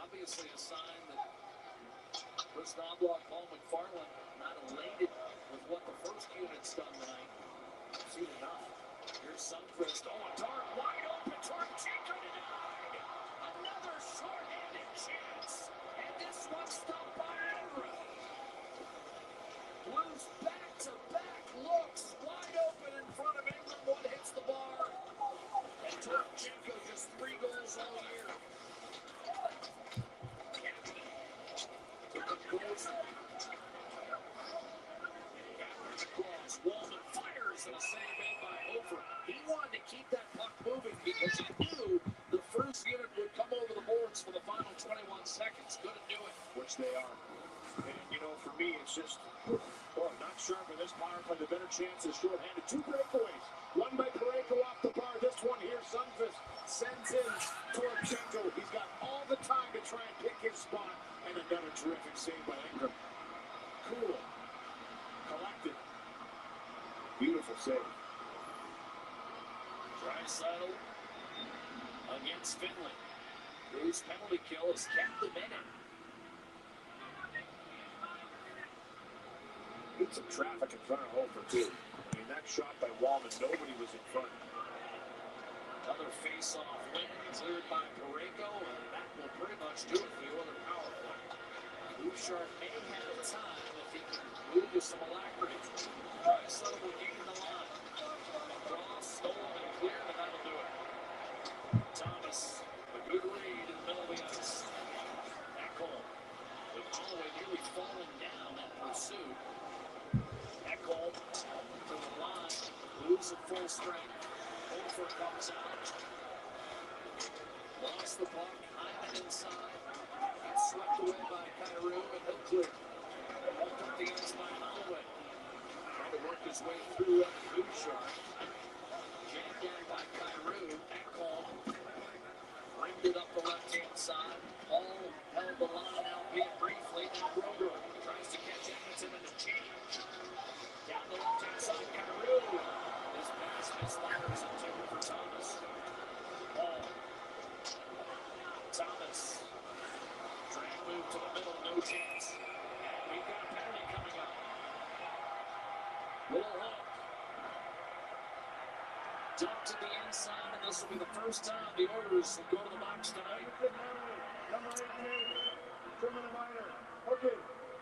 Obviously a sign that Chris Knobloch, Paul McFarland not elated with what the first unit's done tonight. Seen enough. Here's Sundqvist. Oh, a dart wide open. Torchenko denied. Another short-handed chance. And this one stopped by Andrew. Blues back-to-back looks wide open in front of Ingram. One hits the bar. And Torchenko just 3 goals all year. Walman fires and a save made by Hofer. He wanted to keep that puck moving because he knew the first unit would come over the boards for the final 21 seconds. Couldn't do it. Which they are. And, for me, it's just, not sharp in this power play. The better chance is short-handed. 2 breakaways. One by Parayko off the bar. This one here, Sundqvist sends in Torchenko. He's got all the time to try and pick his spot. And another terrific save by Ingram. Cool. Collected. Beautiful save. Draisaitl against Finley. Whose penalty kill has kept them in it. Get some traffic in front of Hofer, too. I mean, that shot by Walman, nobody was in front. Another face-off win cleared by Parayko, and that will pretty much do it for the other power play. Bouchard may have time if he can move with some alacrity. Draisaitl will gain the line. Cross, stolen, and cleared, and that'll do it. Thomas, a good read in the middle of the ice. Ekholm, with Holloway nearly falling down in pursuit. Ekholm to the line, moves at full strength. Hofer comes out. Lost the puck, Hyman inside. It's swept away by Kyrou, and he'll clear. Pulled up the ice by Holloway. Trying to work his way through Bouchard. Jammed down by Kyrou. Ekholm ringed it up the left-hand side. Hall held the line out briefly. Now Broberg tries to catch Edmonton in a change. Down the left-hand side, Kyrou. His pass misfires intended for Thomas. Hall. Thomas. Drag move to the middle, no chance. And we've got a penalty coming up. Little hook. Dumped to the inside, and this will be the first time the Oilers will go to the box tonight.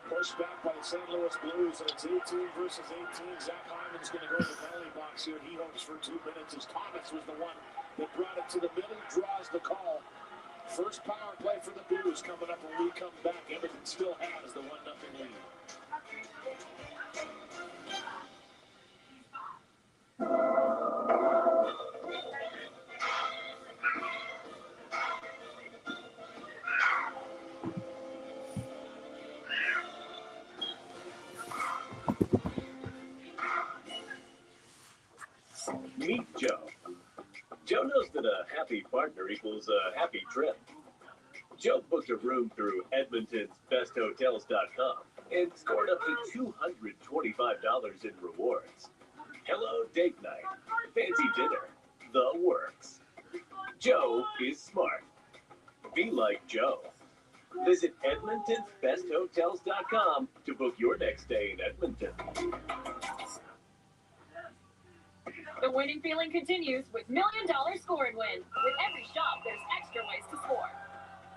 Pushed back by the St. Louis Blues, and it's 18 versus 18. Zach Hyman's going to go to the penalty box here. He hopes for 2 minutes as Thomas was the one that brought it to the middle, draws the call. First power play for the Blues coming up when we come back. Edmonton still has the 1-0 lead. Meet Joe. Joe knows that a happy partner equals a happy trip. Joe booked a room through Edmonton's besthotels.com and scored up to $225 in rewards. Hello date night, fancy dinner, the works. Joe is smart. Be like Joe. Visit Edmonton's besthotels.com to book your next stay in Edmonton. The winning feeling continues with $1 Million Score and Win. With every shop, there's extra ways to score.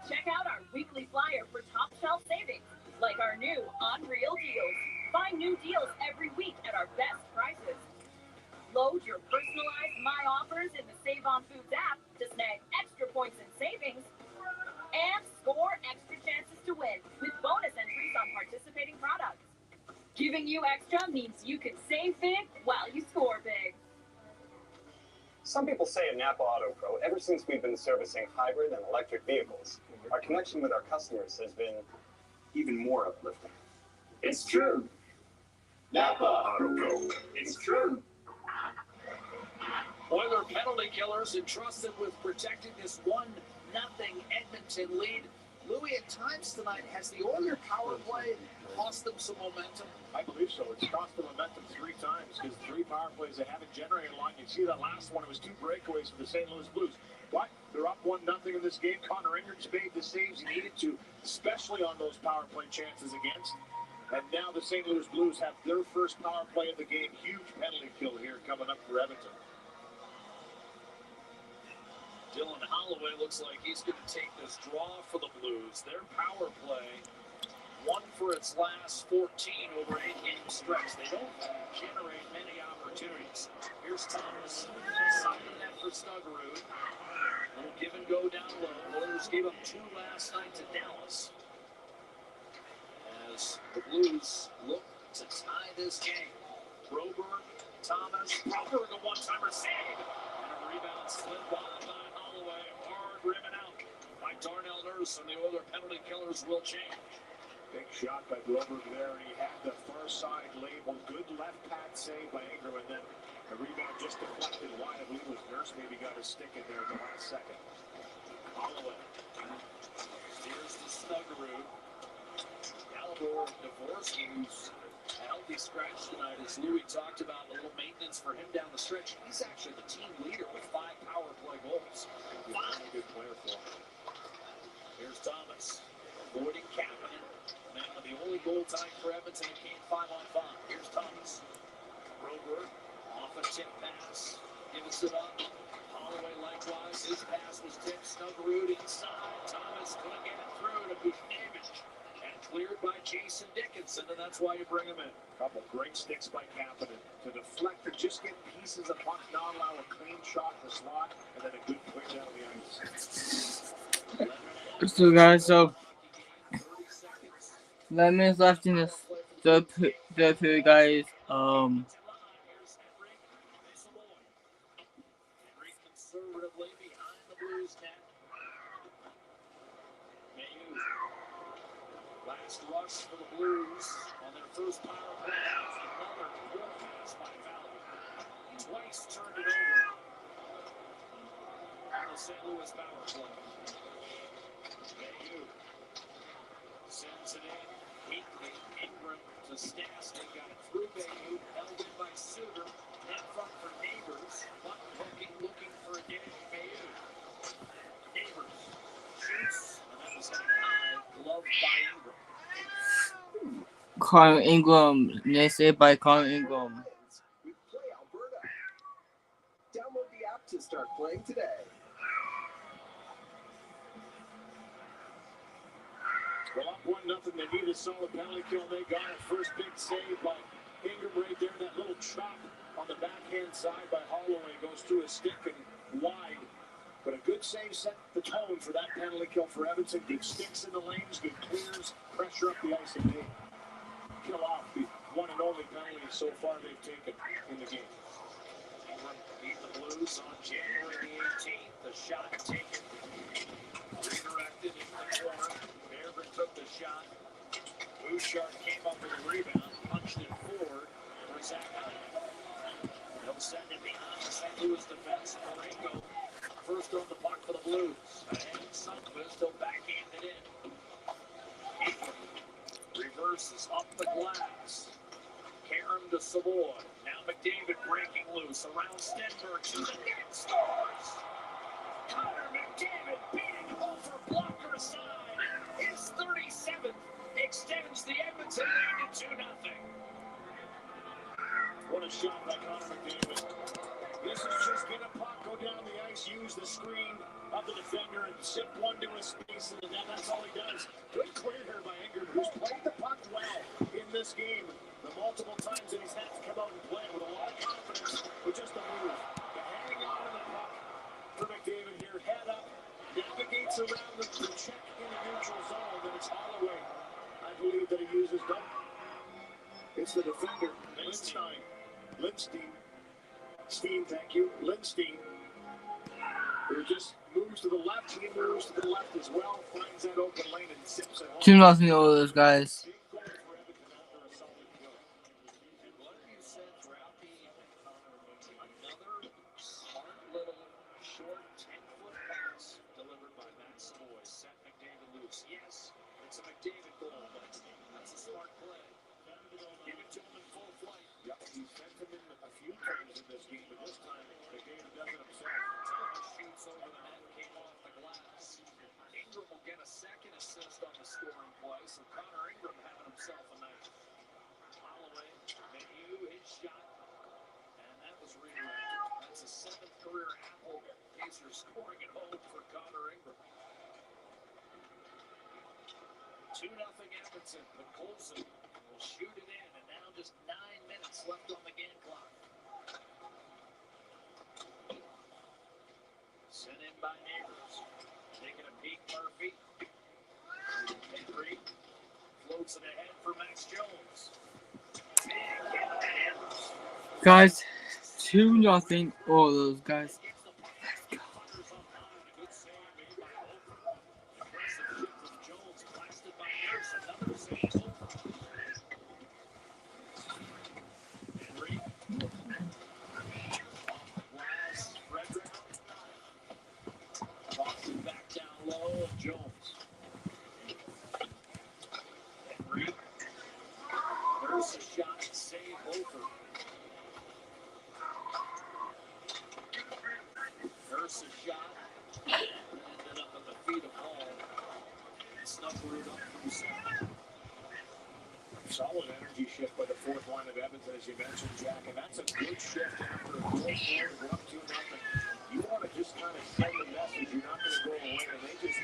Check out our weekly flyer for top shelf savings, like our new Unreal Deals. Find new deals every week at our best prices. Load your personalized My Offers in the Save on Foods app to snag extra points and savings. And score extra chances to win with bonus entries on participating products. Giving you extra means you can save big while you score big. Some people say at Napa Auto Pro, ever since we've been servicing hybrid and electric vehicles, our connection with our customers has been even more uplifting. It's true. Napa Auto Pro. It's true. Oiler penalty killers entrusted with protecting this 1-0 Edmonton lead. Louis, at times tonight, has the Oiler power play cost them some momentum? I believe so. It's cost them momentum 3 times because 3 power plays they haven't generated a lot. You see that last one, it was 2 breakaways for the St. Louis Blues. But they're up 1-0 in this game. Connor Ingrid's made the saves he needed to, especially on those power play chances against. And now the St. Louis Blues have their first power play of the game. Huge penalty kill here coming up for Edmonton. Dylan Holloway looks like he's going to take this draw for the Blues. Their power play, 1 for its last 14 over 8-game stretch. They don't generate many opportunities. Here's Thomas, side of net for Snuggerud. Little give and go down low. Oilers gave up 2 last night to Dallas. As the Blues look to tie this game. Broberg, Thomas, Broberg a one-timer save. And a rebound slid by Holloway. Hard rimming out by Darnell Nurse, and the Oiler penalty killers will change. Big shot by Broberg there, and he had the far side label. Good left pad save by Ingram, and then the rebound just deflected wide. I believe it was Nurse maybe got his stick in there at the last second. Holloway. Here's the Snuggerud. Dalibor Dvorsky, who's a healthy scratch tonight, as Louis talked about, a little maintenance for him down the stretch. He's actually the team leader with 5 power play goals. He's a good player for him. Here's Thomas, avoiding Kapanen. Man with the only goal tonight for Edmonton in game 5-on-5. Here's Thomas. Broberg, off a tip pass, gives it up. Holloway likewise, his pass was tipped. Snuggerud inside. Thomas couldn't get it through to Buchnevich. And cleared by Jason Dickinson, and that's why you bring him in. Couple great sticks by Kapanen to deflect or just get pieces of puck, not allow a clean shot in the slot, and then a good play down the ice. So guys, so 11 minutes left in this third period, guys. Conservatively behind the Blues net. Mayu. Last rush for the Blues on their first power play. Another pass by Valley. Twice turned it over on the St. Louis power play. Mayu sends it in. Weekly. Ingram to Stastny. Got it through Mayu. Held in by Suter. In front for Neighbors. Button looking for a game. Mayu. Neighbors shoots. And that was high. Glove by Ingram. Connor Ingram, they say by Connor Ingram. We play Alberta. Download the app to start playing today. Well, up 1-0. They need a solid penalty kill. They got it. First big save by Ingram right there. That little chop on the backhand side by Holloway goes through his stick and wide. But a good save set the tone for that penalty kill for Edmonton. Good sticks in the lanes, good clears, pressure up the ice, and they kill off the one and only penalty so far they've taken in the game. Ingram beat the Blues on January the 18th. The shot taken, redirected in the corner. Bergeron took the shot. Bouchard came up with a rebound, punched it forward for Zach Hunt. They'll send it behind the St. Louis defense. Marengo first on the puck for the Blues. And Sundqvist still backhanded in. Ingram reverses up the glass. Karam to Savoy. Now McDavid breaking loose around Stenberg to the net. Scores! Connor McDavid beating over blocker side. His 37th extends the Edmonton lead to 2-0. What a shot by Connor McDavid. This is just get a puck, go down the ice, use the screen of the defender, and zip one to his space, and then that's all he does. Good clear here by Ingram, who's played the puck well in this game. The multiple times that he's had to come out and play with a lot of confidence, with just a move. But hanging on to the puck for McDavid here, head up, navigates around the check in the neutral zone, and it's Holloway. I believe that he uses double. It's the defender, Lindstein. Steen, thank you. Lindstein, who just moves to the left. He moves to the left as well. Finds that open lane and zips it home. 2-0 Oilers, guys. Another smart little short 10-foot pass delivered by Matt Savoy. Set McDavid loose. Yes, it's a McDavid goal, but that's a smart play. Give it to him in full flight. Yep, he sent him in a few times in this game, but this time McDavid does it himself. Taylor shoots over the net, came off the glass. Ingram will get a second assist on the scoring play, so Connor Ingram having himself a night. Holloway, Mayu, his shot, and that was redirected. That's a 7th career apple. Pacers scoring at home for Connor Ingram. 2-0 Edmonton, but Colson will shoot it in, and now just 9 minutes left on the game clock. Sent in by Neighbors. Taking a peek, Murphy. Henry floats it ahead for Max Jones. Guys, 2-0 Oilers, guys. Back down low, Jones. Henry. There's a shot, save over. There's a shot. Ended up at the feet of Hall. Snuck it up from center. Solid energy shift by the fourth line of Edmonton, as you mentioned, Jack, and that's a good shift after a goal forward, go up 2-0. You want to just kind of send the message you're not going to go away, and they just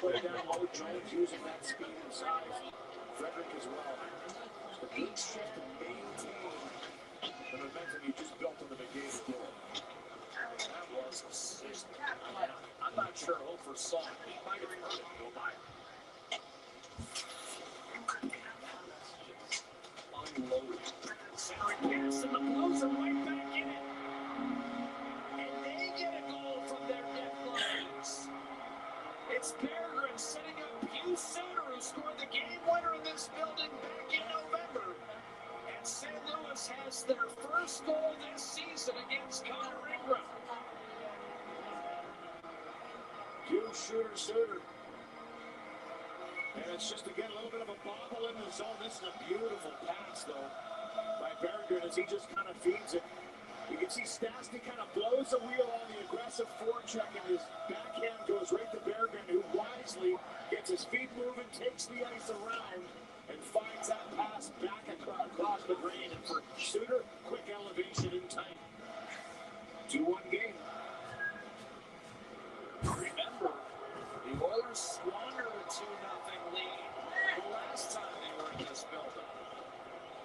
play down low. Jones using that speed and size. Frederick as well. Just a good shift to maintain the momentum you just built on the McDavid goal. That was a system. I'm not sure Hofer saw it. He might have heard it go by. Unloaded. Centering pass, and the Blues are right back in it. And they get a goal from their net lines. It's Bergeron setting up Hugh Suter, who scored the game winner in this building back in November. And St. Plus their first goal this season against Connor Ingram. Suter. And it's just, again, a little bit of a bobble in the zone. This is a beautiful pass, though, by Berggren as he just kind of feeds it. You can see Stastny kind of blows the wheel on the aggressive forecheck, and his backhand goes right to Berggren, who wisely gets his feet moving, takes the ice around, and finds that pass back across the grain. And for Suter, quick elevation in time. 2-1 game. Remember, the Oilers squandered a 2-0 lead the last time they were in this building.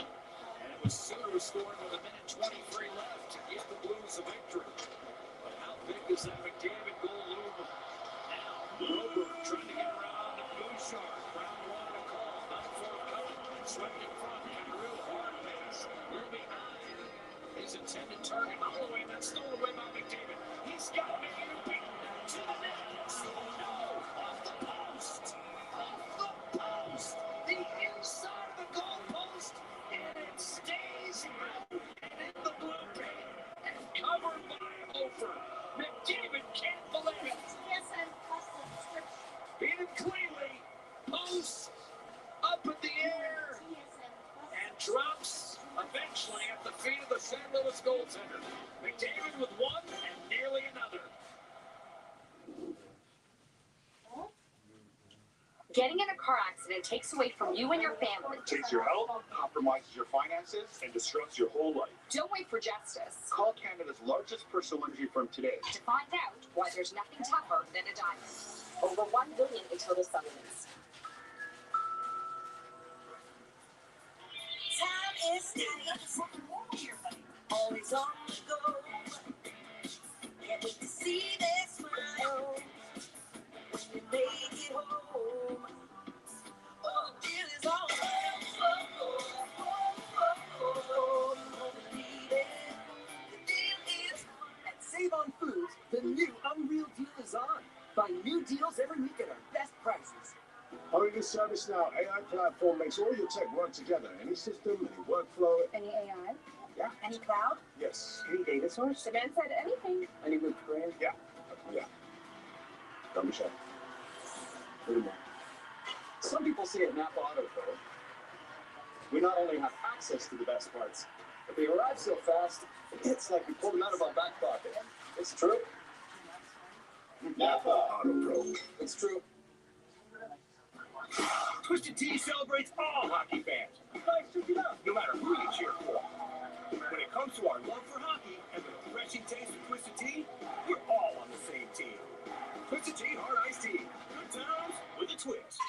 And it was Suter scoring with 1:23 left to give the Blues a victory. But how big does that McDavid goal loom now? Rober trying to get around Bouchard. Brown wanted a call, not forthcoming. Swept in front, Cameroon, hard pace. We're behind his intended target. Holloway, that's stolen away by McDavid. He's got McDavid beaten to the net. No, off the post. Off the post. The inside of the goal post. And it stays out and in the blue paint. And covered by Hofer. McDavid can't believe it. Beat him cleanly. Post up in the air. And drops eventually at the feet of the St. Louis goaltender. McDavid with one and nearly another. Getting in a car accident takes away from you and your family. Takes your health, compromises your finances, and disrupts your whole life. Don't wait for justice. Call Canada's largest personal injury firm today. To find out why there's nothing tougher than a diamond. Over $1 billion in total settlements. Time is tight. Always on the go. Can't wait to see their smile when you make it home. Oh, the deal is on. Believe it. The deal is on. At Save on Foods, the new Unreal Deal is on. Find new deals every week at our best prices. Hurry ServiceNow AI platform makes all your tech work together. Any system, any workflow. Any AI? Yeah. Any cloud? Yes. Any data source? The man said anything. Any good brand? Yeah. Don't be shy. Pretty much. Some people say at Napa Auto Pro, we not only have access to the best parts, but they arrive so fast, it's like we pulled them out of our back pocket. It's true. Napa Auto Pro. It's true. Twisted Tea celebrates all hockey fans. Guys, check it out. No matter who you cheer for. When it comes to our love for hockey and the refreshing taste of Twisted Tea, we're all on the same team. Twisted Tea Hard Iced Tea. Good times with a twist.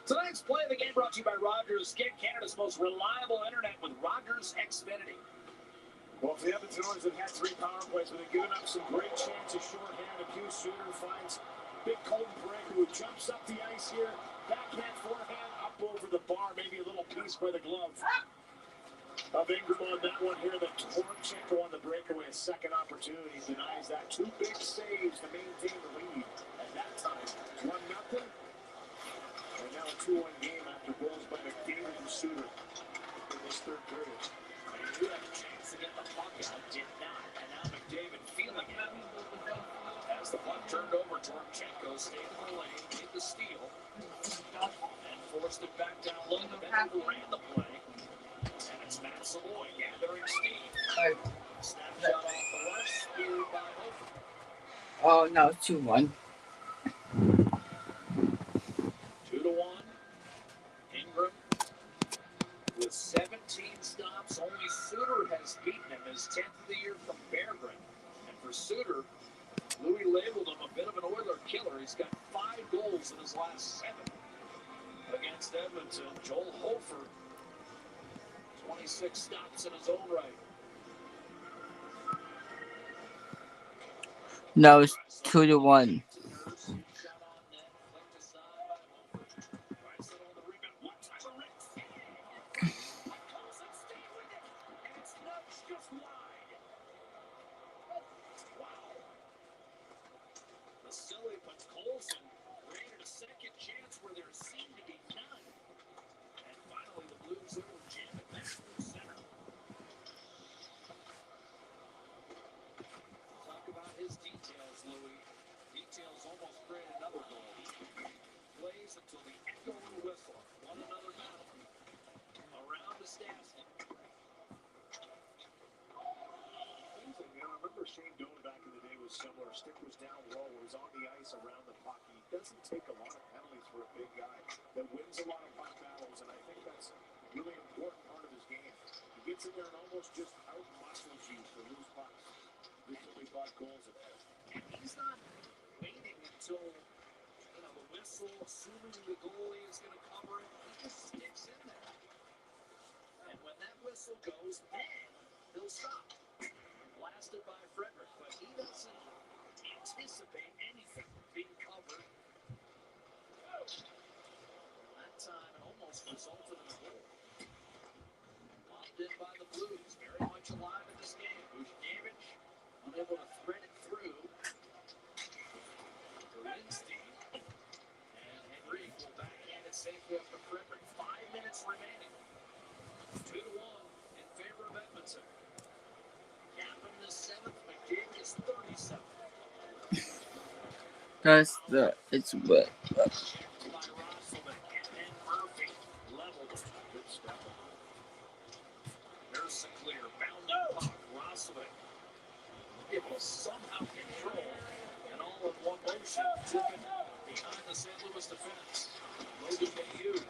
Tonight's play of the game brought to you by Rogers. Get Canada's most reliable internet with Rogers Xfinity. Well, for the Edmonton Oilers have had 3 power plays, but they've given up some great chances shorthand. Hughes Suter finds big Colton Parayko, who jumps up the ice here. Backhand, forehand, up over the bar. Maybe a little piece by the glove of Ingram on that one here. The Torchenko on the breakaway. A second opportunity. Denies that. 2 big saves to maintain the lead at that time. 1-0. And now a 2-1 game after goals by McDavid and Suter in this third period. And he had a chance to get the puck out. Did not. And now McDavid feeling it. As the puck turned over, Torchenko stayed in the lane, made the steal, and forced it back down low. The Vancouver ran the play. And it's Matt Savoy gathering steam. Snapshot off the rush, speared by Hofer. Oh, no, 2-1. 2-1. Ingram with 17 stops. Only Suter has beaten him, his 10th of the year from Berggren. And for Suter, Louis labeled him a bit of an Oiler killer. He's got 5 goals in his last 7 against Edmonton. Joel Hofer, 26 stops in his own right. No, it's 2-1. Vasily Podkolzin created a second chance where there seemed to be none. And finally, the Blues will jam it back through center. goes until the echoing whistle. One another battle. Around to Stastny. I remember Shane Doan back in the day was similar. Stick was down low, was on the ice around the puck. He doesn't take a lot of penalties for a big guy that wins a lot of puck battles, and I think that's a really important part of his game. He gets in there and almost just out-muscles you for loose pucks. Recently got goals at that. And he's not waiting until, the whistle, assuming the goalie is going to cover it. He just sticks in there. And when that whistle goes, then he'll stop. Blasted by Frederick, but he doesn't anticipate anything being covered. That time it almost resulted in a goal. Lobbed in by the Blues, very much alive in this game. Buchnevich unable to thread it through. Berlinstein and Henry will backhand it safely up to Frederick. 5 minutes remaining. 2-1 in favor of Edmonton. Capping the 7th, McDavid is 37. That's it's wet. By Rosselman, and then Murphy leveled it. Good step. There's Sinclair, bounding puck. Rosselman able to somehow control, and all in one motion, tipping behind the St. Louis defense. Logan Mayhew,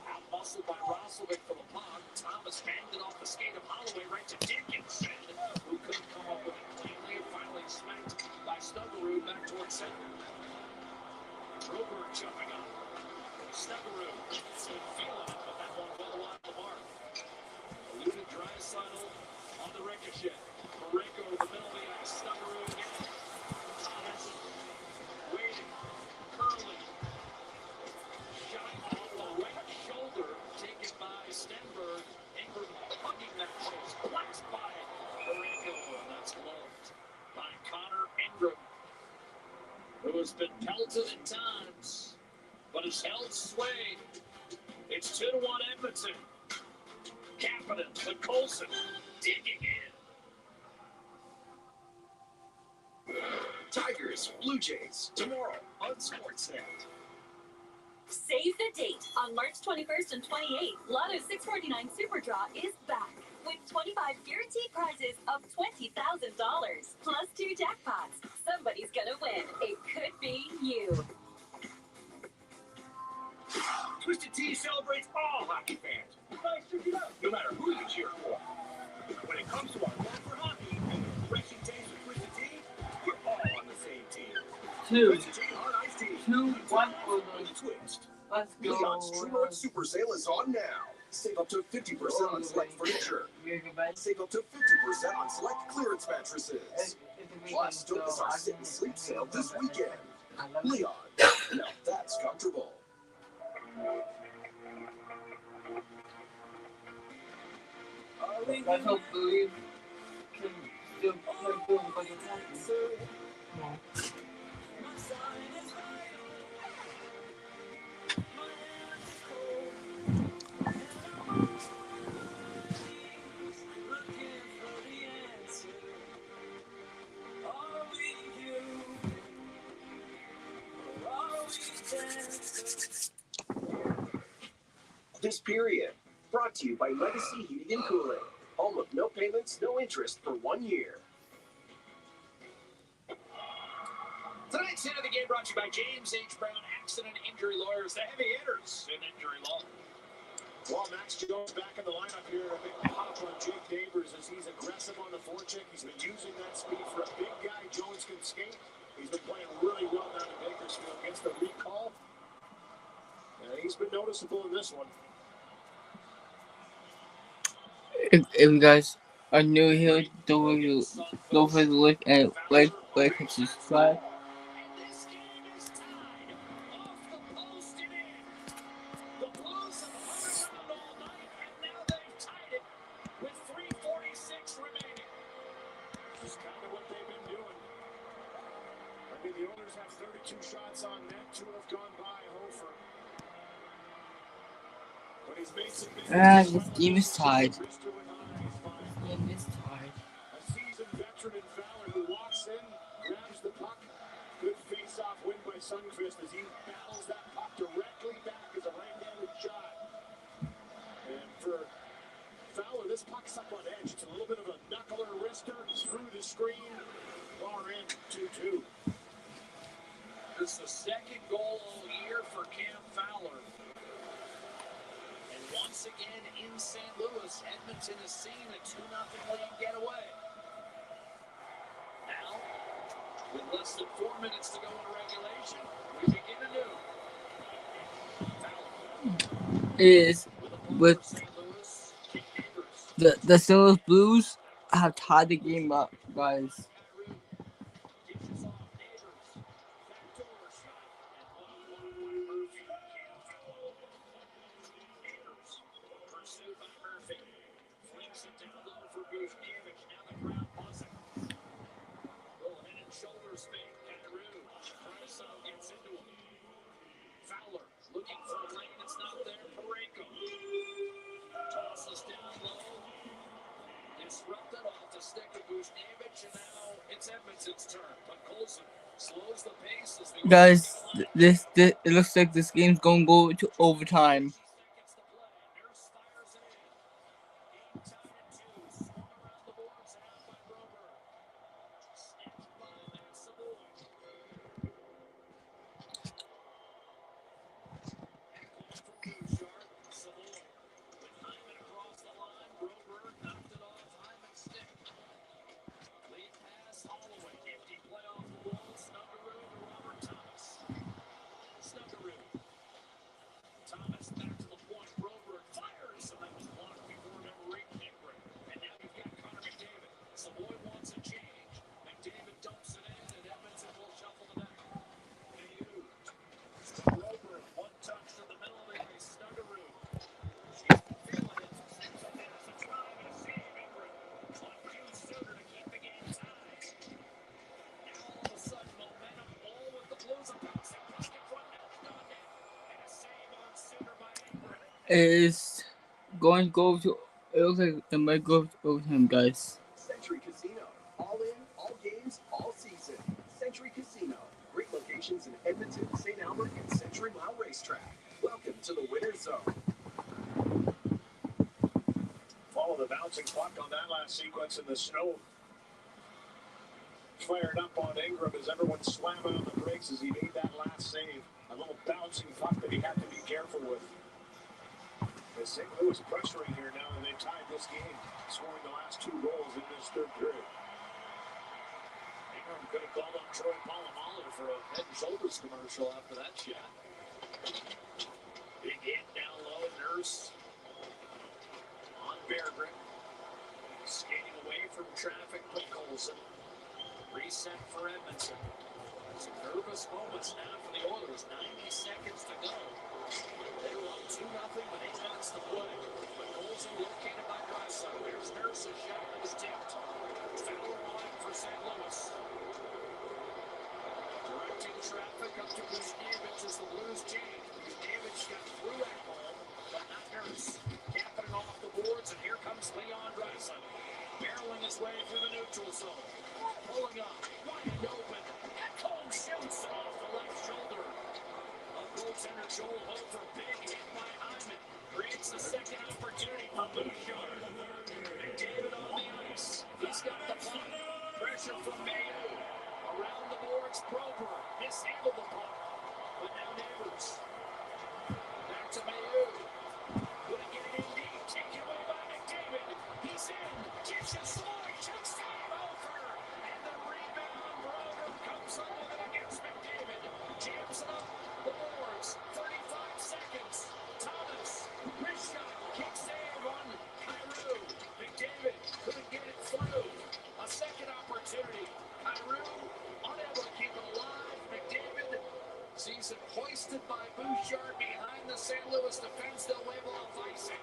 out-muscled by Rosselman for the puck. Thomas banged it off the skate of Holloway right to Dickinson, who couldn't come up with it cleanly, and finally smacked by Stuggerud back towards center. Broberg jumping up. Stuggerud feeling it, but that one well wide the mark. Eluded Draisaitl on the ricochet. Parayko in the middle of the ice. Stuggerud again. Thomas waiting. Curling. Shot off the right shoulder. Taken by Stenberg. Ingram hugging that chase. Blast by Parayko. And that's gloved by Connor Ingram, who has been pelted at times, but has held sway. It's 2-1 Edmonton. Kapanen to Colson, digging in. Tigers, Blue Jays, tomorrow on Sportsnet. Save the date. On March 21st and 28th, Lotto 649 Super Draw is back with 25 guaranteed prizes of $20,000 plus 2 jackpots. Somebody's gonna win. It could be you. Twisted Tea celebrates all hockey fans. No matter who you cheer for. When it comes to our love for hockey and the refreshing taste of Twisted Tea, we're all on the same team. Twisted Tea Hard Iced Tea. 2-1 for the Twist. Let's go. Leon's True North Super Sale is on now. Save up to 50% on select furniture. Save up to 50% on select clearance mattresses. Plus, don't miss our sit and sleep sale this weekend. Leon, now that's comfortable. Let's hopefully can still play good because it's happening. No. This period brought to you by Legacy Heating and Cooling, home of no payments, no interest for 1 year. Tonight's hit of the game brought to you by James H. Brown Accident Injury Lawyers, the heavy hitters in injury law. Well, Max Jones back in the lineup here. A big pop on Jake Neighbors as he's aggressive on the forecheck. He's been using that speed for a big guy. Jones can skate. He's been playing really well down in Bakersfield against the recall. And he's been noticeable in this one. If you guys are new here, don't forget to look and like and subscribe. The Oilers have 32 shots on net. 2 have gone by Hofer. But he's made some big This game is tied. This game is tied. A seasoned veteran in Fowler who walks in, grabs the puck. Good face-off win by Sundqvist as he battles that puck direct 2. This is the second goal all year for Cam Fowler. And once again in St. Louis, Edmonton has seen a 2-0 lead get away. Now, with less than 4 minutes to go in regulation, we begin anew. Is with the St. Louis Blues have tied the game up, guys. Guys, this it looks like this game's gonna go to overtime. Is going to go to. It looks like it might go over him, guys. Century Casino. All in, all games, all season. Century Casino. Great locations in Edmonton, St. Albert, and Century Mile Racetrack. Welcome to the Winner's Zone. Follow the bouncing puck on that last sequence in the snow. Fired up on Ingram as everyone slammed on the brakes as he made that last save. A little bouncing puck that he had to be careful with. As St. Louis pressuring here now, and they tied this game, scoring the last 2 goals in this third period. Ingram could have called on Troy Polamalu for a Head and Shoulders commercial after that shot. Big hit down low, Nurse on Berggren. Skating away from traffic, but Colson. Reset for Edmonton. Some nervous moments now for the Oilers. 90 seconds to go. They were up 2-0 with 8 minutes to play. But Colson located by Draisaitl. There's Nurse's shot that was tipped. Fowler line for St. Louis. Directing traffic up to Buchnevich as the Blues change. Buchnevich got through at home, but not Nurse. Capping it off the boards, and here comes Leon Draisaitl. Barreling his way through the neutral zone. Pulling up, wide open. Ekholm shoots it off the left shoulder. Goaltender Joel Hofer, big hit by Hyman. Creates the second opportunity for Bouchard. McDavid on the ice. He's got the puck. Pressure from Mailloux. Around the boards, Prober mishandled the puck. But now Neighbors. Back to Mailloux. Couldn't get it in deep. Taken away by McDavid. He's in. Gives it slide. Checks down Hofer. And the rebound. Prober comes up with it against McDavid. Jams it up. The boards, 35 seconds. Thomas, wrist shot, kick save on Kyrou. McDavid couldn't get it through. A second opportunity. Kyrou unable to keep it alive. McDavid sees it hoisted by Bouchard behind the St. Louis defense. They'll label off icing.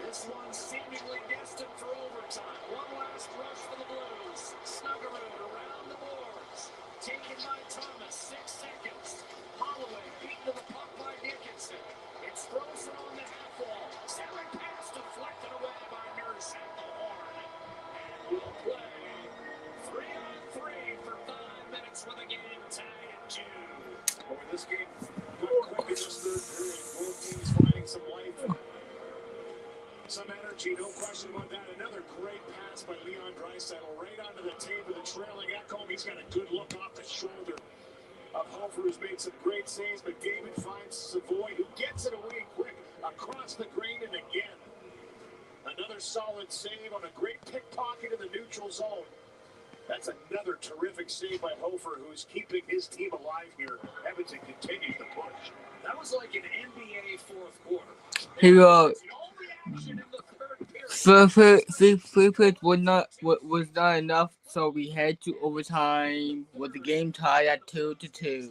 This one seemingly destined for overtime. One last rush for the Blues. Snuggerud around the boards. Taken by Thomas, 6 seconds. Holloway beaten to the puck by Dickinson. It's frozen on the half wall. Centering pass deflected away by Nurse at the horn. And we'll play 3-on-3 for 5 minutes with the game tied at 2. Over this game, quick in this third period. Both teams finding some life and some energy. Gee, no question about that. Another great pass by Leon Draisaitl right onto the tape of the trailing Ekholm. He's got a good look off the shoulder of Hofer, who's made some great saves. McDavid finds Savoy, who gets it away quick across the grain, and again, another solid save on a great pickpocket in the neutral zone. That's another terrific save by Hofer, who's keeping his team alive here. Edmonton continues to push. That was like an NBA fourth quarter. Here we go. Free put was not enough, so we head to overtime with the game tied at 2-2.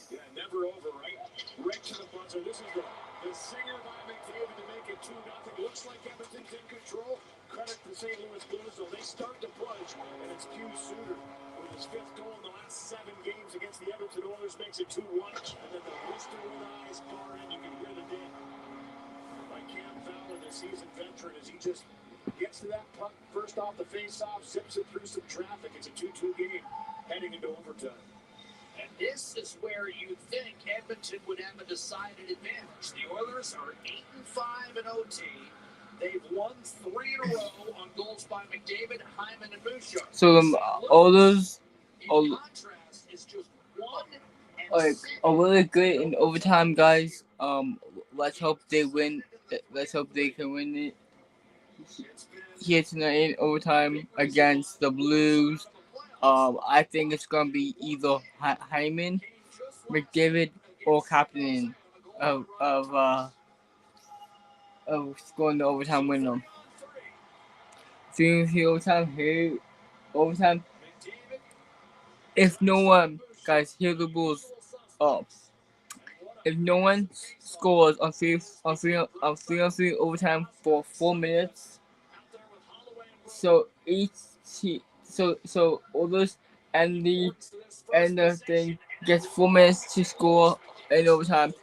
Yeah, never over, right? Right to the buzzer. This is the singer by McDavid to make it 2-0. Looks like Edmonton's in control. Credit to St. Louis Blues, though. They start to push, and it's Hugh Suter with his 5th goal in the last 7 games against the Edmonton Oilers makes it 2-1. And then the Worcester with eyes bar, and you can hear the din by Cam Fowler, the seasoned veteran, as he just gets to that puck first off the face-off, zips it through some traffic. It's a 2-2 game heading into overtime. And this is where you think Edmonton would have a decided advantage. The Oilers are 8-5 in OT. They've won 3 in a row on goals by McDavid, Hyman, and Bouchard. So Oilers, contrast is just 1-6. are really good in overtime, guys. Let's hope they win. Let's hope they can win it here tonight in overtime against the Blues. I think it's gonna be either Hyman, McDavid, or captain of scoring the overtime winner. See overtime here, overtime. If no one, guys, hear the rules. If no one scores on 3-on-3 overtime for 4 minutes, so each team. So Oilers and the thing gets 4 minutes to score in overtime.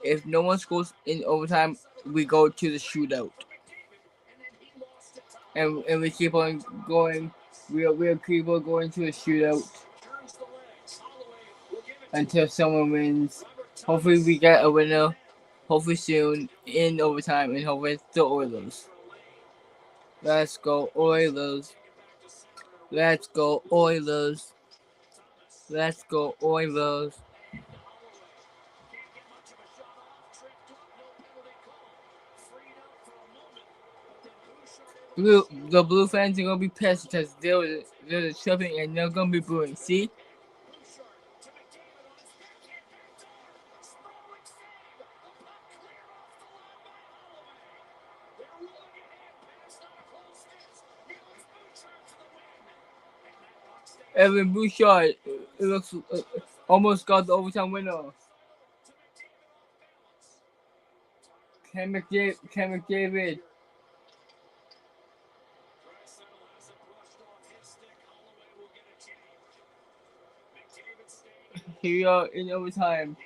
If no one scores in overtime, we go to the shootout, and we keep on going. We'll keep on going to a shootout until someone wins. Hopefully, we get a winner. Hopefully soon in overtime, and hopefully it's the Oilers. Let's go Oilers. Let's go Oilers. Let's go Oilers. The Blue fans are gonna be pissed because they're tripping and they're gonna be booing. See? Evan Bouchard, it looks almost got the overtime winner. Cam McDavid. Here we are in overtime.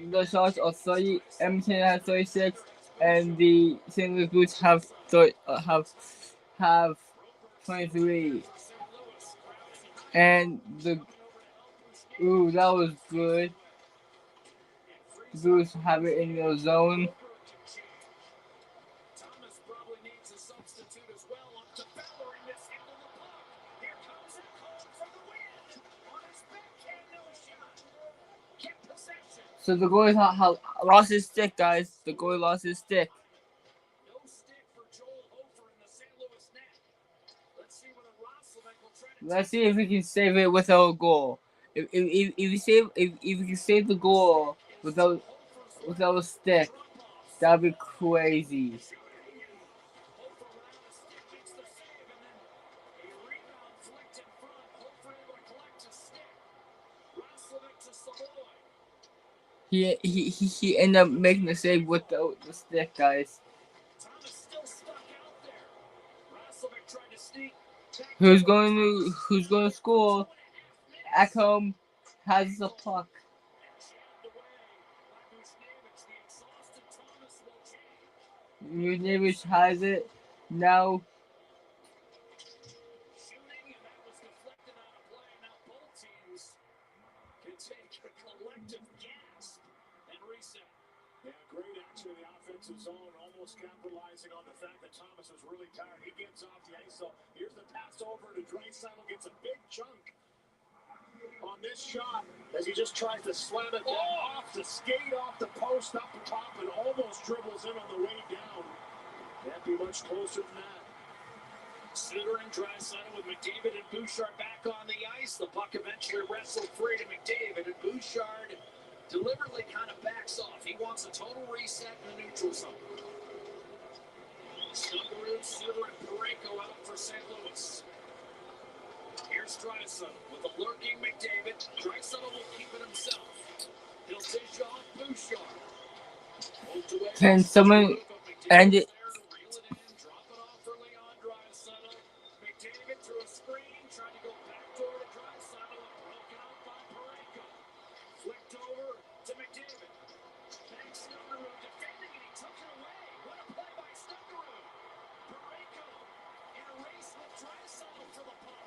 The shots are 30. Edmonton has 36, and the St. Louis Blues have 23. And that was good. The Blues have it in their zone. So the goalie lost his stick, guys. The goalie lost his stick. Let's see if we can save it without a goal. If we can save the goal without a stick, that'd be crazy. He ended up making the save without the stick, guys. Who's going to score? Ekholm has the puck. Neighbors has it now. defensive zone, almost capitalizing on the fact that Thomas was really tired. He gets off the ice. So here's the pass over to Draisaitl, gets a big chunk on this shot as he just tries to slam it off the skate, off the post, up the top, and almost dribbles in on the way down. Can't be much closer than that. Suter and Draisaitl with McDavid and Bouchard back on the ice. The puck eventually wrestled free to McDavid, and Bouchard deliberately kind of backs off. He wants a total reset in the neutral zone. Snuggerud, Suter, and Parayko out for St. Louis. Here's Draisaitl with a lurking McDavid. Draisaitl will keep it himself. He'll dish off Bouchard. Can someone end it? Drop it off for Leon Draisaitl. McDavid through a screen, trying to go backdoor to Draisaitl, broken up by Parayko. Flicked over to McDavid. Back Snuggerud defending, and he took it away. What a play by Snuggerud. Parayko in a race with Draisaitl for the puck.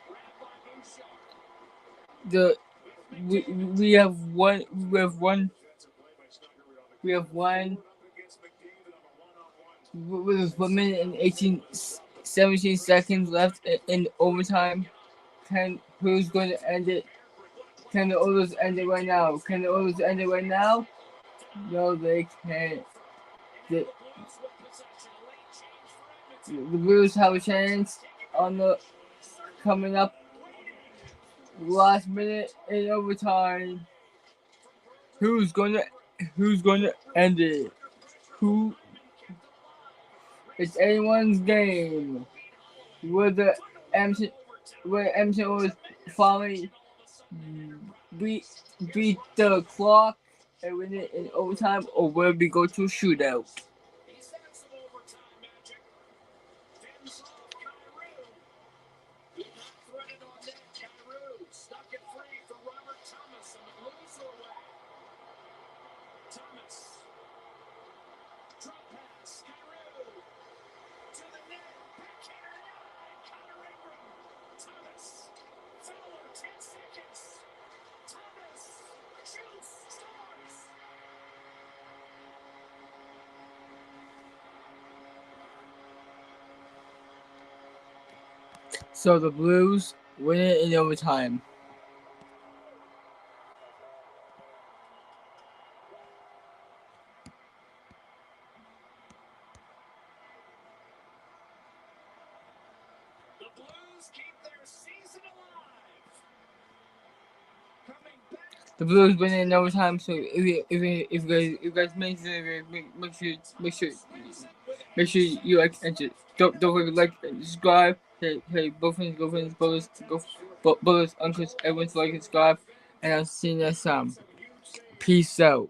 Grabbed by Bouchard. We have one with 1 minute and 17 seconds left in overtime. Who's going to end it? Can the Oilers end it right now? No, they can't. The Blues have a chance on the coming up last minute in overtime. Who's gonna end it? It's anyone's game. Will the Edmonton Oilers finally beat the clock and win it in overtime, or will we go to a shootout? So the Blues win it in overtime. The Blues keep their season alive. Coming back. The Blues win it in overtime. So if you guys make sure you like and don't forget to like and subscribe. Hey, boyfriends, girlfriends, brothers, uncles, everyone's like and subscribe, and I'll see you next time. Peace out.